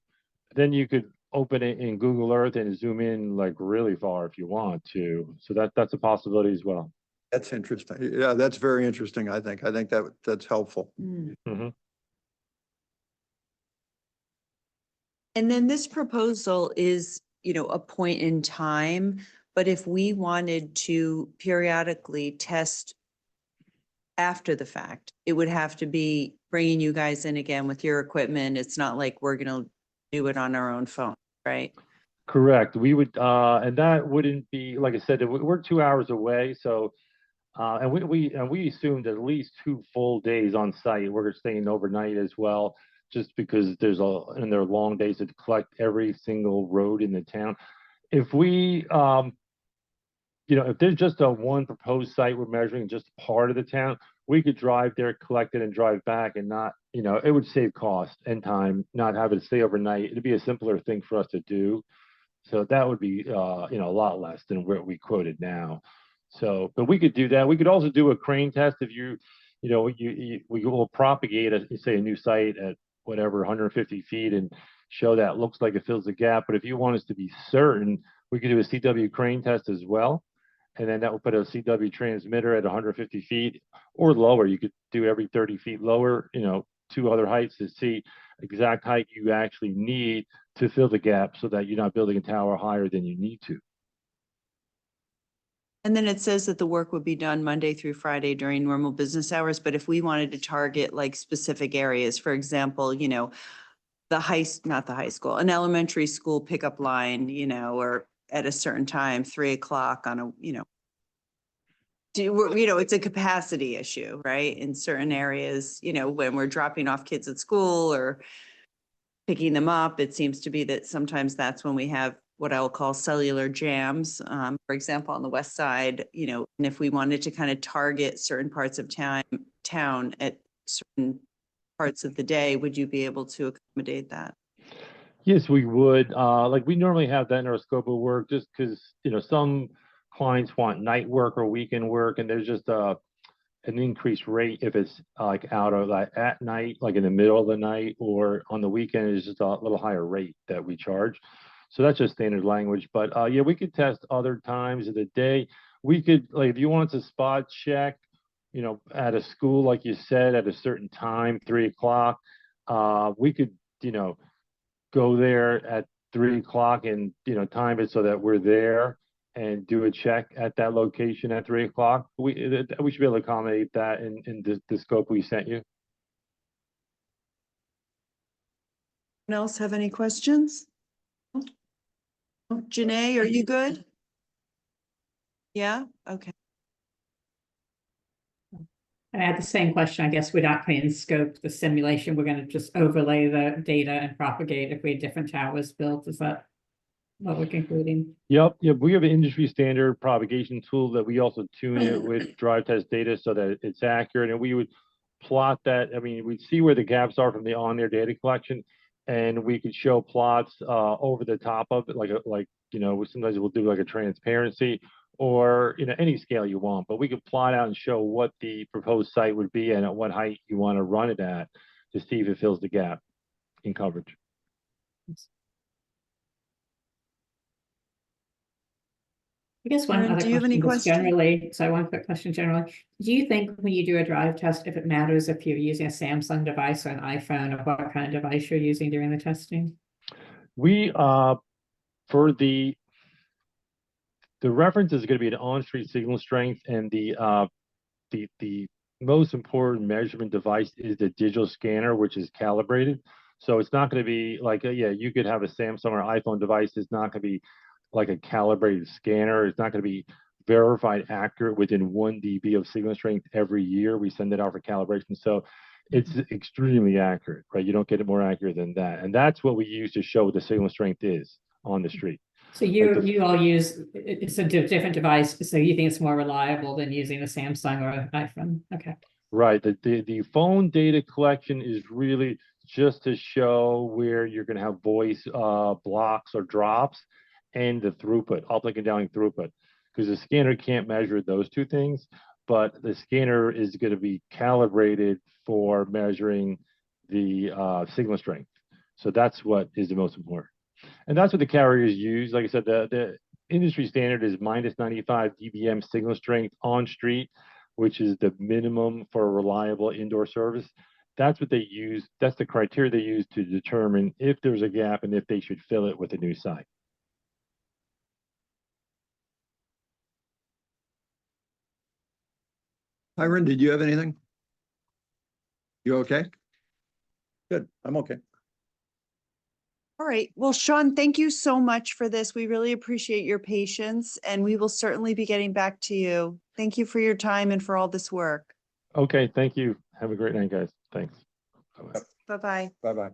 Then you could open it in Google Earth and zoom in like really far if you want to. So that's a possibility as well. That's interesting. Yeah, that's very interesting, I think. I think that's helpful. Mm-hmm. And then this proposal is, a point in time, but if we wanted to periodically test after the fact, it would have to be bringing you guys in again with your equipment. It's not like we're going to do it on our own phone, right? Correct. We would, and that wouldn't be, like I said, we're 2 hours away. So, and we assumed at least 2 full days on site. We're staying overnight as well, just because there are long days to collect every single road in the town. If we, if there's just one proposed site we're measuring just part of the town, we could drive there, collect it, and drive back, and not, it would save cost and time, not having to stay overnight. It'd be a simpler thing for us to do. So that would be, a lot less than what we quoted now. So, but we could do that. We could also do a crane test if we will propagate say a new site at whatever 150 feet and show that looks like it fills the gap. But if you want us to be certain, we could do a CW crane test as well. And then that will put a CW transmitter at 150 feet or lower. You could do every 30 feet lower, 2 other heights to see exact height you actually need to fill the gap so that you're not building a tower higher than you need to. And then it says that the work would be done Monday through Friday during normal business hours. But if we wanted to target like specific areas, for example, not the high school, an elementary school pickup line, or at a certain time, 3 o'clock on a, it's a capacity issue, right? In certain areas, when we're dropping off kids at school or picking them up, it seems to be that sometimes that's when we have what I will call cellular jams. For example, on the west side, and if we wanted to kind of target certain parts of town at certain parts of the day, would you be able to accommodate that? Yes, we would. Like we normally have that in our scope of work, just because some clients want night work or weekend work, and there's just an increased rate if it's like out of like at night, like in the middle of the night, or on the weekend is just a little higher rate that we charge. So that's just standard language. But yeah, we could test other times of the day. We could, like, if you want to spot check, at a school, like you said, at a certain time, 3 o'clock, we could, go there at 3 o'clock and, time it so that we're there and do a check at that location at 3 o'clock. We should be able to accommodate that in the scope we sent you. Anyone else have any questions? Janae, are you good? Yeah, okay. And I had the same question. I guess we're not going to scope the simulation. We're going to just overlay the data and propagate if we had different towers built. Is that what we're concluding? Yep, we have an industry standard propagation tool that we also tune it with drive test data so that it's accurate, and we would plot that. I mean, we'd see where the gaps are from the on-air data collection, and we could show plots over the top of it, like sometimes we'll do like a transparency or any scale you want, but we could plot out and show what the proposed site would be and at what height you want to run it at to see if it fills the gap in coverage. I guess one Aaron, other do you have any question, just questions? generally, so one quick question generally. Do you think when you do a drive test, if it matters if you're using a Samsung device or an iPhone, or what kind of device you're using during the testing? We for the reference is going to be an on-street signal strength, and the most important measurement device is the digital scanner, which is calibrated. So it's not going to be like you could have a Samsung or iPhone device. It's not going to be like a calibrated scanner. It's not going to be verified accurate within 1 dB of signal strength every year. We send it out for calibration. So it's extremely accurate, right? You don't get it more accurate than that. And that's what we use to show what the signal strength is on the street. So you all use, it's a different device, so you think it's more reliable than using a Samsung or an iPhone? Okay. Right. The phone data collection is really just to show where you're going to have voice blocks or drops, and the throughput, uplink and downlink throughput, because the scanner can't measure those two things, but the scanner is going to be calibrated for measuring the signal strength. So that's what is the most important. And that's what the carriers use. Like I said, the industry standard is minus 95 dBm signal strength on street, which is the minimum for a reliable indoor service. That's what they use. That's the criteria they use to determine if there's a gap and if they should fill it with a new site. Hiram, did you have anything? You okay? Good, I'm okay. All right. Well, Sean, thank you so much for this. We really appreciate your patience, and we will certainly be getting back to you. Thank you for your time and for all this work. Okay, thank you. Have a great night, guys. Thanks. Bye-bye. Bye-bye. Bye-bye.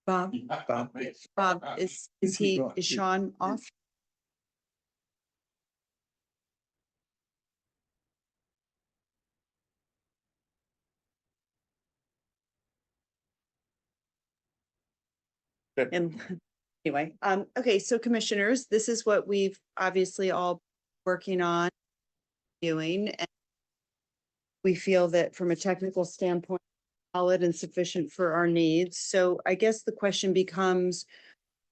Bob, Bob, is Sean off? And anyway, okay, so commissioners, this is what we've obviously all working on doing. And we feel that from a technical standpoint, solid and sufficient for our needs. So I guess the question becomes,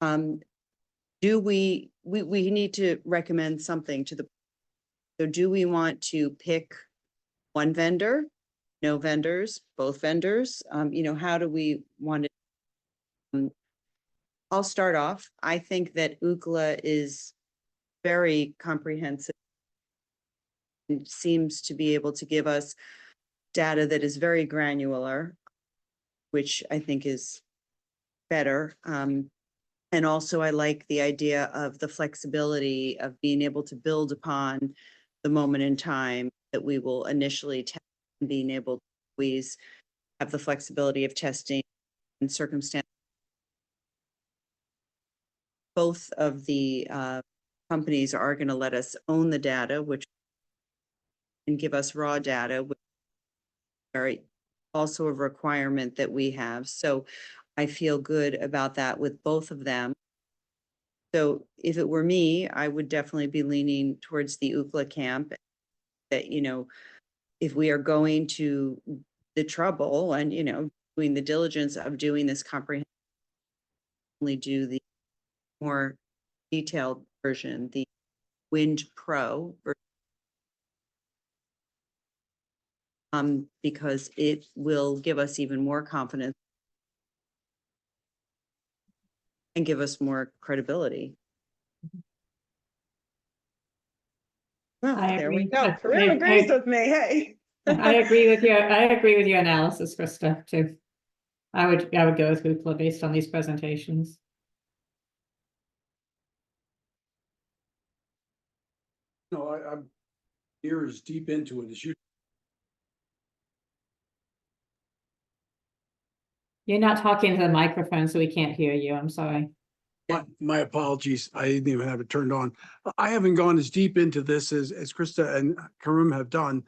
do we need to recommend something to the, so do we want to pick one vendor, no vendors, both vendors? How do we want it? I'll start off. I think that Ookla is very comprehensive and seems to be able to give us data that is very granular, which I think is better. And also I like the idea of the flexibility of being able to build upon the moment in time that we will initially test, and being able to always have the flexibility of testing in circumstances. Both of the companies are going to let us own the data, which and give us raw data, which are also a requirement that we have. So I feel good about that with both of them. So if it were me, I would definitely be leaning towards the Ookla camp. That, if we are going to the trouble and, doing the diligence of doing this comprehensive, do the more detailed version, the Wind Pro, because it will give us even more confidence and give us more credibility. I There we agree. go. I- Karim I- agrees I- with me, hey. I agree with your analysis, Krista, too. I would go with Hoopla based on these presentations. No, I'm ears deep into it as you. You're not talking to the microphone, so we can't hear you. I'm sorry. My apologies. I didn't even have it turned on. I haven't gone as deep into this as Krista and Karim have done.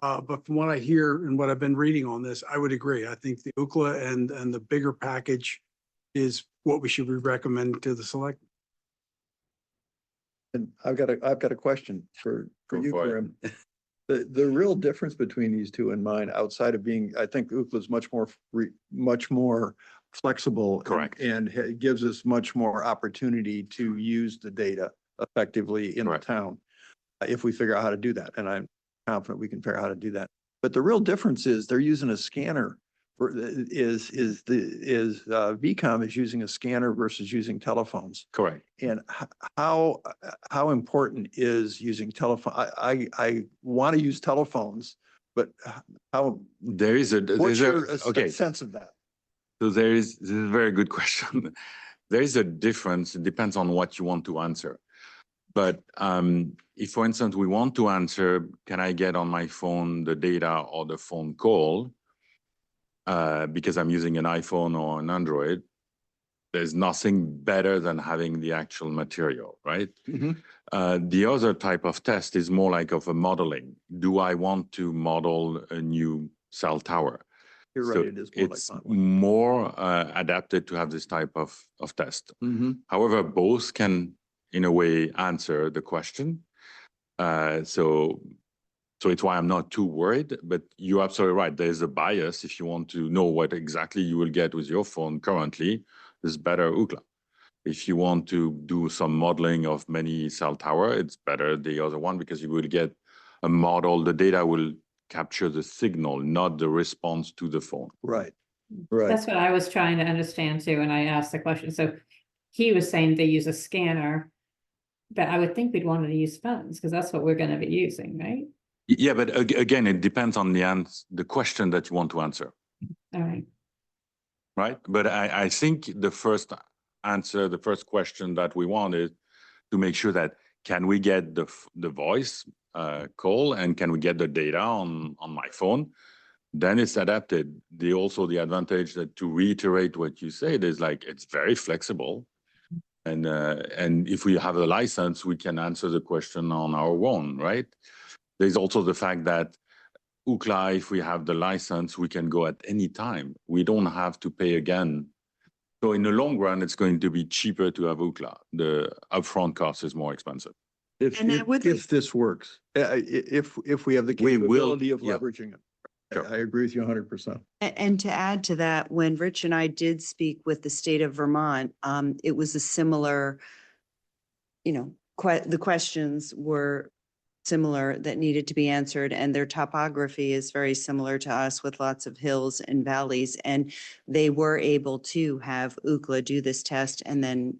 But from what I hear and what I've been reading on this, I would agree. I think the UCLA and the bigger package is what we should be recommending to the select. And I've got a question for Go you, for it. Karim. The real difference between these two and mine, outside of being, I think Ookla is much more flexible. Correct. And it gives us much more opportunity to use the data effectively in the Correct. town. If we figure out how to do that, and I'm confident we can figure out how to do that. But the real difference is they're using a scanner. VCOM is using a scanner versus using telephones. Correct. And how important is using telephone? I want to use telephones, but how, There is what's your okay. sense of that? So this is a very good question. There is a difference. It depends on what you want to answer. But if, for instance, we want to answer, can I get on my phone the data or the phone call? Because I'm using an iPhone or an Android, there's nothing better than having the actual material, right? The other type of test is more like of a modeling. Do I want to model a new cell tower? You're So right, it is more like it's modeling. more adapted to have this type of test. However, both can, in a way, answer the question. So it's why I'm not too worried, but you're absolutely right. There's a bias. If you want to know what exactly you will get with your phone currently, it's better Ookla. If you want to do some modeling of many cell tower, it's better the other one because you will get a model. The data will capture the signal, not the response to the phone. Right, right. That's what I was trying to understand too, when I asked the question. So he was saying they use a scanner, but I would think we'd want to use phones because that's what we're going to be using, right? Yeah, but again, it depends on the question that you want to answer. All right. Right? But I think the first answer, the first question that we want is to make sure that can we get the voice call and can we get the data on my phone? Then it's adapted. Also the advantage that to reiterate what you said is like it's very flexible. And if we have a license, we can answer the question on our own, right? There's also the fact that Ookla, if we have the license, we can go at any time. We don't have to pay again. So in the long run, it's going to be cheaper to have Ookla. The upfront cost is more expensive. And I would If this works, if we have the We will, capability of yeah. leveraging it. Sure. I agree with you 100%. And to add to that, when Rich and I did speak with the state of Vermont, it was a similar, the questions were similar that needed to be answered, and their topography is very similar to us with lots of hills and valleys. And they were able to have Ookla do this test and then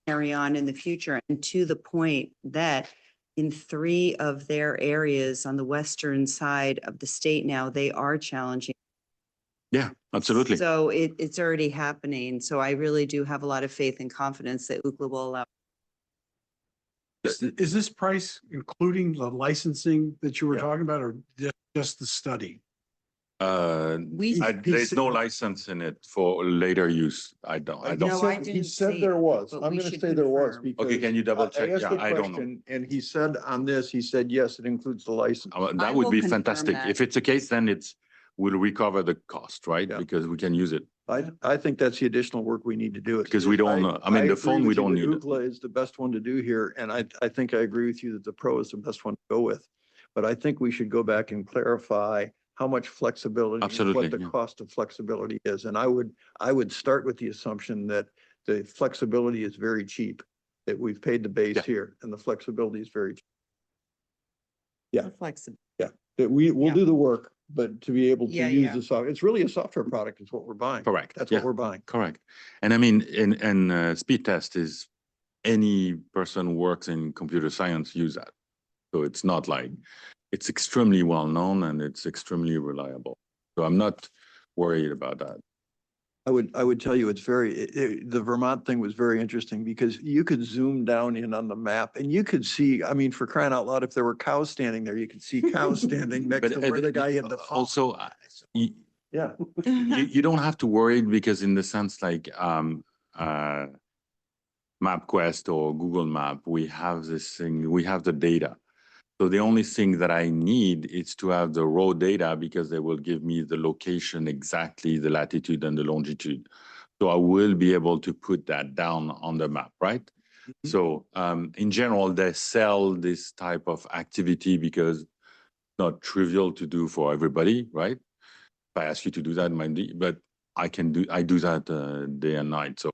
carry on in the future. And to the point that in 3 of their areas on the western side of the state now, they are challenging. Yeah, absolutely. So it's already happening. So I really do have a lot of faith and confidence that Ookla will allow. Is this price including the licensing that you were Yeah. talking about or just the study? There's no license in it for later use. I don't. No, I He didn't said see there it, was. but I'm we gonna should say there was confirm. because. Okay, can you double check? I asked Yeah, the I don't know. question, and he said on this, he said, yes, it includes the license. I That would will be confirm fantastic. that. If it's the case, then we'll recover the cost, right? Yeah. Because we can use it. I think that's the additional work we need to do. Because we don't, I mean, the agree phone, with we you don't that need it. Ookla is the best one to do here, and I think I agree with you that the Pro is the best one to go with. But I think we should go back and clarify how much flexibility, and Absolutely, what the yeah. cost of flexibility is. And I would start with the assumption that the flexibility is very cheap, that we've paid the base Yeah. here, and the flexibility is very cheap. Yeah. Flexible. That we'll Yeah. do the work, but to be able to Yeah, use yeah. the software, it's really a software product is what we're buying. Correct. That's Yeah. what we're buying. Correct. And I mean, speed test is any person who works in computer science use that. So it's not like, it's extremely well-known and it's extremely reliable. So I'm not worried about that. I would tell you it's the Vermont thing was very interesting because you could zoom down in on the map and you could see, I mean, for crying out loud, if there were cows standing there, you could see cows standing next to where the guy had the. Also, you, Yeah. you don't have to worry because in the sense like, MapQuest or Google Map, we have this thing, we have the data. So the only thing that I need is to have the raw data because they will give me the location exactly, the latitude and the longitude. So I will be able to put that down on the map, right? Mm-hmm. So in general, they sell this type of activity because it's not trivial to do for everybody, right? If I ask you to do that, it might be, but I do that day and night. So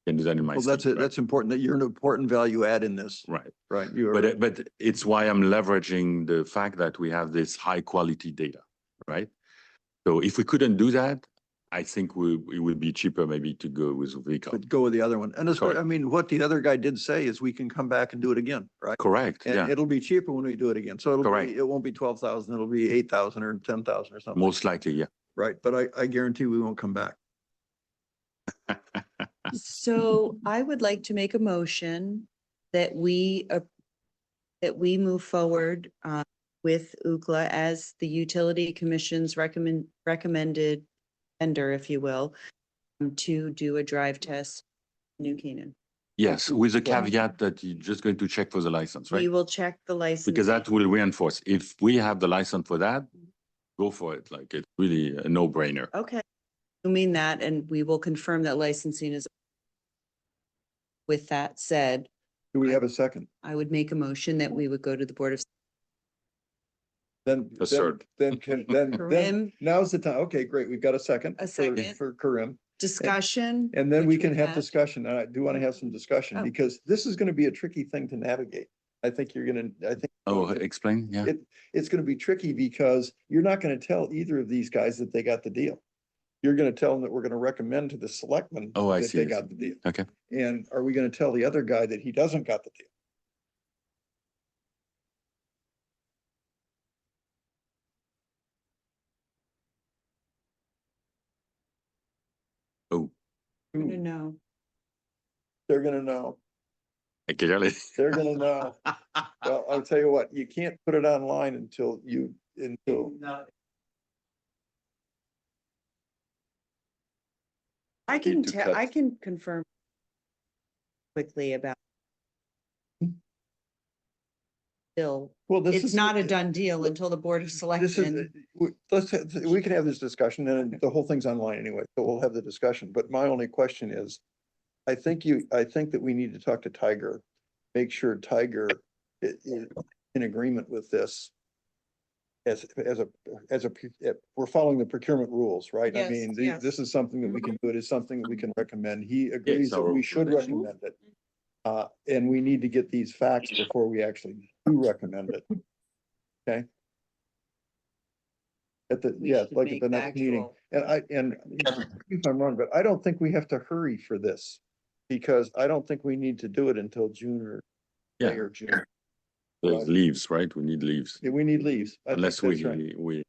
I can do that in my Well, that's sleep, it. right? That's important that you're an important value add in this. Right. Right. You are. But it's why I'm leveraging the fact that we have this high quality data, right? So if we couldn't do that, I think it would be cheaper maybe to go with vehicle. But go with the other one. And it's, Correct. I mean, what the other guy did say is we can come back and do it again, right? Correct, And yeah, it'll be cheaper when we do it again. So Correct. it won't be 12,000, it'll be 8,000 or 10,000 or something. most likely, yeah. Right. But I guarantee we won't come back. So I would like to make a motion that we move forward with UCLA as the Utility Commission's recommended vendor, if you will, to do a drive test in New Canaan. Yes, with the caveat that you're just going to check for the license, We right? will check the license. Because that will reinforce. If we have the license for that, go for it. Like it's really a no-brainer. Okay, assuming that, and we will confirm that licensing is. With that said, Do we have a second? I would make a motion that we would go to the Board of. Then, A third. then, then Karim. now's the time. Okay, great. We've got a second. A second. For Karim. Discussion. And then we which can we've have had. discussion. And I do want to have some discussion Oh. because this is going to be a tricky thing to navigate. I think Oh, explain, yeah. it's going to be tricky because you're not going to tell either of these guys that they got the deal. You're going to tell them that we're going to recommend to the selectmen Oh, I that see, they I got see. the deal. Okay. And are we going to tell the other guy that he doesn't got the deal? Oh, No. They're going to know. clearly. They're going to know. Well, I'll tell you what, you can't put it online until I can Need to tell, cut. I can confirm quickly about. Still, well, this it's is. not a done deal until the Board of This is, Selection. we can have this discussion and the whole thing's online anyway, so we'll have the discussion. But my only question is, I think that we need to talk to Tiger, make sure Tiger is in agreement with this. We're following the procurement rules, right? I Yes, mean, yes. this is something that we can do. It is something that we can recommend. He agrees that our we should position. recommend it. And we need to get these facts before we actually do recommend it. Okay? We Yeah, should like at make the next meeting. actual- And if I'm wrong, but I don't think we have to hurry for this. Because I don't think we need to do it until June or May Yeah, or June. there's leaves, right? We need leaves. Yeah, we need leaves. I think Unless that's right. we,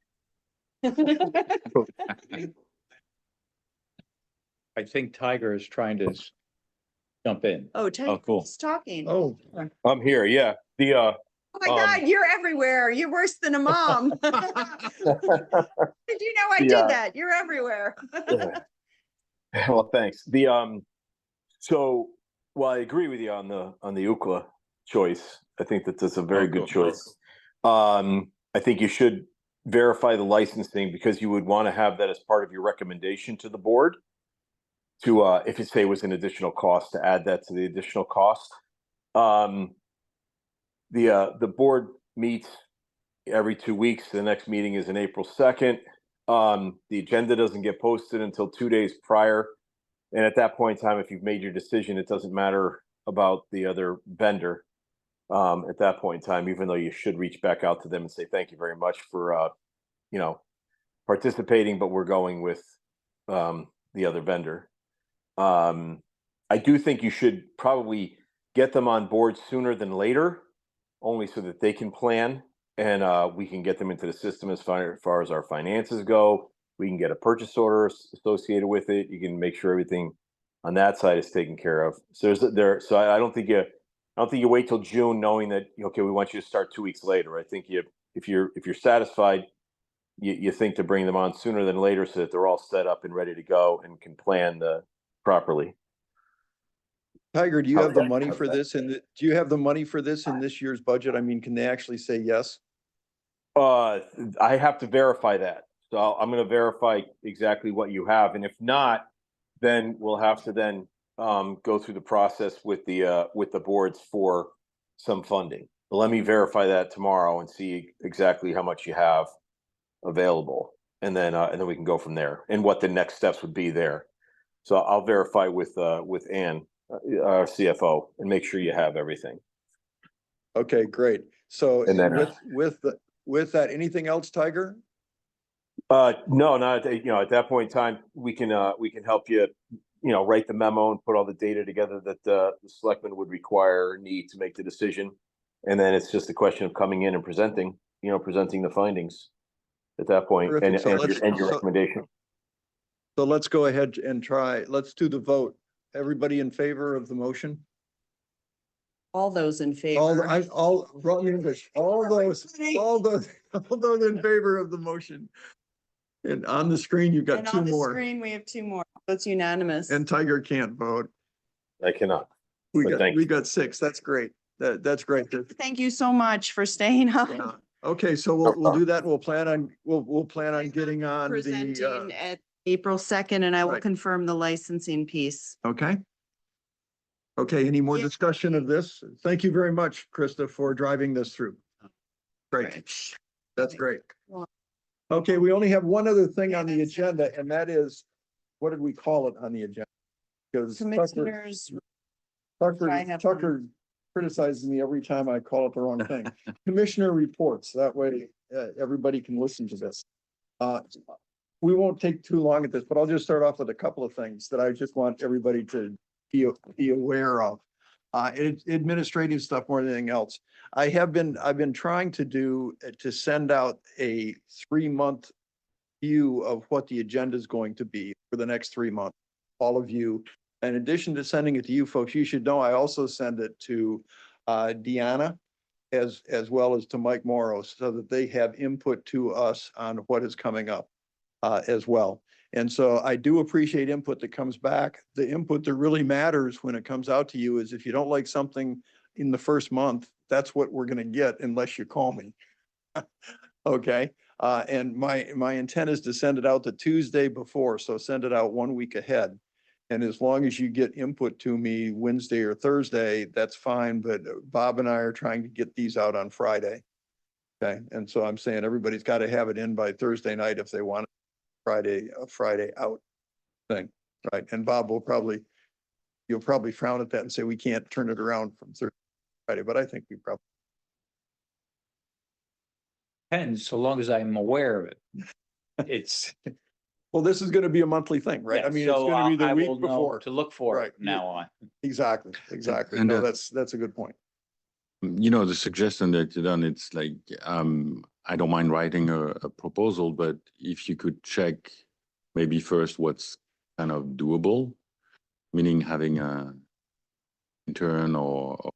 I think Tiger is trying to jump in. Oh, Oh, cool. Tiger's talking. Oh, I'm here, yeah. Oh my God, you're everywhere. You're worse than a mom. Did you know I did Yeah. that? You're everywhere. Well, thanks. So, well, I agree with you on the UCLA choice. I think that's a very Oh, good cool. choice. I think you should verify the licensing because you would want to have that as part of your recommendation to the board. To if it say was an additional cost, to add that to the additional cost. The board meets every 2 weeks. The next meeting is in April 2nd. The agenda doesn't get posted until 2 days prior. And at that point in time, if you've made your decision, it doesn't matter about the other vendor. At that point in time, even though you should reach back out to them and say, thank you very much for, participating, but we're going with, the other vendor. I do think you should probably get them on board sooner than later only so that they can plan and we can get them into the system as far as our finances go. We can get a purchase order associated with it. You can make sure everything on that side is taken care of. So so I don't think you wait till June knowing that, okay, we want you to start 2 weeks later. I think if you're satisfied, you think to bring them on sooner than later so that they're all set up and ready to go and can plan properly. Tiger, do you How's have the that- money how's for that? this do you have the money for this in this year's budget? I mean, can they actually say yes? I have to verify that. So I'm going to verify exactly what you have. And if not, then we'll have to then go through the process with the boards for some funding. But let me verify that tomorrow and see exactly how much you have available. And then we can go from there and what the next steps would be there. So I'll verify with Ann, our CFO, and make sure you have everything. Okay, great. So And then, with that, anything else, Tiger? No, not at that point in time, we can help you, write the memo and put all the data together that the selectmen would require or need to make the decision. And then it's just a question of coming in and presenting the findings at that point Terrific. So and your recommendation. So let's go ahead and let's do the vote. Everybody in favor of the motion? All those in All, favor? wrong English, all those in favor of the motion. And on the screen, you've got And two on the more, screen, we have two more. That's unanimous. and Tiger can't vote. I cannot. We But got, thank we you. got 6. That's great. That's great. Thank you so much for staying Yeah. up. Okay, so we'll do that. We'll plan on getting on the, Presenting at April 2nd, and I will Right. confirm the licensing piece. okay? Okay, any more Yeah. discussion of this? Thank you very much, Krista, for driving this through. Great, that's great. Okay, we only have one other thing on the agenda, and that is, what did we call it on the agenda? Because Commissioners, I have Tucker criticizes me every time I call it the wrong thing. Commissioner reports, that way everybody can listen to this. We won't take too long at this, but I'll just start off with a couple of things that I just want everybody to be aware of. It's administrative stuff more than anything else. I've been trying to send out a 3-month view of what the agenda is going to be for the next 3 months. All of you, in addition to sending it to you folks, you should know, I also send it to Deanna as well as to Mike Morrow, so that they have input to us on what is coming up as well. And so I do appreciate input that comes back. The input that really matters when it comes out to you is if you don't like something in the first month, that's what we're going to get unless you call me. Okay. And my intent is to send it out the Tuesday before, so send it out 1 week ahead. And as long as you get input to me Wednesday or Thursday, that's fine. But Bob and I are trying to get these out on Friday. Okay. And so I'm saying everybody's got to have it in by Thursday night if they want a Friday out thing, right? And Bob you'll probably frown at that and say, we can't turn it around from Thursday to Friday, but I think we probably. And so long as I'm aware of it. It's. Well, this is gonna be a monthly thing, right? I yeah, mean, it's so, gonna be the I week will know before. To look for Right. it now on. Exactly. And, No, that's a good point. The suggestion that you done, it's like, I don't mind writing a proposal, but if you could check maybe first what's kind of doable, meaning having a intern or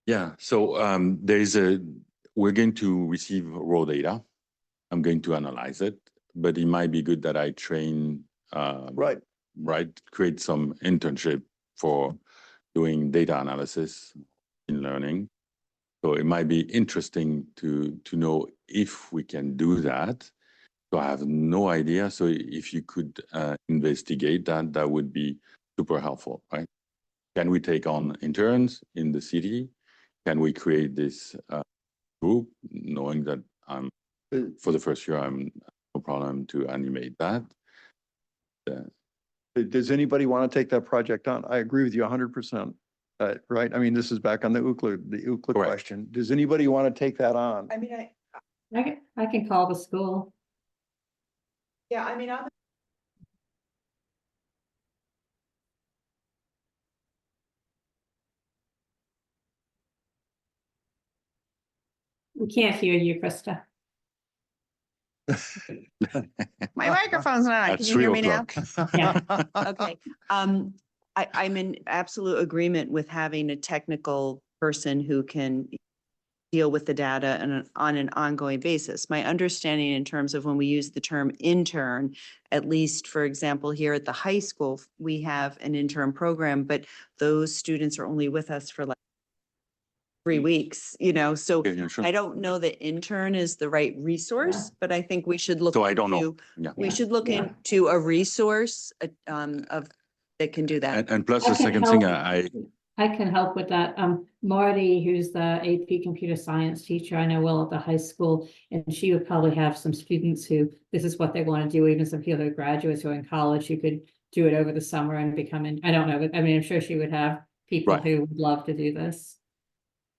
yeah. So we're going to receive raw data. I'm going to analyze it, but it might be good that I train Right. create some internship for doing data analysis in learning. So it might be interesting to know if we can do that. So I have no idea. So if you could investigate that, that would be super helpful, right? Can we take on interns in the city? Can we create this group, knowing that for the first year, I'm no problem to animate that. Does anybody want to take that project on? I agree with you 100%. Right? I mean, this is back on the UCLA Correct. question. Does anybody want to take that on? I mean, I can call the school. yeah, I mean, We can't hear you, Krista. My microphone's not on. At Can you hear 3 me now? o'clock. Okay, I'm in absolute agreement with having a technical person who can deal with the data on an ongoing basis. My understanding in terms of when we use the term intern, at least, for example, here at the high school, we have an intern program, but those students are only with us for like 3 weeks, so Yeah, sure. I don't know that intern is the right resource, but I think we should look. So I don't know. into- Yeah. We should look into a resource of that can do that. And plus I the can second thing, help. I can help with that. Marty, who's the AP computer science teacher, I know well at the high school, and she would probably have some students who, this is what they want to do, even some people who are graduates who are in college who could do it over the summer and become in, I don't know, but I mean, I'm sure she would have people Right. who would love to do this.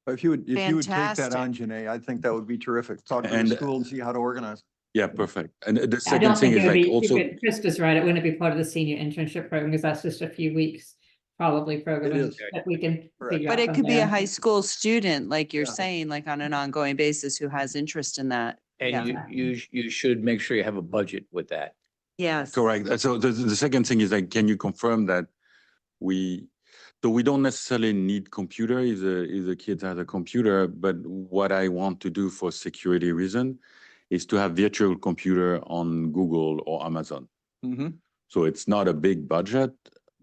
If you would take that Fantastic. on, Janae, I think that would be terrific. Talk to the And- school and see how to organize. Yeah, perfect. And the I second don't thing think is it would like be, also, but Krista's right, it wouldn't be part of the senior internship program, because that's just a few weeks, probably programming is. that we can Correct. figure out. But it from could be a there. high school student, like you're Yeah. saying, like on an ongoing basis who has interest in that. And you should make sure you have a budget with that. Yes. correct. So the second thing is like, can you confirm that so we don't necessarily need computer if the kid has a computer, but what I want to do for security reason is to have virtual computer on Google or Amazon. Mm-hmm. So it's not a big budget,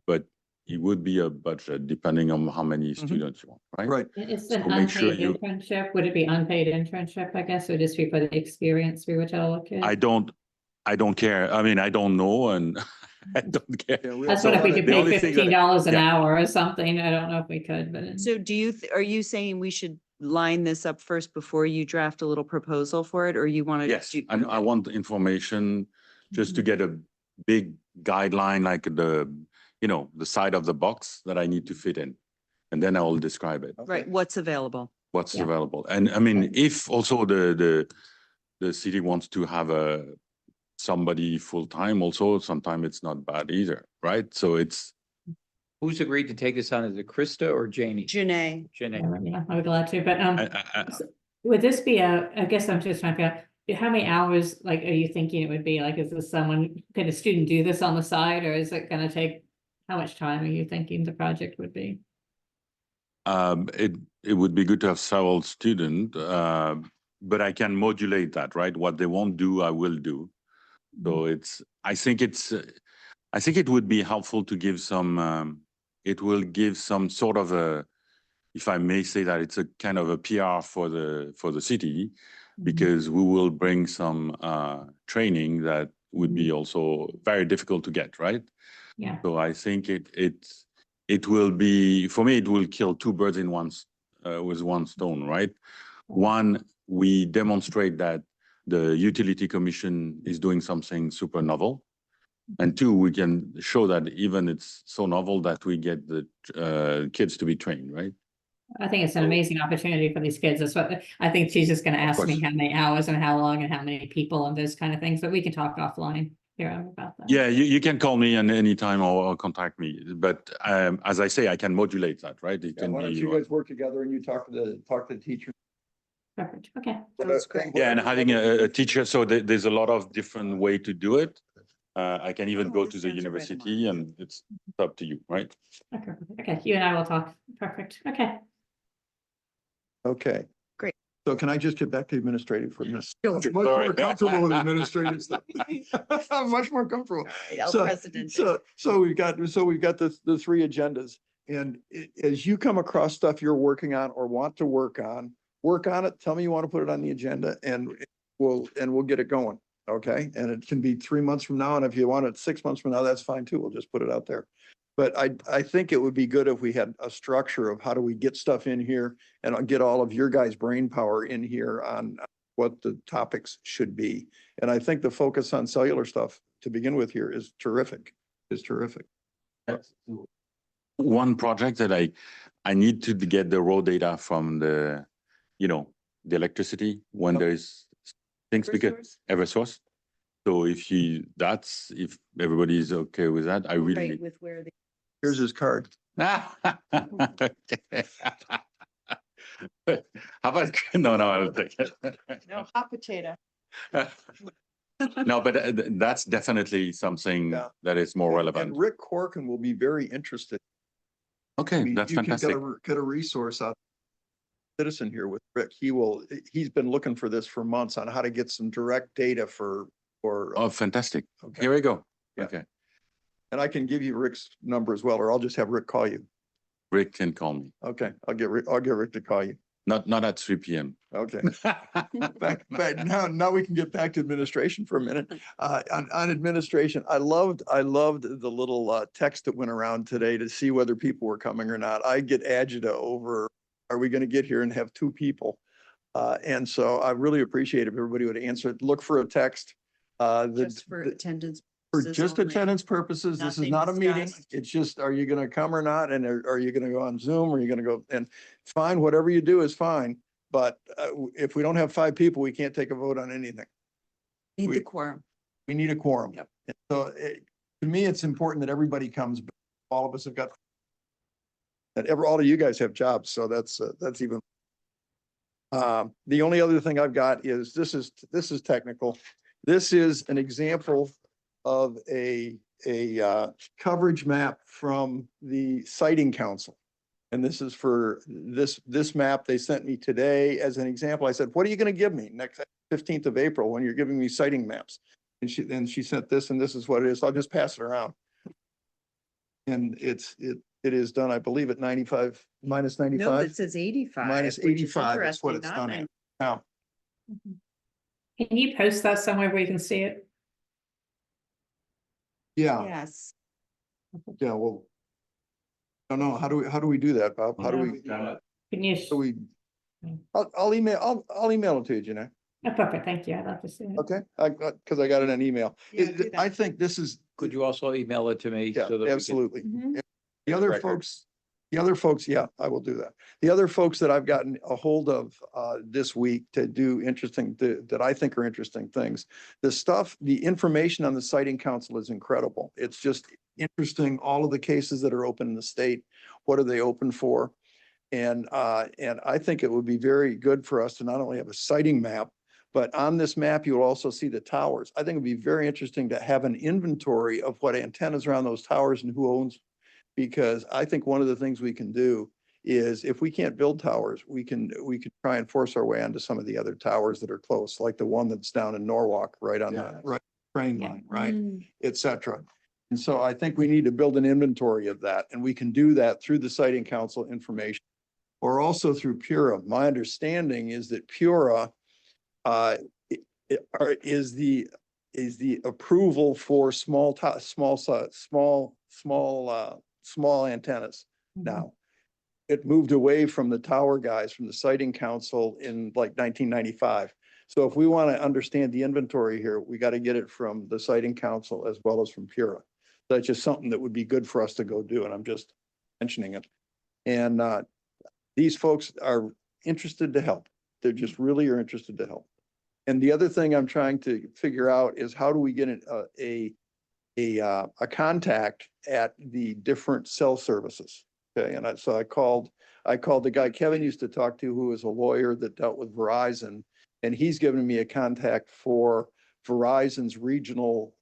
but it would be a budget depending on how many Mhm. students you want, right? Right. It's So an make sure unpaid you- internship. Would it be unpaid internship, I guess, or just be for the experience we would tell a kid? I don't care. I mean, I don't know and I don't care. Yeah, we That's also what if we wanna- could the pay only thing that- $15 an yeah. hour or something. I don't know if we could, but. So are you saying we should line this up first before you draft a little proposal for it, or you want to? Yes, and I want the information just to get a big guideline, like the side of the box that I need to fit in. And then I will describe it, Right, what's available? what's Yeah. available. And I mean, if also the city wants to have somebody full-time also, sometimes it's not bad either, right? So it's, Who's agreed to take this on? Is it Krista or Janie? Janae, Janae. Yeah, I'd be glad to, but, I- would this be I guess I'm just trying to figure out, how many hours, like, are you thinking it would be? Like, is this could a student do this on the side, or is it gonna take, how much time are you thinking the project would be? it would be good to have several students, but I can modulate that, right? What they won't do, I will do. So I think it would be helpful to give it will give some sort of if I may say that, it's a kind of a PR for the city, because we will bring some training that would be also very difficult to get, right? Yeah. So I think it will be, for me, it will kill two birds with one stone, right? One, we demonstrate that the utility commission is doing something super novel. And two, we can show that even it's so novel that we get the kids to be trained, right? I think it's an amazing opportunity for these kids. That's what, I think she's just gonna ask me course. how many hours and how long and how many people and those kind of things, but we can talk offline here about that. Yeah, you can call me any time or contact me, but as I say, I can modulate that, right? It Yeah, can why don't be. you guys work together and you talk to the teacher? Perfect, okay. Sounds great. Yeah, and having a teacher, so there's a lot of different way to do it. I can even Oh, go this to the sounds right university and it's up to you, right? Okay, okay, you and I will talk. Perfect, okay. Okay. Great. So can I just get back to administrative for a minute? Much Sorry. more comfortable with administrative stuff. I'm much more comfortable. El So- Presidente. So we've got the three agendas. And as you come across stuff you're working on or want to work on it, tell me you want to put it on the agenda and we'll get it going. Okay? And it can be 3 months from now. And if you want it 6 months from now, that's fine too. We'll just put it out there. But I think it would be good if we had a structure of how do we get stuff in here and I'll get all of your guys' brain power in here on what the topics should be. And I think the focus on cellular stuff to begin with here is terrific, One project that I need to get the raw data from the electricity when there's things because Eversource. So if everybody is okay with that, I really Right, need. with where the. Here's his card. How about, no, I don't think. No, hot potato. No, but that's definitely something Yeah. that is more And relevant. Rick Corkin will be very interested. I Okay, mean, that's you can fantastic. get a resource out. Citizen here with Rick. He's been looking for this for months on how to get some direct data for, Oh, fantastic. okay. Here we go. Yeah. Okay, And I can give you Rick's number as well, or I'll just have Rick call you. Rick can call me. Okay, I'll get Rick to call you. Not at 3 p.m. Okay. Back, now we can get back to administration for a minute. On administration, I loved the little text that went around today to see whether people were coming or not. I get agita over, are we going to get here and have 2 people? And so I really appreciate if everybody would answer, look for a text. Just for attendance. For purposes just only. attendance purposes, this is Nothing not a meeting. discussed. It's just, are you gonna come or not? And are you gonna go on Zoom? Or are you gonna go, and fine, whatever you do is fine. But if we don't have 5 people, we can't take a vote on anything. Need we- the quorum. We need a quorum. Yep. And so to me, it's important that everybody comes. All of us have got, that all of you guys have jobs, so that's even. The only other thing I've got is, this is technical. This is an example of a coverage map from the Siting Council. And this is for this map they sent me today as an example. I said, what are you going to give me next 15th of April when you're giving me siting maps? And she sent this, and this is what it is. I'll just pass it around. And it is done, I believe, at 95 minus No, 95. it says 85. Minus which is 85, that's what interesting, it's not done 90. at. Now, Can you post that somewhere where you can see it? yeah, Yes. yeah, well. I don't know, how do we do that, Bob? How do we? Can you? So I'll email it to you, Jeanette. Oh, perfect, thank you. I'd love to see it. Okay, because I got it in email. Yeah, do that. I think this is, Could you also email it to me? yeah, so that we can- absolutely. Mhm. The other record. folks, yeah, I will do that. The other folks that I've gotten a hold of this week to do interesting, that I think are interesting things. The information on the Siting Council is incredible. It's just interesting, all of the cases that are open in the state, what are they open for? And I think it would be very good for us to not only have a siting map, but on this map, you'll also see the towers. I think it'd be very interesting to have an inventory of what antennas are on those towers and who owns. Because I think one of the things we can do is, if we can't build towers, we can try and force our way onto some of the other towers that are close, like the one that's down in Norwalk, right on the right train line, right, Mm. et cetera. And so I think we need to build an inventory of that, and we can do that through the Siting Council information, or also through PURA. My understanding is that PURA is the approval for small antennas. Now, it moved away from the tower guys, from the Siting Council in like 1995. So if we want to understand the inventory here, we got to get it from the Siting Council as well as from PURA. That's just something that would be good for us to go do, and I'm just mentioning it. And these folks are interested to help. They're just really are interested to help. And the other thing I'm trying to figure out is, how do we get a contact at the different cell services? Okay, and so I called the guy Kevin used to talk to, who is a lawyer that dealt with Verizon, and he's given me a contact for Verizon's regional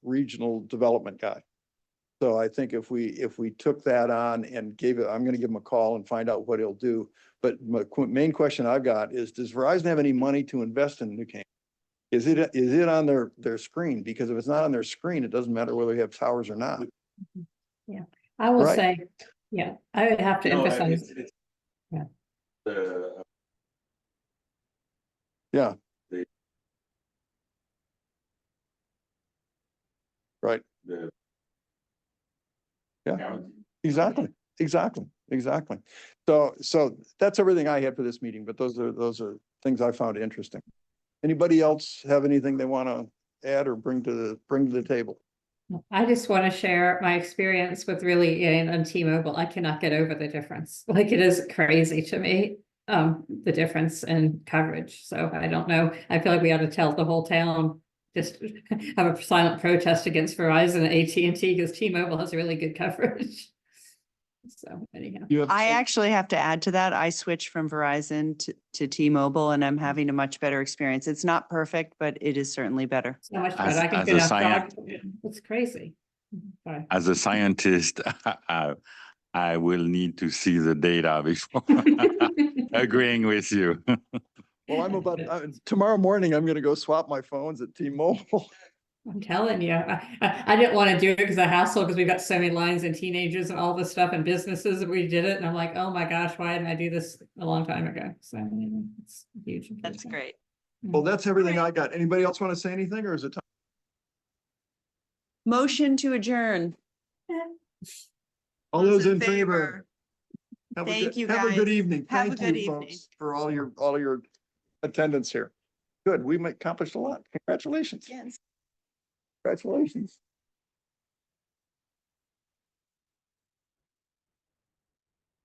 development guy. So I think if we took that on and gave it, I'm going to give him a call and find out what he'll do. But my main question I've got is, does Verizon have any money to invest in New Canaan? Is it on their screen? Because if it's not on their screen, it doesn't matter whether we have towers or not. Yeah, I will Right. say, yeah, I would have to emphasize. Yeah. Yeah. Right. Yeah, exactly. So that's everything I had for this meeting, but those are things I found interesting. Anybody else have anything they want to add or bring to the table? I just want to share my experience with really on T-Mobile. I cannot get over the difference. Like, it is crazy to me, the difference in coverage. So I don't know. I feel like we ought to tell the whole town, just have a silent protest against Verizon and AT&T, because T-Mobile has really good coverage. So anyhow. You have. I actually have to add to that. I switched from Verizon to T-Mobile and I'm having a much better experience. It's not perfect, but it is certainly better. So much As- better. I can as fit a outside. science- It's crazy. Sorry. As a scientist, I will need to see the data before agreeing with you. Well, I'm about, tomorrow morning, I'm gonna go swap my phones at T-Mobile. I'm telling you, I didn't want to do it because of hassle, because we've got so many lines and teenagers and all this stuff and businesses, and we did it, and I'm like, oh my gosh, why didn't I do this a long time ago? So anyway, it's huge. That's improvement. great. Well, that's everything I got. Anybody else want to say anything, or is it time? Motion to adjourn. All those in favor? Have a Thank good- you, Have a good guys. evening. Have a Thank good you, evening. folks, for all your attendance here. Good, we accomplished a lot. Congratulations. Yes. Congratulations.